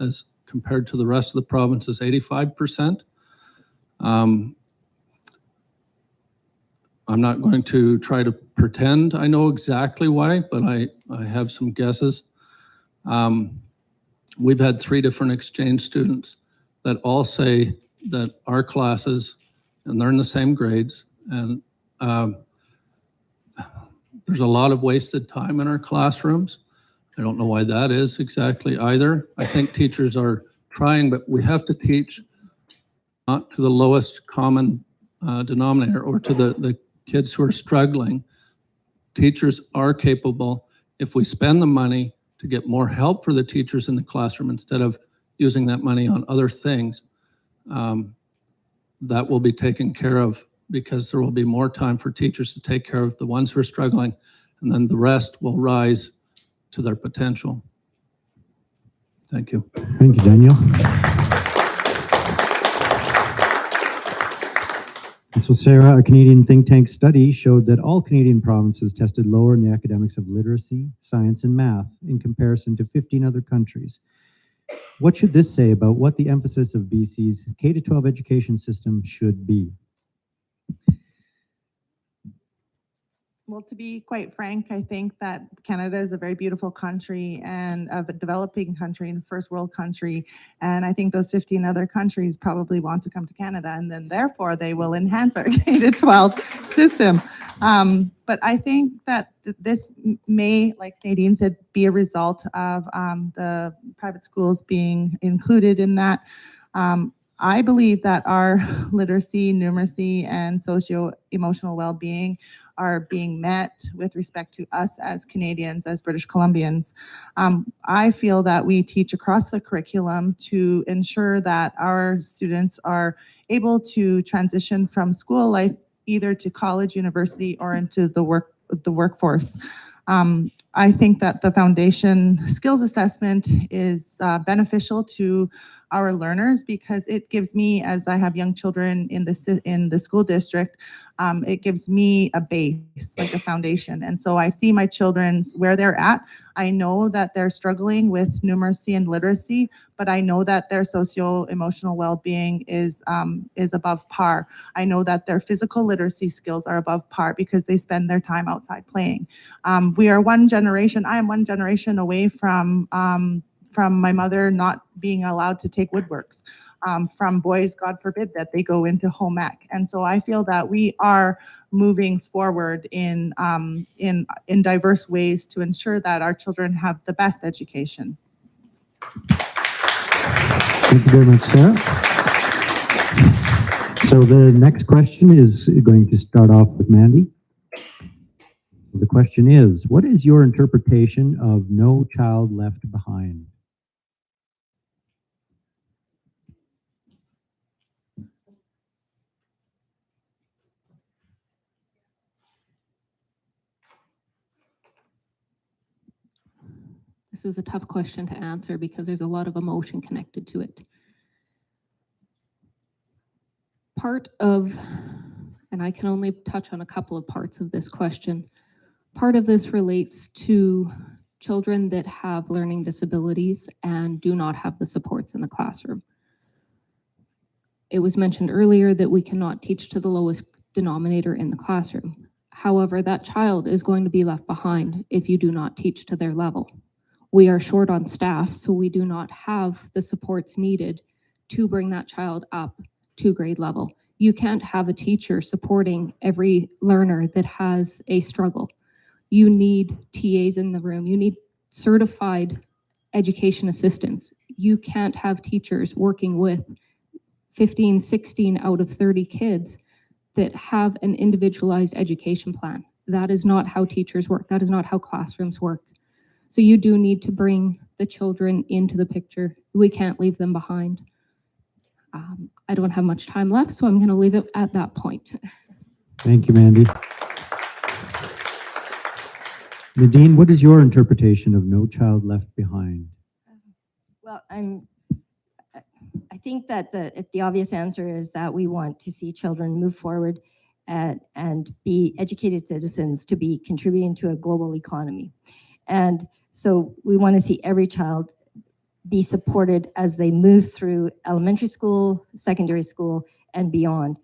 as compared to the rest of the province's 85%. I'm not going to try to pretend I know exactly why, but I have some guesses. We've had 3 different exchange students that all say that our classes, and they're in the same grades, and there's a lot of wasted time in our classrooms. I don't know why that is exactly either. I think teachers are trying, but we have to teach not to the lowest common denominator or to the kids who are struggling. Teachers are capable, if we spend the money to get more help for the teachers in the classroom instead of using that money on other things, that will be taken care of, because there will be more time for teachers to take care of the ones who are struggling, and then the rest will rise to their potential. Thank you. Thank you, Daniel. And so, Sarah, a Canadian think tank study showed that all Canadian provinces tested lower in the academics of literacy, science, and math in comparison to 15 other countries. What should this say about what the emphasis of BC's K-12 education system should be? Well, to be quite frank, I think that Canada is a very beautiful country and a developing country and first world country. And I think those 15 other countries probably want to come to Canada, and then therefore they will enhance our K-12 system. But I think that this may, like Nadine said, be a result of the private schools being included in that. I believe that our literacy, numeracy, and socio-emotional well-being are being met with respect to us as Canadians, as British Columbians. I feel that we teach across the curriculum to ensure that our students are able to transition from school life either to college, university, or into the workforce. I think that the foundation skills assessment is beneficial to our learners, because it gives me, as I have young children in the school district, it gives me a base, like a foundation. And so I see my children's where they're at. I know that they're struggling with numeracy and literacy, but I know that their socio-emotional well-being is above par. I know that their physical literacy skills are above par because they spend their time outside playing. We are one generation. I am one generation away from my mother not being allowed to take woodworks, from boys, God forbid, that they go into home ec. And so I feel that we are moving forward in diverse ways to ensure that our children have the best education. Thank you very much, Sarah. So the next question is going to start off with Mandy. The question is, what is your interpretation of No Child Left Behind? This is a tough question to answer because there's a lot of emotion connected to it. Part of, and I can only touch on a couple of parts of this question, part of this relates to children that have learning disabilities and do not have the supports in the classroom. It was mentioned earlier that we cannot teach to the lowest denominator in the classroom. However, that child is going to be left behind if you do not teach to their level. We are short on staff, so we do not have the supports needed to bring that child up to grade level. You can't have a teacher supporting every learner that has a struggle. You need TAs in the room. You need certified education assistants. You can't have teachers working with 15, 16 out of 30 kids that have an individualized education plan. That is not how teachers work. That is not how classrooms work. So you do need to bring the children into the picture. We can't leave them behind. I don't have much time left, so I'm going to leave it at that point. Thank you, Mandy. Nadine, what is your interpretation of No Child Left Behind? Well, I think that the obvious answer is that we want to see children move forward and be educated citizens to be contributing to a global economy. And so we want to see every child be supported as they move through elementary school, secondary school, and beyond.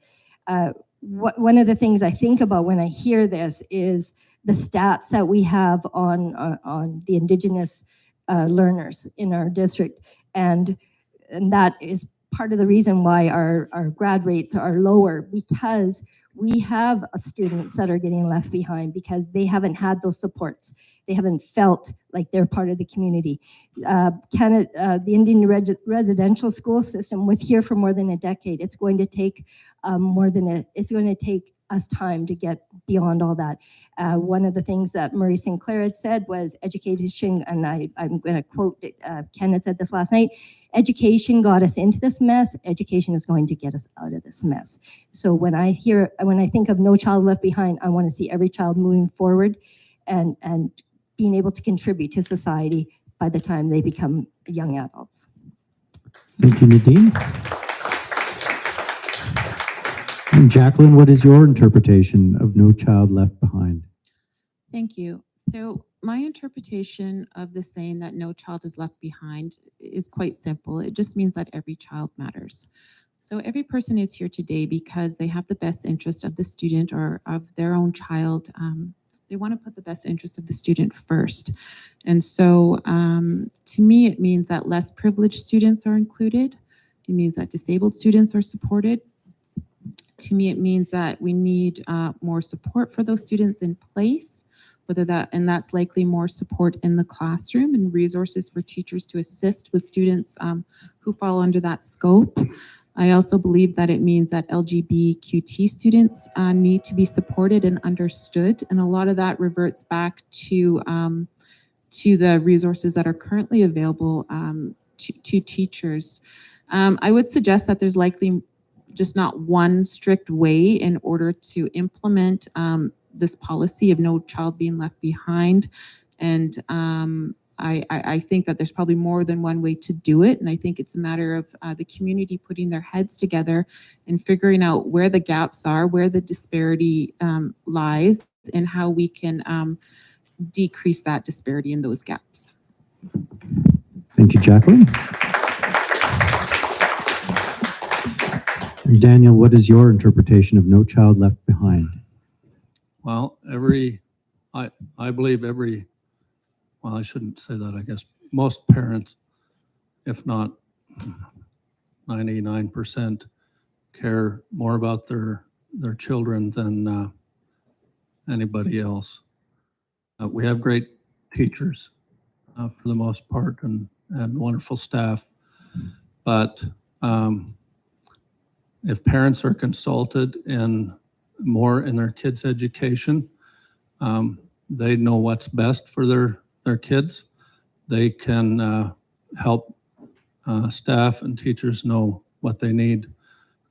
One of the things I think about when I hear this is the stats that we have on the Indigenous learners in our district. And that is part of the reason why our grad rates are lower, because we have students that are getting left behind because they haven't had those supports. They haven't felt like they're part of the community. The Indian residential school system was here for more than a decade. It's going to take it's going to take us time to get beyond all that. One of the things that Murray Sinclair had said was education, and I'm going to quote Ken had said this last night, education got us into this mess, education is going to get us out of this mess. So when I think of No Child Left Behind, I want to see every child moving forward and being able to contribute to society by the time they become young adults. Thank you, Nadine. And Jacqueline, what is your interpretation of No Child Left Behind? Thank you. So my interpretation of the saying that no child is left behind is quite simple. It just means that every child matters. So every person is here today because they have the best interest of the student or of their own child. They want to put the best interest of the student first. And so to me, it means that less privileged students are included. It means that disabled students are supported. To me, it means that we need more support for those students in place, and that's likely more support in the classroom and resources for teachers to assist with students who fall under that scope. I also believe that it means that LGBTQ students need to be supported and understood, and a lot of that reverts back to the resources that are currently available to teachers. I would suggest that there's likely just not one strict way in order to implement this policy of no child being left behind. And I think that there's probably more than one way to do it. And I think it's a matter of the community putting their heads together and figuring out where the gaps are, where the disparity lies, and how we can decrease that disparity in those gaps. Thank you, Jacqueline. And Daniel, what is your interpretation of No Child Left Behind? Well, I believe well, I shouldn't say that, I guess. Most parents, if not 99%, care more about their children than anybody else. We have great teachers for the most part and wonderful staff. But if parents are consulted more in their kids' education, they know what's best for their kids. They can help staff and teachers know what they need.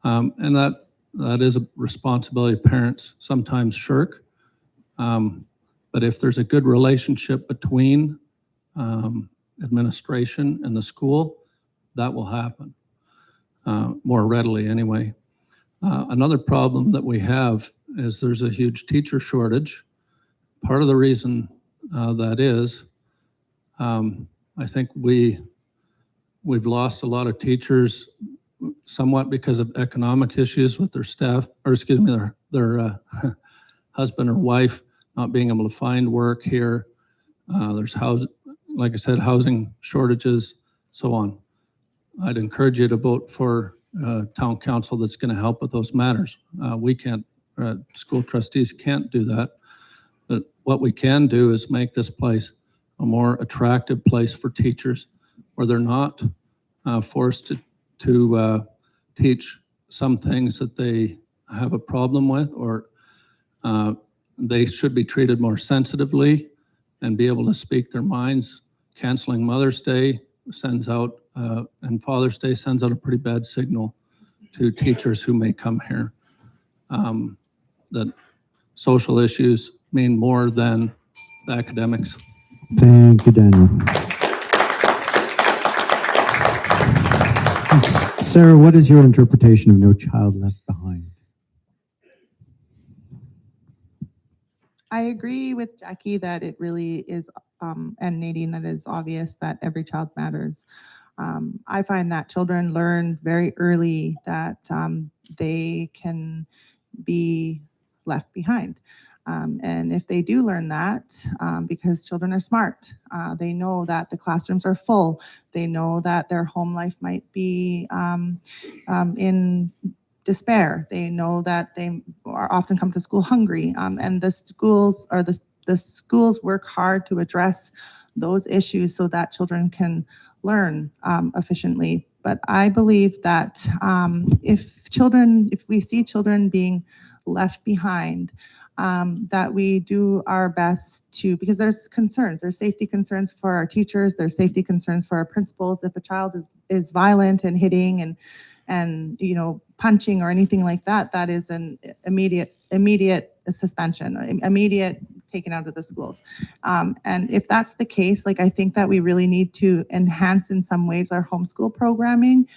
And that is a responsibility parents sometimes shirk. But if there's a good relationship between administration and the school, that will happen more readily anyway. Another problem that we have is there's a huge teacher shortage. Part of the reason that is, I think we've lost a lot of teachers somewhat because of economic issues with their staff, or excuse me, their husband or wife not being able to find work here. There's like I said, housing shortages, so on. I'd encourage you to vote for town council that's going to help with those matters. We can't, school trustees can't do that. But what we can do is make this place a more attractive place for teachers where they're not forced to teach some things that they have a problem with, or they should be treated more sensitively and be able to speak their minds. Canceling Mother's Day sends out, and Father's Day sends out a pretty bad signal to teachers who may come here. That social issues mean more than the academics. Thank you, Daniel. Sarah, what is your interpretation of No Child Left Behind? I agree with Jackie that it really is, and Nadine, that is obvious that every child matters. I find that children learn very early that they can be left behind. And if they do learn that, because children are smart, they know that the classrooms are full. They know that their home life might be in despair. They know that they are often come to school hungry, and the schools work hard to address those issues so that children can learn efficiently. But I believe that if we see children being left behind, that we do our best to, because there's safety concerns for our teachers, there's safety concerns for our principals. If a child is violent and hitting and punching or anything like that, that is an immediate suspension, immediate taken out of the schools. And if that's the case, I think that we really need to enhance in some ways our homeschool programming,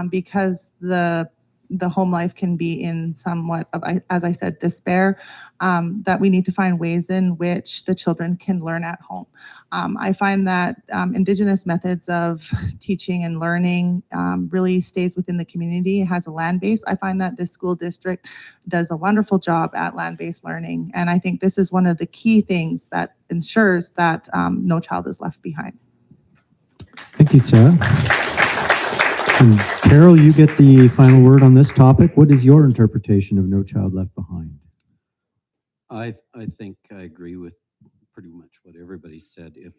because the home life can be in somewhat of, as I said, despair, that we need to find ways in which the children can learn at home. I find that Indigenous methods of teaching and learning really stays within the community. It has a land base. I find that this school district does a wonderful job at land-based learning. And I think this is one of the key things that ensures that no child is left behind. Thank you, Sarah. And Carol, you get the final word on this topic. What is your interpretation of No Child Left Behind? I think I agree with pretty much what everybody said. If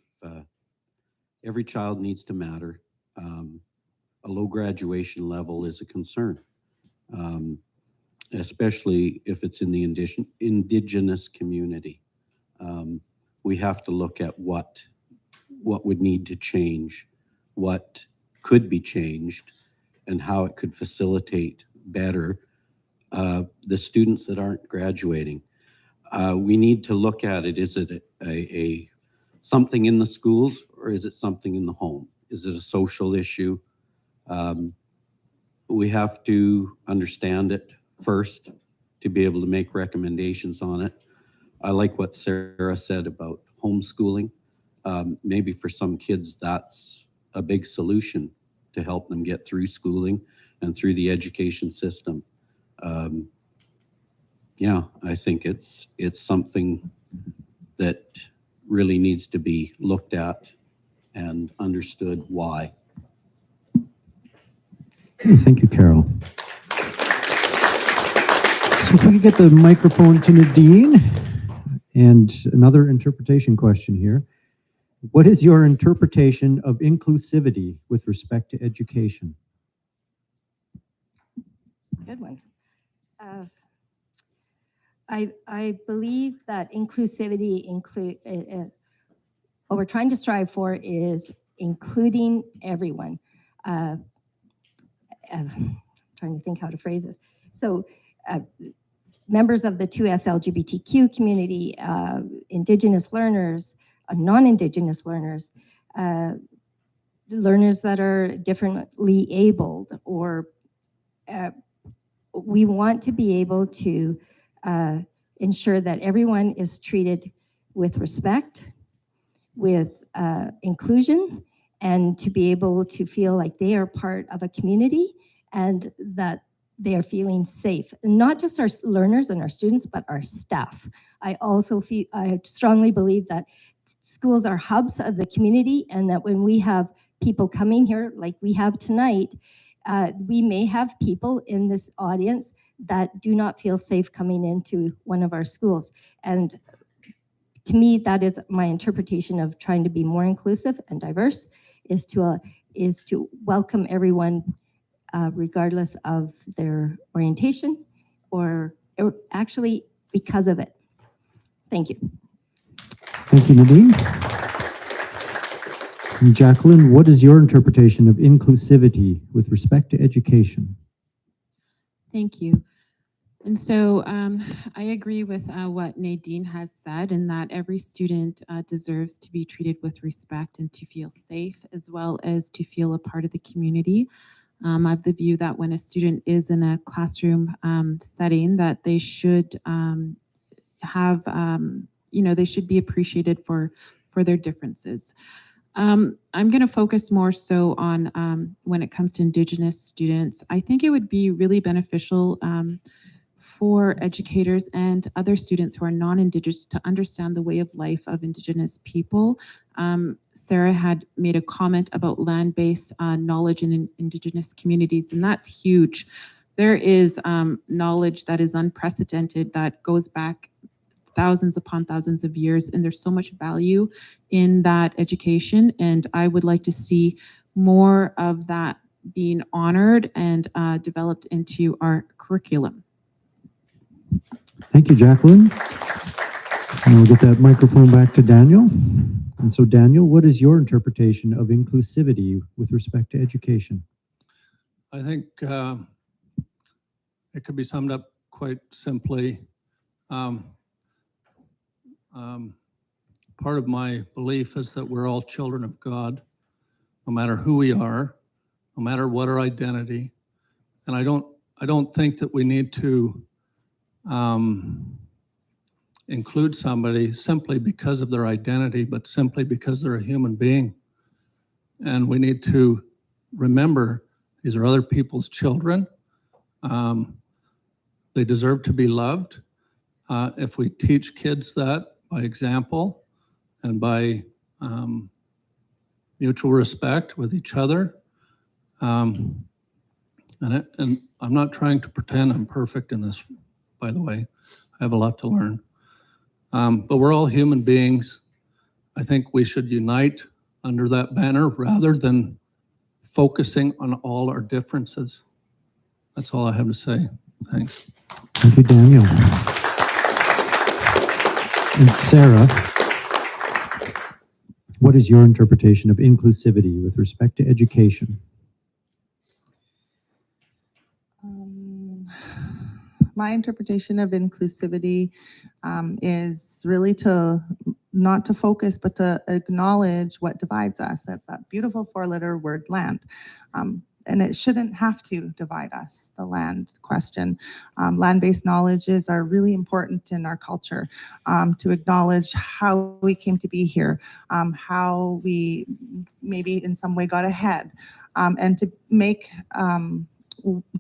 every child needs to matter, a low graduation level is a concern, especially if it's in the Indigenous community. We have to look at what would need to change, what could be changed, and how it could facilitate better the students that aren't graduating. We need to look at it. Is it a something in the schools, or is it something in the home? Is it a social issue? We have to understand it first to be able to make recommendations on it. I like what Sarah said about homeschooling. Maybe for some kids, that's a big solution to help them get through schooling and through the education system. Yeah, I think it's something that really needs to be looked at and understood why. Okay, thank you, Carol. So if we could get the microphone to Nadine, and another interpretation question here. What is your interpretation of inclusivity with respect to education? Good one. I believe that inclusivity what we're trying to strive for is including everyone. I'm trying to think how to phrase this. So members of the 2S LGBTQ community, Indigenous learners, non-Indigenous learners, learners that are differently abled, or we want to be able to ensure that everyone is treated with respect, with inclusion, and to be able to feel like they are part of a community and that they are feeling safe. Not just our learners and our students, but our staff. I strongly believe that schools are hubs of the community, and that when we have people coming here like we have tonight, we may have people in this audience that do not feel safe coming into one of our schools. And to me, that is my interpretation of trying to be more inclusive and diverse, is to welcome everyone regardless of their orientation or actually because of it. Thank you. Thank you, Nadine. And Jacqueline, what is your interpretation of inclusivity with respect to education? Thank you. And so I agree with what Nadine has said, in that every student deserves to be treated with respect and to feel safe, as well as to feel a part of the community. I have the view that when a student is in a classroom setting, that they should have, they should be appreciated for their differences. I'm going to focus more so on when it comes to Indigenous students. I think it would be really beneficial for educators and other students who are non-Indigenous to understand the way of life of Indigenous people. Sarah had made a comment about land-based knowledge in Indigenous communities, and that's huge. There is knowledge that is unprecedented, that goes back thousands upon thousands of years, and there's so much value in that education, and I would like to see more of that being honored and developed into our curriculum. Thank you, Jacqueline. And we'll get that microphone back to Daniel. And so, Daniel, what is your interpretation of inclusivity with respect to education? I think it could be summed up quite simply. Part of my belief is that we're all children of God, no matter who we are, no matter what our identity. And I don't think that we need to include somebody simply because of their identity, but simply because they're a human being. And we need to remember these are other people's children. They deserve to be loved. If we teach kids that by example and by mutual respect with each other, and I'm not trying to pretend I'm perfect in this, by the way. I have a lot to learn. But we're all human beings. I think we should unite under that banner rather than focusing on all our differences. That's all I have to say. Thanks. Thank you, Daniel. And Sarah, what is your interpretation of inclusivity with respect to education? My interpretation of inclusivity is really to not to focus, but to acknowledge what divides us. That's that beautiful four-letter word, land. And it shouldn't have to divide us, the land question. Land-based knowledges are really important in our culture, to acknowledge how we came to be here, how we maybe in some way got ahead, and to make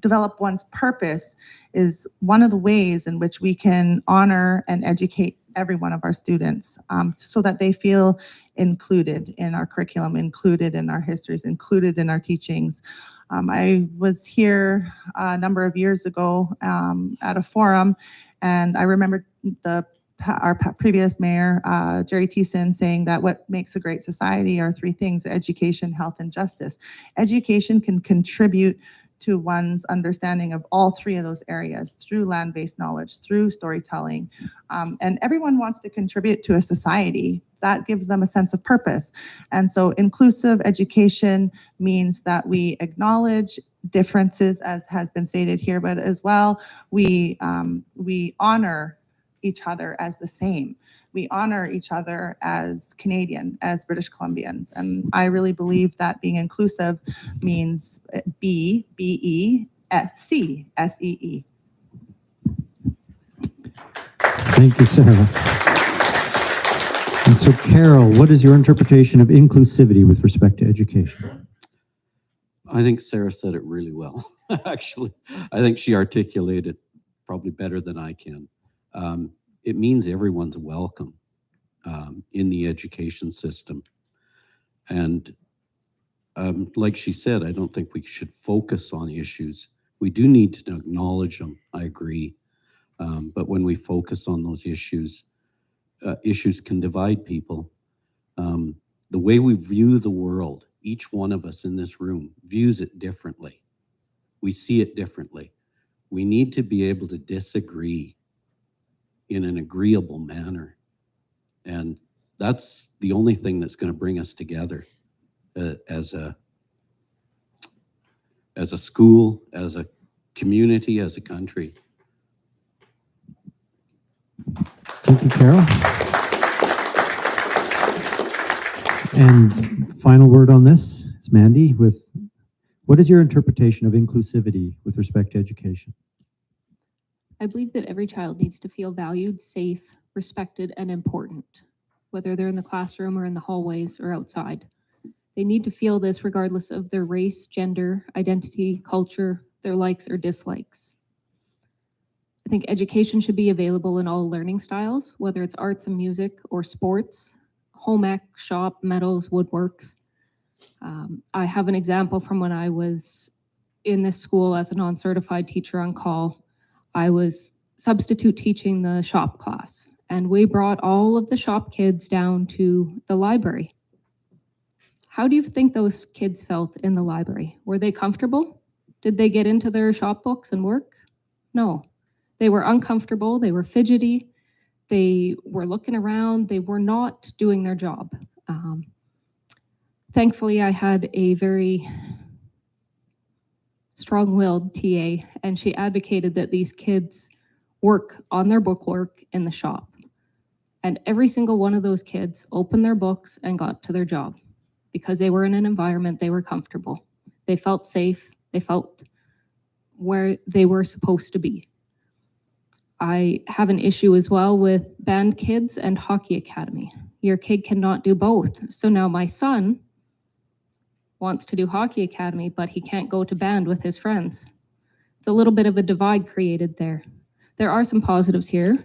develop one's purpose is one of the ways in which we can honor and educate every one of our students, so that they feel included in our curriculum, included in our histories, included in our teachings. I was here a number of years ago at a forum, and I remember our previous mayor, Jerry Thiessen, saying that what makes a great society are three things: education, health, and justice. Education can contribute to one's understanding of all three of those areas through land-based knowledge, through storytelling. And everyone wants to contribute to a society. That gives them a sense of purpose. And so inclusive education means that we acknowledge differences, as has been stated here, but as well, we honor each other as the same. We honor each other as Canadian, as British Columbians. And I really believe that being inclusive means B-E-C-S-E-E. Thank you, Sarah. And so, Carol, what is your interpretation of inclusivity with respect to education? I think Sarah said it really well. Actually, I think she articulated probably better than I can. It means everyone's welcome in the education system. And like she said, I don't think we should focus on issues. We do need to acknowledge them, I agree. But when we focus on those issues, issues can divide people. The way we view the world, each one of us in this room views it differently. We see it differently. We need to be able to disagree in an agreeable manner. And that's the only thing that's going to bring us together as a school, as a community, as a country. Thank you, Carol. And final word on this is Mandy. What is your interpretation of inclusivity with respect to education? I believe that every child needs to feel valued, safe, respected, and important, whether they're in the classroom or in the hallways or outside. They need to feel this regardless of their race, gender, identity, culture, their likes or dislikes. I think education should be available in all learning styles, whether it's arts and music or sports, home ec, shop, metals, woodworks. I have an example from when I was in this school as a non-certified teacher on call. I was substitute teaching the shop class, and we brought all of the shop kids down to the library. How do you think those kids felt in the library? Were they comfortable? Did they get into their shop books and work? No. They were uncomfortable, they were fidgety, they were looking around, they were not doing their job. Thankfully, I had a very strong-willed TA, and she advocated that these kids work on their bookwork in the shop. And every single one of those kids opened their books and got to their job because they were in an environment they were comfortable. They felt safe, they felt where they were supposed to be. I have an issue as well with band kids and hockey academy. Your kid cannot do both. So now my son wants to do hockey academy, but he can't go to band with his friends. It's a little bit of a divide created there. There are some positives here.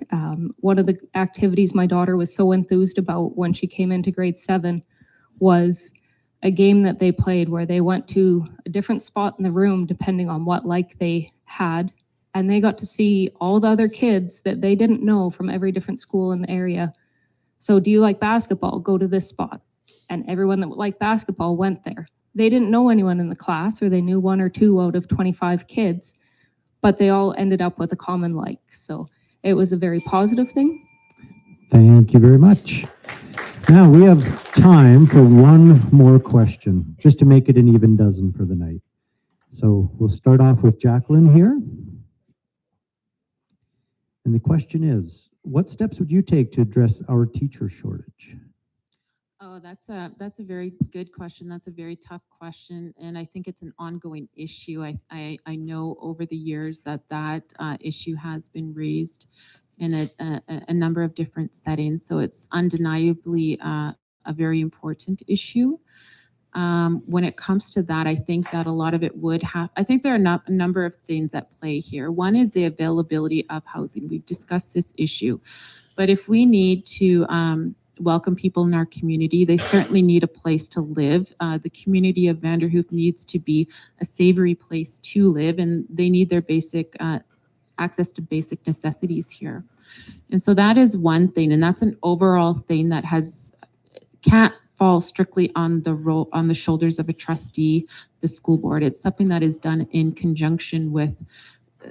One of the activities my daughter was so enthused about when she came into grade 7 was a game that they played where they went to a different spot in the room depending on what like they had, and they got to see all the other kids that they didn't know from every different school in the area. So do you like basketball? Go to this spot. And everyone that liked basketball went there. They didn't know anyone in the class, or they knew 1 or 2 out of 25 kids, but they all ended up with a common like. So it was a very positive thing. Thank you very much. Now we have time for one more question, just to make it an even dozen for the night. So we'll start off with Jacqueline here. And the question is, what steps would you take to address our teacher shortage? Oh, that's a very good question. That's a very tough question, and I think it's an ongoing issue. I know over the years that issue has been raised in a number of different settings. So it's undeniably a very important issue. When it comes to that, I think that a lot of it would have. I think there are a number of things at play here. One is the availability of housing. We've discussed this issue, but if we need to welcome people in our community, they certainly need a place to live. The community of Vanderhoof needs to be a savory place to live, and they need their basic access to basic necessities here. And so that is one thing, and that's an overall thing that can't fall strictly on the shoulders of a trustee, the school board. It's something that is done in conjunction with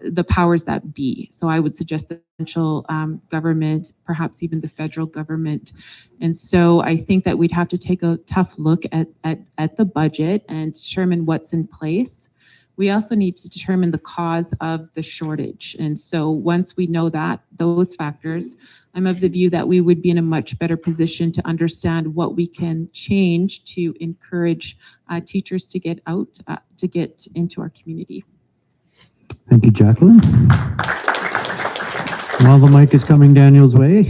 the powers that be. So I would suggest the provincial government, perhaps even the federal government. And so I think that we'd have to take a tough look at the budget and determine what's in place. We also need to determine the cause of the shortage. And so once we know those factors, I'm of the view that we would be in a much better position to understand what we can change to encourage teachers to get out, to get into our community. Thank you, Jacqueline. While the mic is coming Daniel's way,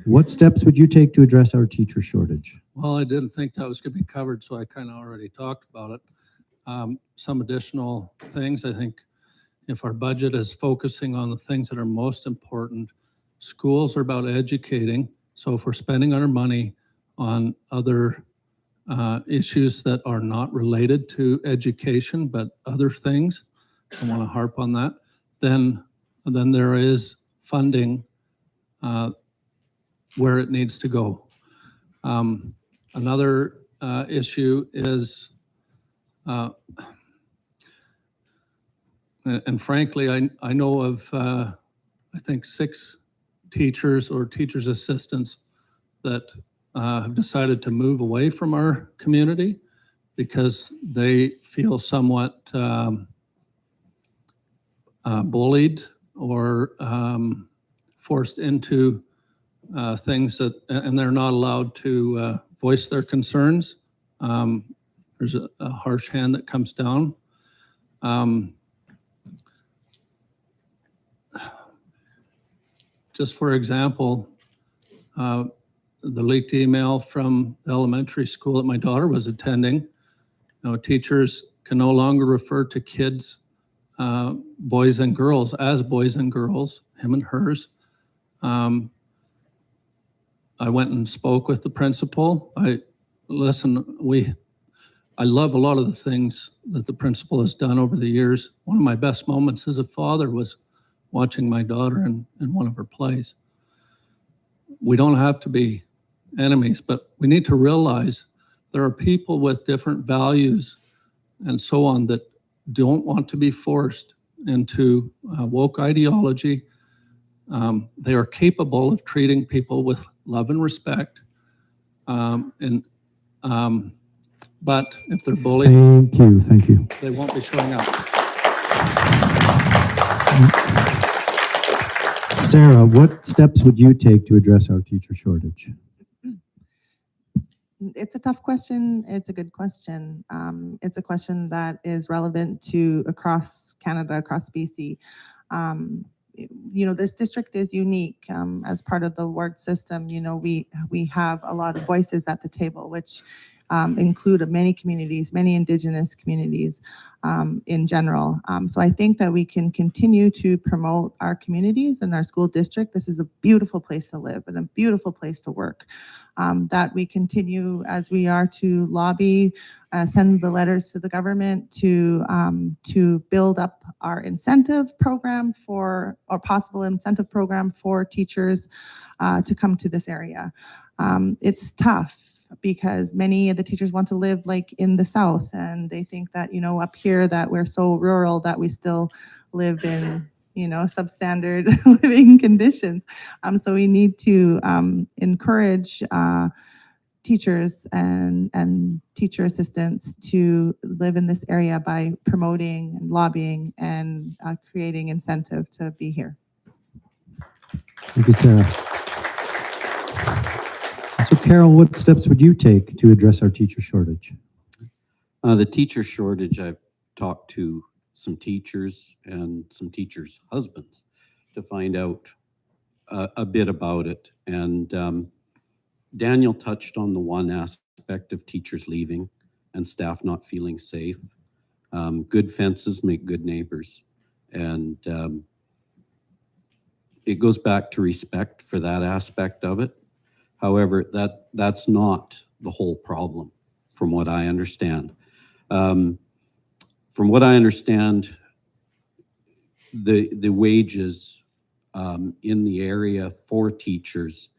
what steps would you take to address our teacher shortage? Well, I didn't think that was going to be covered, so I kind of already talked about it. Some additional things, I think if our budget is focusing on the things that are most important, schools are about educating. So if we're spending our money on other issues that are not related to education, but other things, I want to harp on that, then there is funding where it needs to go. Another issue is, and frankly, I know of, I think 6 teachers or teachers' assistants that have decided to move away from our community because they feel somewhat bullied or forced into things and they're not allowed to voice their concerns. There's a harsh hand that comes down. Just for example, the leaked email from the elementary school that my daughter was attending, teachers can no longer refer to kids, boys and girls, as boys and girls, him and hers. I went and spoke with the principal. I love a lot of the things that the principal has done over the years. One of my best moments as a father was watching my daughter in one of her plays. We don't have to be enemies, but we need to realize there are people with different values and so on that don't want to be forced into woke ideology. They are capable of treating people with love and respect. But if they're bullied, Thank you. they won't be showing up. Sarah, what steps would you take to address our teacher shortage? It's a tough question. It's a good question. It's a question that is relevant to across Canada, across BC. This district is unique as part of the ward system. We have a lot of voices at the table, which include many communities, many Indigenous communities in general. So I think that we can continue to promote our communities and our school district. This is a beautiful place to live and a beautiful place to work. That we continue as we are to lobby, send the letters to the government to build up our incentive program or possible incentive program for teachers to come to this area. It's tough because many of the teachers want to live like in the South, and they think that, up here that we're so rural that we still live in, substandard living conditions. So we need to encourage teachers and teacher assistants to live in this area by promoting and lobbying and creating incentive to be here. Thank you, Sarah. So Carol, what steps would you take to address our teacher shortage? The teacher shortage, I've talked to some teachers and some teachers' husbands to find out a bit about it. And Daniel touched on the one aspect of teachers leaving and staff not feeling safe. Good fences make good neighbors. And it goes back to respect for that aspect of it. However, that's not the whole problem, from what I understand. From what I understand, the wages in the area for teachers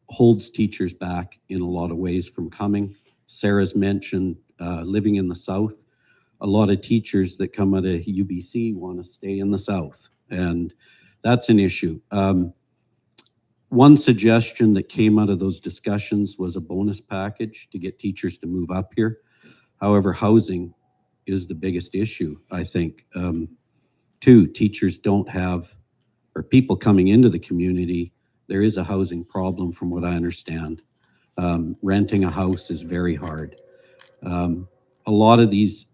holds teachers back in a lot of ways from coming. Sarah's mentioned living in the South. A lot of teachers that come out of UBC want to stay in the South, and that's an issue. One suggestion that came out of those discussions was a bonus package to get teachers to move up here. However, housing is the biggest issue, I think. Two, teachers don't have, or people coming into the community, there is a housing problem from what I understand. Renting a house is very hard. A lot of these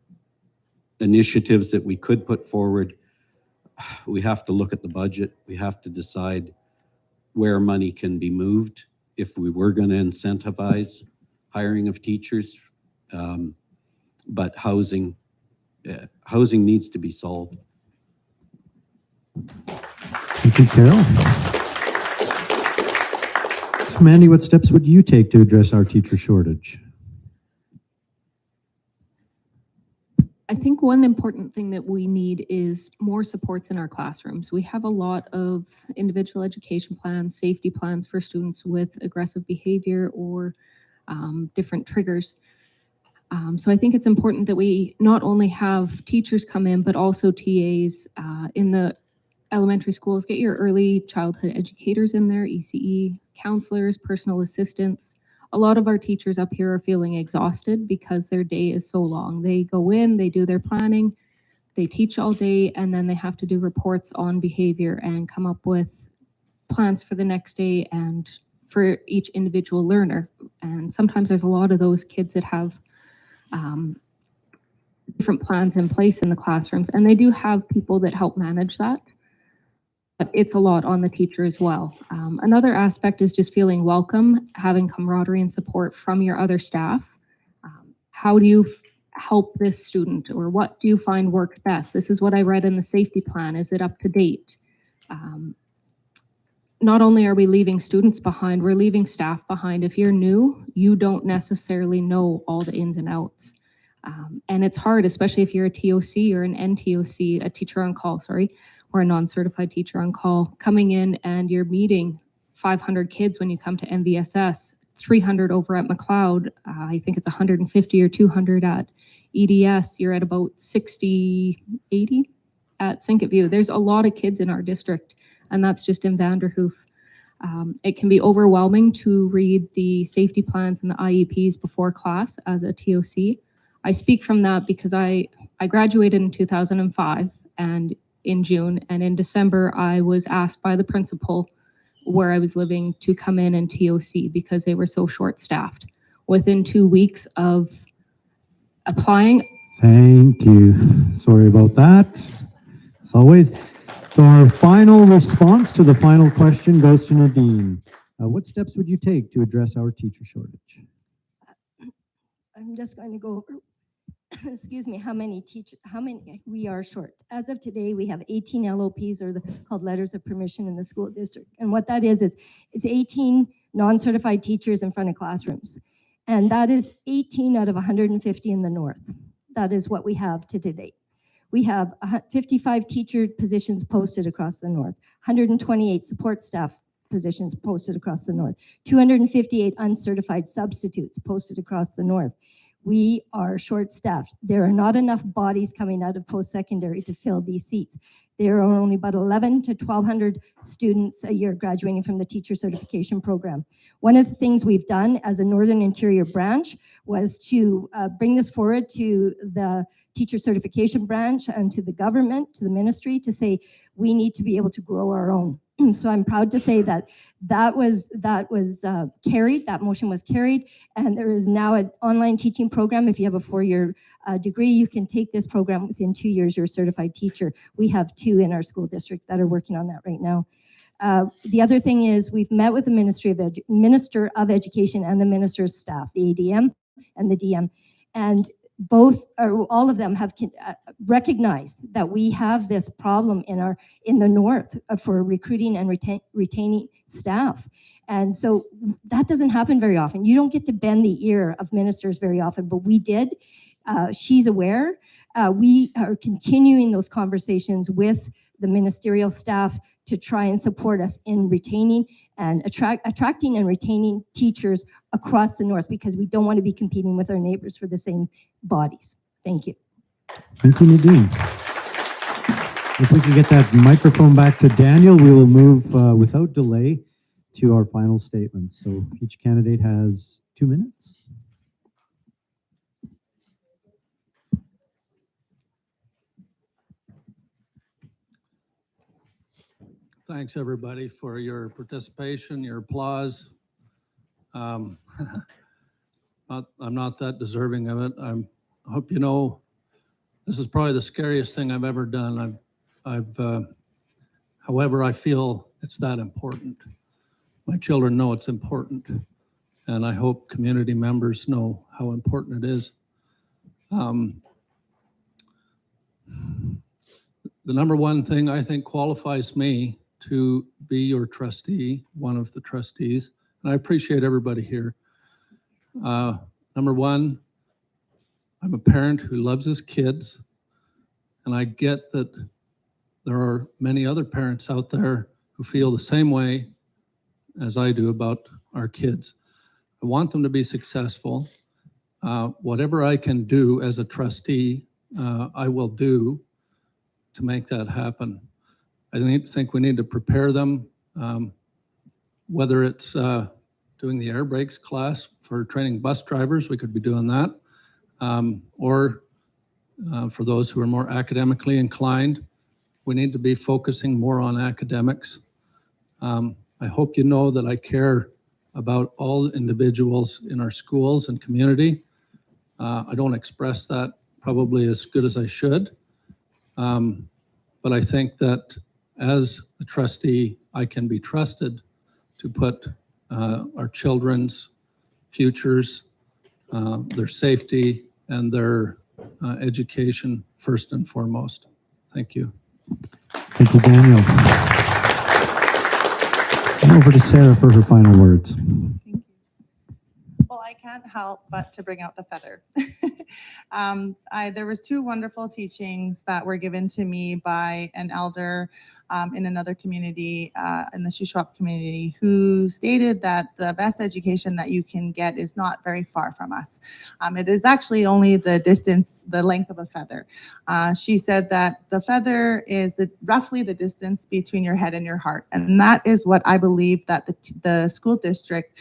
initiatives that we could put forward, we have to look at the budget. We have to decide where money can be moved if we were going to incentivize hiring of teachers. But housing needs to be solved. Thank you, Carol. So Mandy, what steps would you take to address our teacher shortage? I think one important thing that we need is more supports in our classrooms. We have a lot of individual education plans, safety plans for students with aggressive behavior or different triggers. So I think it's important that we not only have teachers come in, but also TAs in the elementary schools. Get your early childhood educators in there, ECE, counselors, personal assistants. A lot of our teachers up here are feeling exhausted because their day is so long. They go in, they do their planning, they teach all day, and then they have to do reports on behavior and come up with plans for the next day and for each individual learner. And sometimes there's a lot of those kids that have different plans in place in the classrooms, and they do have people that help manage that. But it's a lot on the teacher as well. Another aspect is just feeling welcome, having camaraderie and support from your other staff. How do you help this student, or what do you find works best? This is what I read in the safety plan. Is it up to date? Not only are we leaving students behind, we're leaving staff behind. If you're new, you don't necessarily know all the ins and outs. And it's hard, especially if you're a TOC or an NTOC, a teacher on call, sorry, or a non-certified teacher on call, coming in and you're meeting 500 kids when you come to MVSS, 300 over at McLeod. I think it's 150 or 200 at EDS. You're at about 60, 80 at Sinkit View. There's a lot of kids in our district, and that's just in Vanderhoof. It can be overwhelming to read the safety plans and the IEPs before class as a TOC. I speak from that because I graduated in 2005 and in June, and in December I was asked by the principal where I was living to come in and TOC because they were so short-staffed. Within 2 weeks of applying. Thank you. Sorry about that. As always. So our final response to the final question goes to Nadine. What steps would you take to address our teacher shortage? I'm just going to go over, excuse me, how many we are short. As of today, we have 18 LOPs, or called letters of permission, in the school district. And what that is it's 18 non-certified teachers in front of classrooms. And that is 18 out of 150 in the north. That is what we have to date. We have 55 teacher positions posted across the north, 128 support staff positions posted across the north, 258 uncertified substitutes posted across the north. We are short-staffed. There are not enough bodies coming out of post-secondary to fill these seats. There are only about 11 to 1,200 students a year graduating from the teacher certification program. One of the things we've done as a Northern Interior branch was to bring this forward to the teacher certification branch and to the government, to the ministry, to say we need to be able to grow our own. So I'm proud to say that that was carried, that motion was carried, and there is now an online teaching program. If you have a four-year degree, you can take this program within 2 years, you're a certified teacher. We have 2 in our school district that are working on that right now. The other thing is we've met with the Minister of Education and the Minister's staff, the ADM and the DM, and all of them have recognized that we have this problem in the north for recruiting and retaining staff. And so that doesn't happen very often. You don't get to bend the ear of ministers very often, but we did. She's aware. We are continuing those conversations with the ministerial staff to try and support us in retaining and attracting and retaining teachers across the north, because we don't want to be competing with our neighbors for the same bodies. Thank you. Thank you, Nadine. If we can get that microphone back to Daniel, we will move without delay to our final statements. So each candidate has 2 minutes. Thanks, everybody, for your participation, your applause. I'm not that deserving of it. I hope you know this is probably the scariest thing I've ever done. However, I feel it's that important. My children know it's important, and I hope community members know how important it is. The number one thing I think qualifies me to be your trustee, one of the trustees, and I appreciate everybody here. Number one, I'm a parent who loves his kids, and I get that there are many other parents out there who feel the same way as I do about our kids. I want them to be successful. Whatever I can do as a trustee, I will do to make that happen. I think we need to prepare them, whether it's doing the air brakes class for training bus drivers, we could be doing that, or for those who are more academically inclined, we need to be focusing more on academics. I hope you know that I care about all individuals in our schools and community. I don't express that probably as good as I should, but I think that as a trustee, I can be trusted to put our children's futures, their safety, and their education first and foremost. Thank you. Thank you, Daniel. And over to Sarah for her final words. Well, I can't help but to bring out the feather. There was 2 wonderful teachings that were given to me by an elder in another community, in the Shuswap community, who stated that the best education that you can get is not very far from us. It is actually only the distance, the length of a feather. She said that the feather is roughly the distance between your head and your heart. And that is what I believe that the school district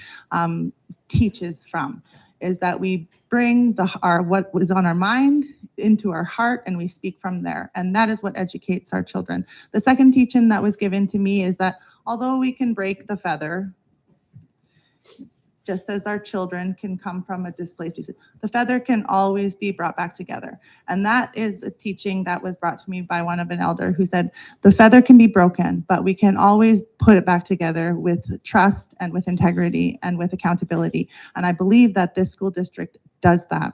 teaches from, is that we bring what was on our mind into our heart and we speak from there. And that is what educates our children. The second teaching that was given to me is that although we can break the feather, just as our children can come from a displaced piece, the feather can always be brought back together. And that is a teaching that was brought to me by one of an elder who said, the feather can be broken, but we can always put it back together with trust and with integrity and with accountability. And I believe that this school district does that.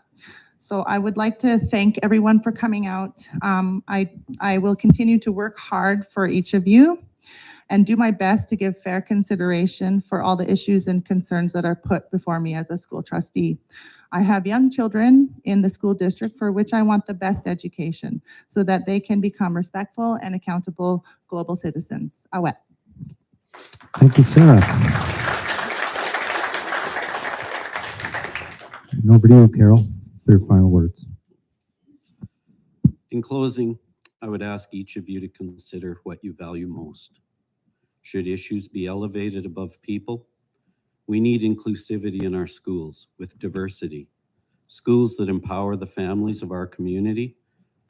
So I would like to thank everyone for coming out. I will continue to work hard for each of you and do my best to give fair consideration for all the issues and concerns that are put before me as a school trustee. I have young children in the school district for which I want the best education so that they can become respectful and accountable global citizens. Awet. Thank you, Sarah. And over to you, Carol, for your final words. In closing, I would ask each of you to consider what you value most. Should issues be elevated above people? We need inclusivity in our schools with diversity, schools that empower the families of our community,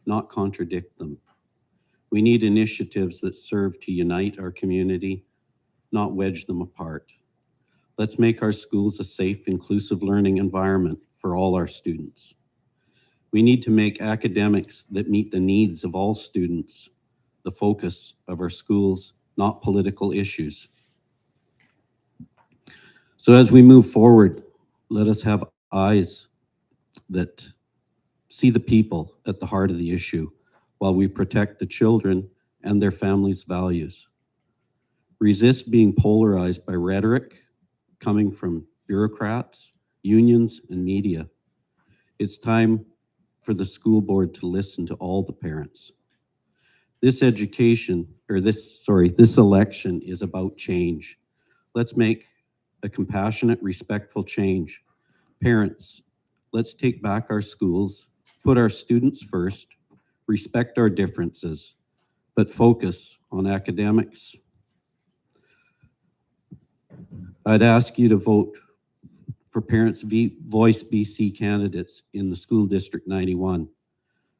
not contradict them. We need initiatives that serve to unite our community, not wedge them apart. Let's make our schools a safe, inclusive learning environment for all our students. We need to make academics that meet the needs of all students the focus of our schools, not political issues. So as we move forward, let us have eyes that see the people at the heart of the issue while we protect the children and their families' values. Resist being polarized by rhetoric coming from bureaucrats, unions, and media. It's time for the school board to listen to all the parents. This election is about change. Let's make a compassionate, respectful change. Parents, let's take back our schools, put our students first, respect our differences, but focus on academics. I'd ask you to vote for Parents Voice BC candidates in the School District 91.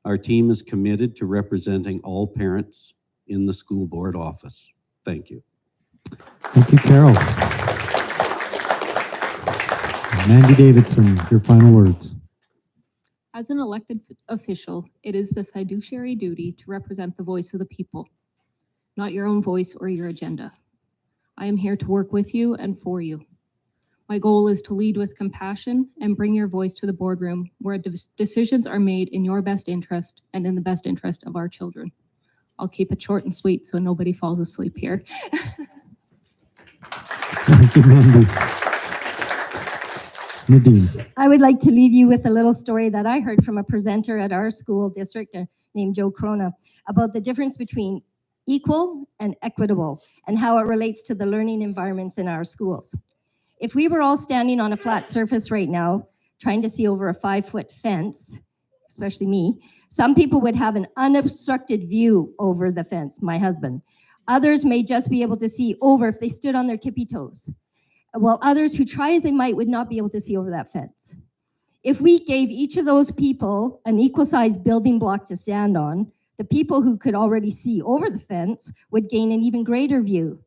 Our team is committed to representing all parents in the school board office. Thank you. Thank you, Carol. Mandy Davidson, your final words. As an elected official, it is the fiduciary duty to represent the voice of the people, not your own voice or your agenda. I am here to work with you and for you. My goal is to lead with compassion and bring your voice to the boardroom where decisions are made in your best interest and in the best interest of our children. I'll keep it short and sweet so nobody falls asleep here. Thank you, Mandy. Nadine. I would like to leave you with a little story that I heard from a presenter at our school district named Joe Crona about the difference between equal and equitable and how it relates to the learning environments in our schools. If we were all standing on a flat surface right now, trying to see over a 5-foot fence, especially me, some people would have an unobstructed view over the fence, my husband. Others may just be able to see over if they stood on their tippy toes, while others who try as they might would not be able to see over that fence. If we gave each of those people an equal-sized building block to stand on, the people who could already see over the fence would gain an even greater view.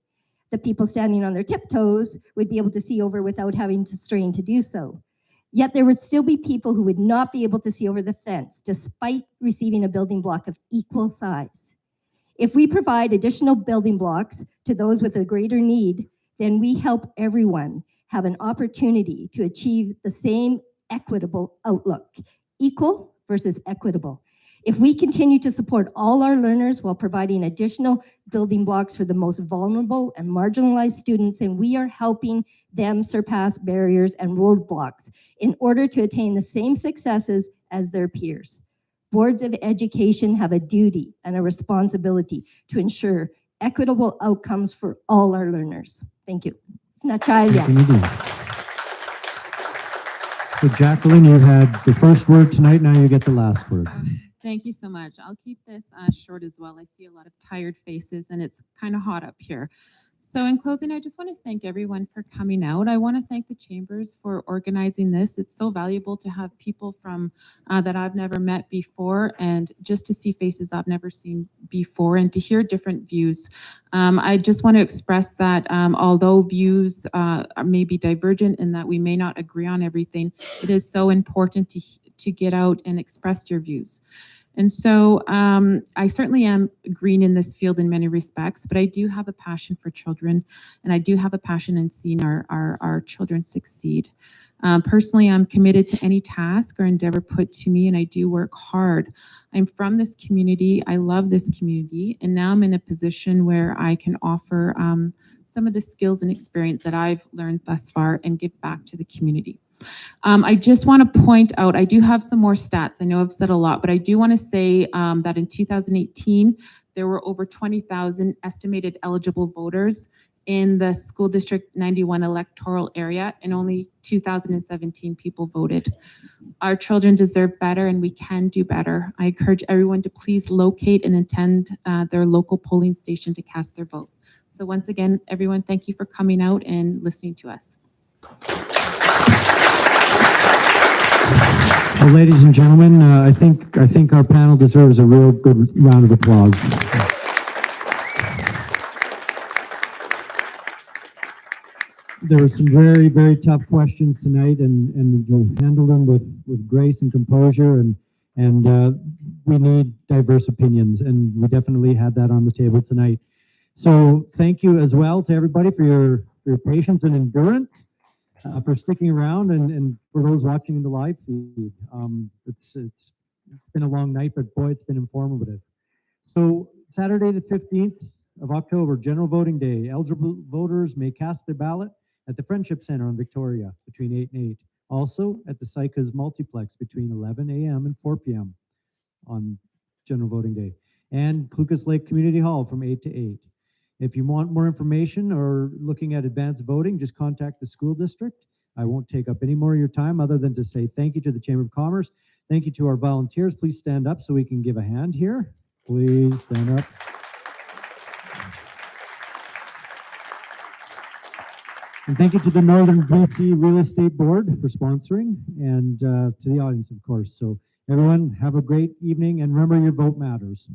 The people standing on their tiptoes would be able to see over without having to strain to do so. Yet there would still be people who would not be able to see over the fence despite receiving a building block of equal size. If we provide additional building blocks to those with a greater need, then we help everyone have an opportunity to achieve the same equitable outlook, equal versus equitable. If we continue to support all our learners while providing additional building blocks for the most vulnerable and marginalized students, then we are helping them surpass barriers and roadblocks in order to attain the same successes as their peers. Boards of education have a duty and a responsibility to ensure equitable outcomes for all our learners. Thank you. Thank you, Nadine. So Jacqueline, you had the first word tonight, now you get the last word. Thank you so much. I'll keep this short as well. I see a lot of tired faces and it's kind of hot up here. So in closing, I just want to thank everyone for coming out. I want to thank the chambers for organizing this. It's so valuable to have people from that I've never met before and just to see faces I've never seen before and to hear different views. I just want to express that although views may be divergent and that we may not agree on everything, it is so important to get out and express your views. And so I certainly am green in this field in many respects, but I do have a passion for children and I do have a passion in seeing our children succeed. Personally, I'm committed to any task or endeavor put to me and I do work hard. I'm from this community, I love this community, and now I'm in a position where I can offer some of the skills and experience that I've learned thus far and give back to the community. I just want to point out, I do have some more stats. I know I've said a lot, but I do want to say that in 2018, there were over 20,000 estimated eligible voters in the School District 91 electoral area, and only 2,017 people voted. Our children deserve better, and we can do better. I encourage everyone to please locate and attend their local polling station to cast their vote. So once again, everyone, thank you for coming out and listening to us. Well, ladies and gentlemen, I think our panel deserves a real good round of applause. there were some very, very tough questions tonight, and you handled them with grace and composure, and we need diverse opinions, and we definitely had that on the table tonight. So thank you as well to everybody for your patience and endurance, for sticking around, and for those watching in the live feed. It's been a long night, but boy, it's been informative. So Saturday, the 15th of October, General Voting Day. Eligible voters may cast their ballot at the Friendship Center on Victoria between 8 and 8. Also at the Cycas Multiplex between 11 a.m. and 4 p.m. on General Voting Day. And Cluculz Lake Community Hall from 8 to 8. If you want more information or looking at advanced voting, just contact the school district. I won't take up any more of your time other than to say thank you to the Chamber of Commerce. Thank you to our volunteers. Please stand up so we can give a hand here. Please stand up. And thank you to the Northern BC Real Estate Board for sponsoring, and to the audience, of course. So everyone, have a great evening, and remember, your vote matters.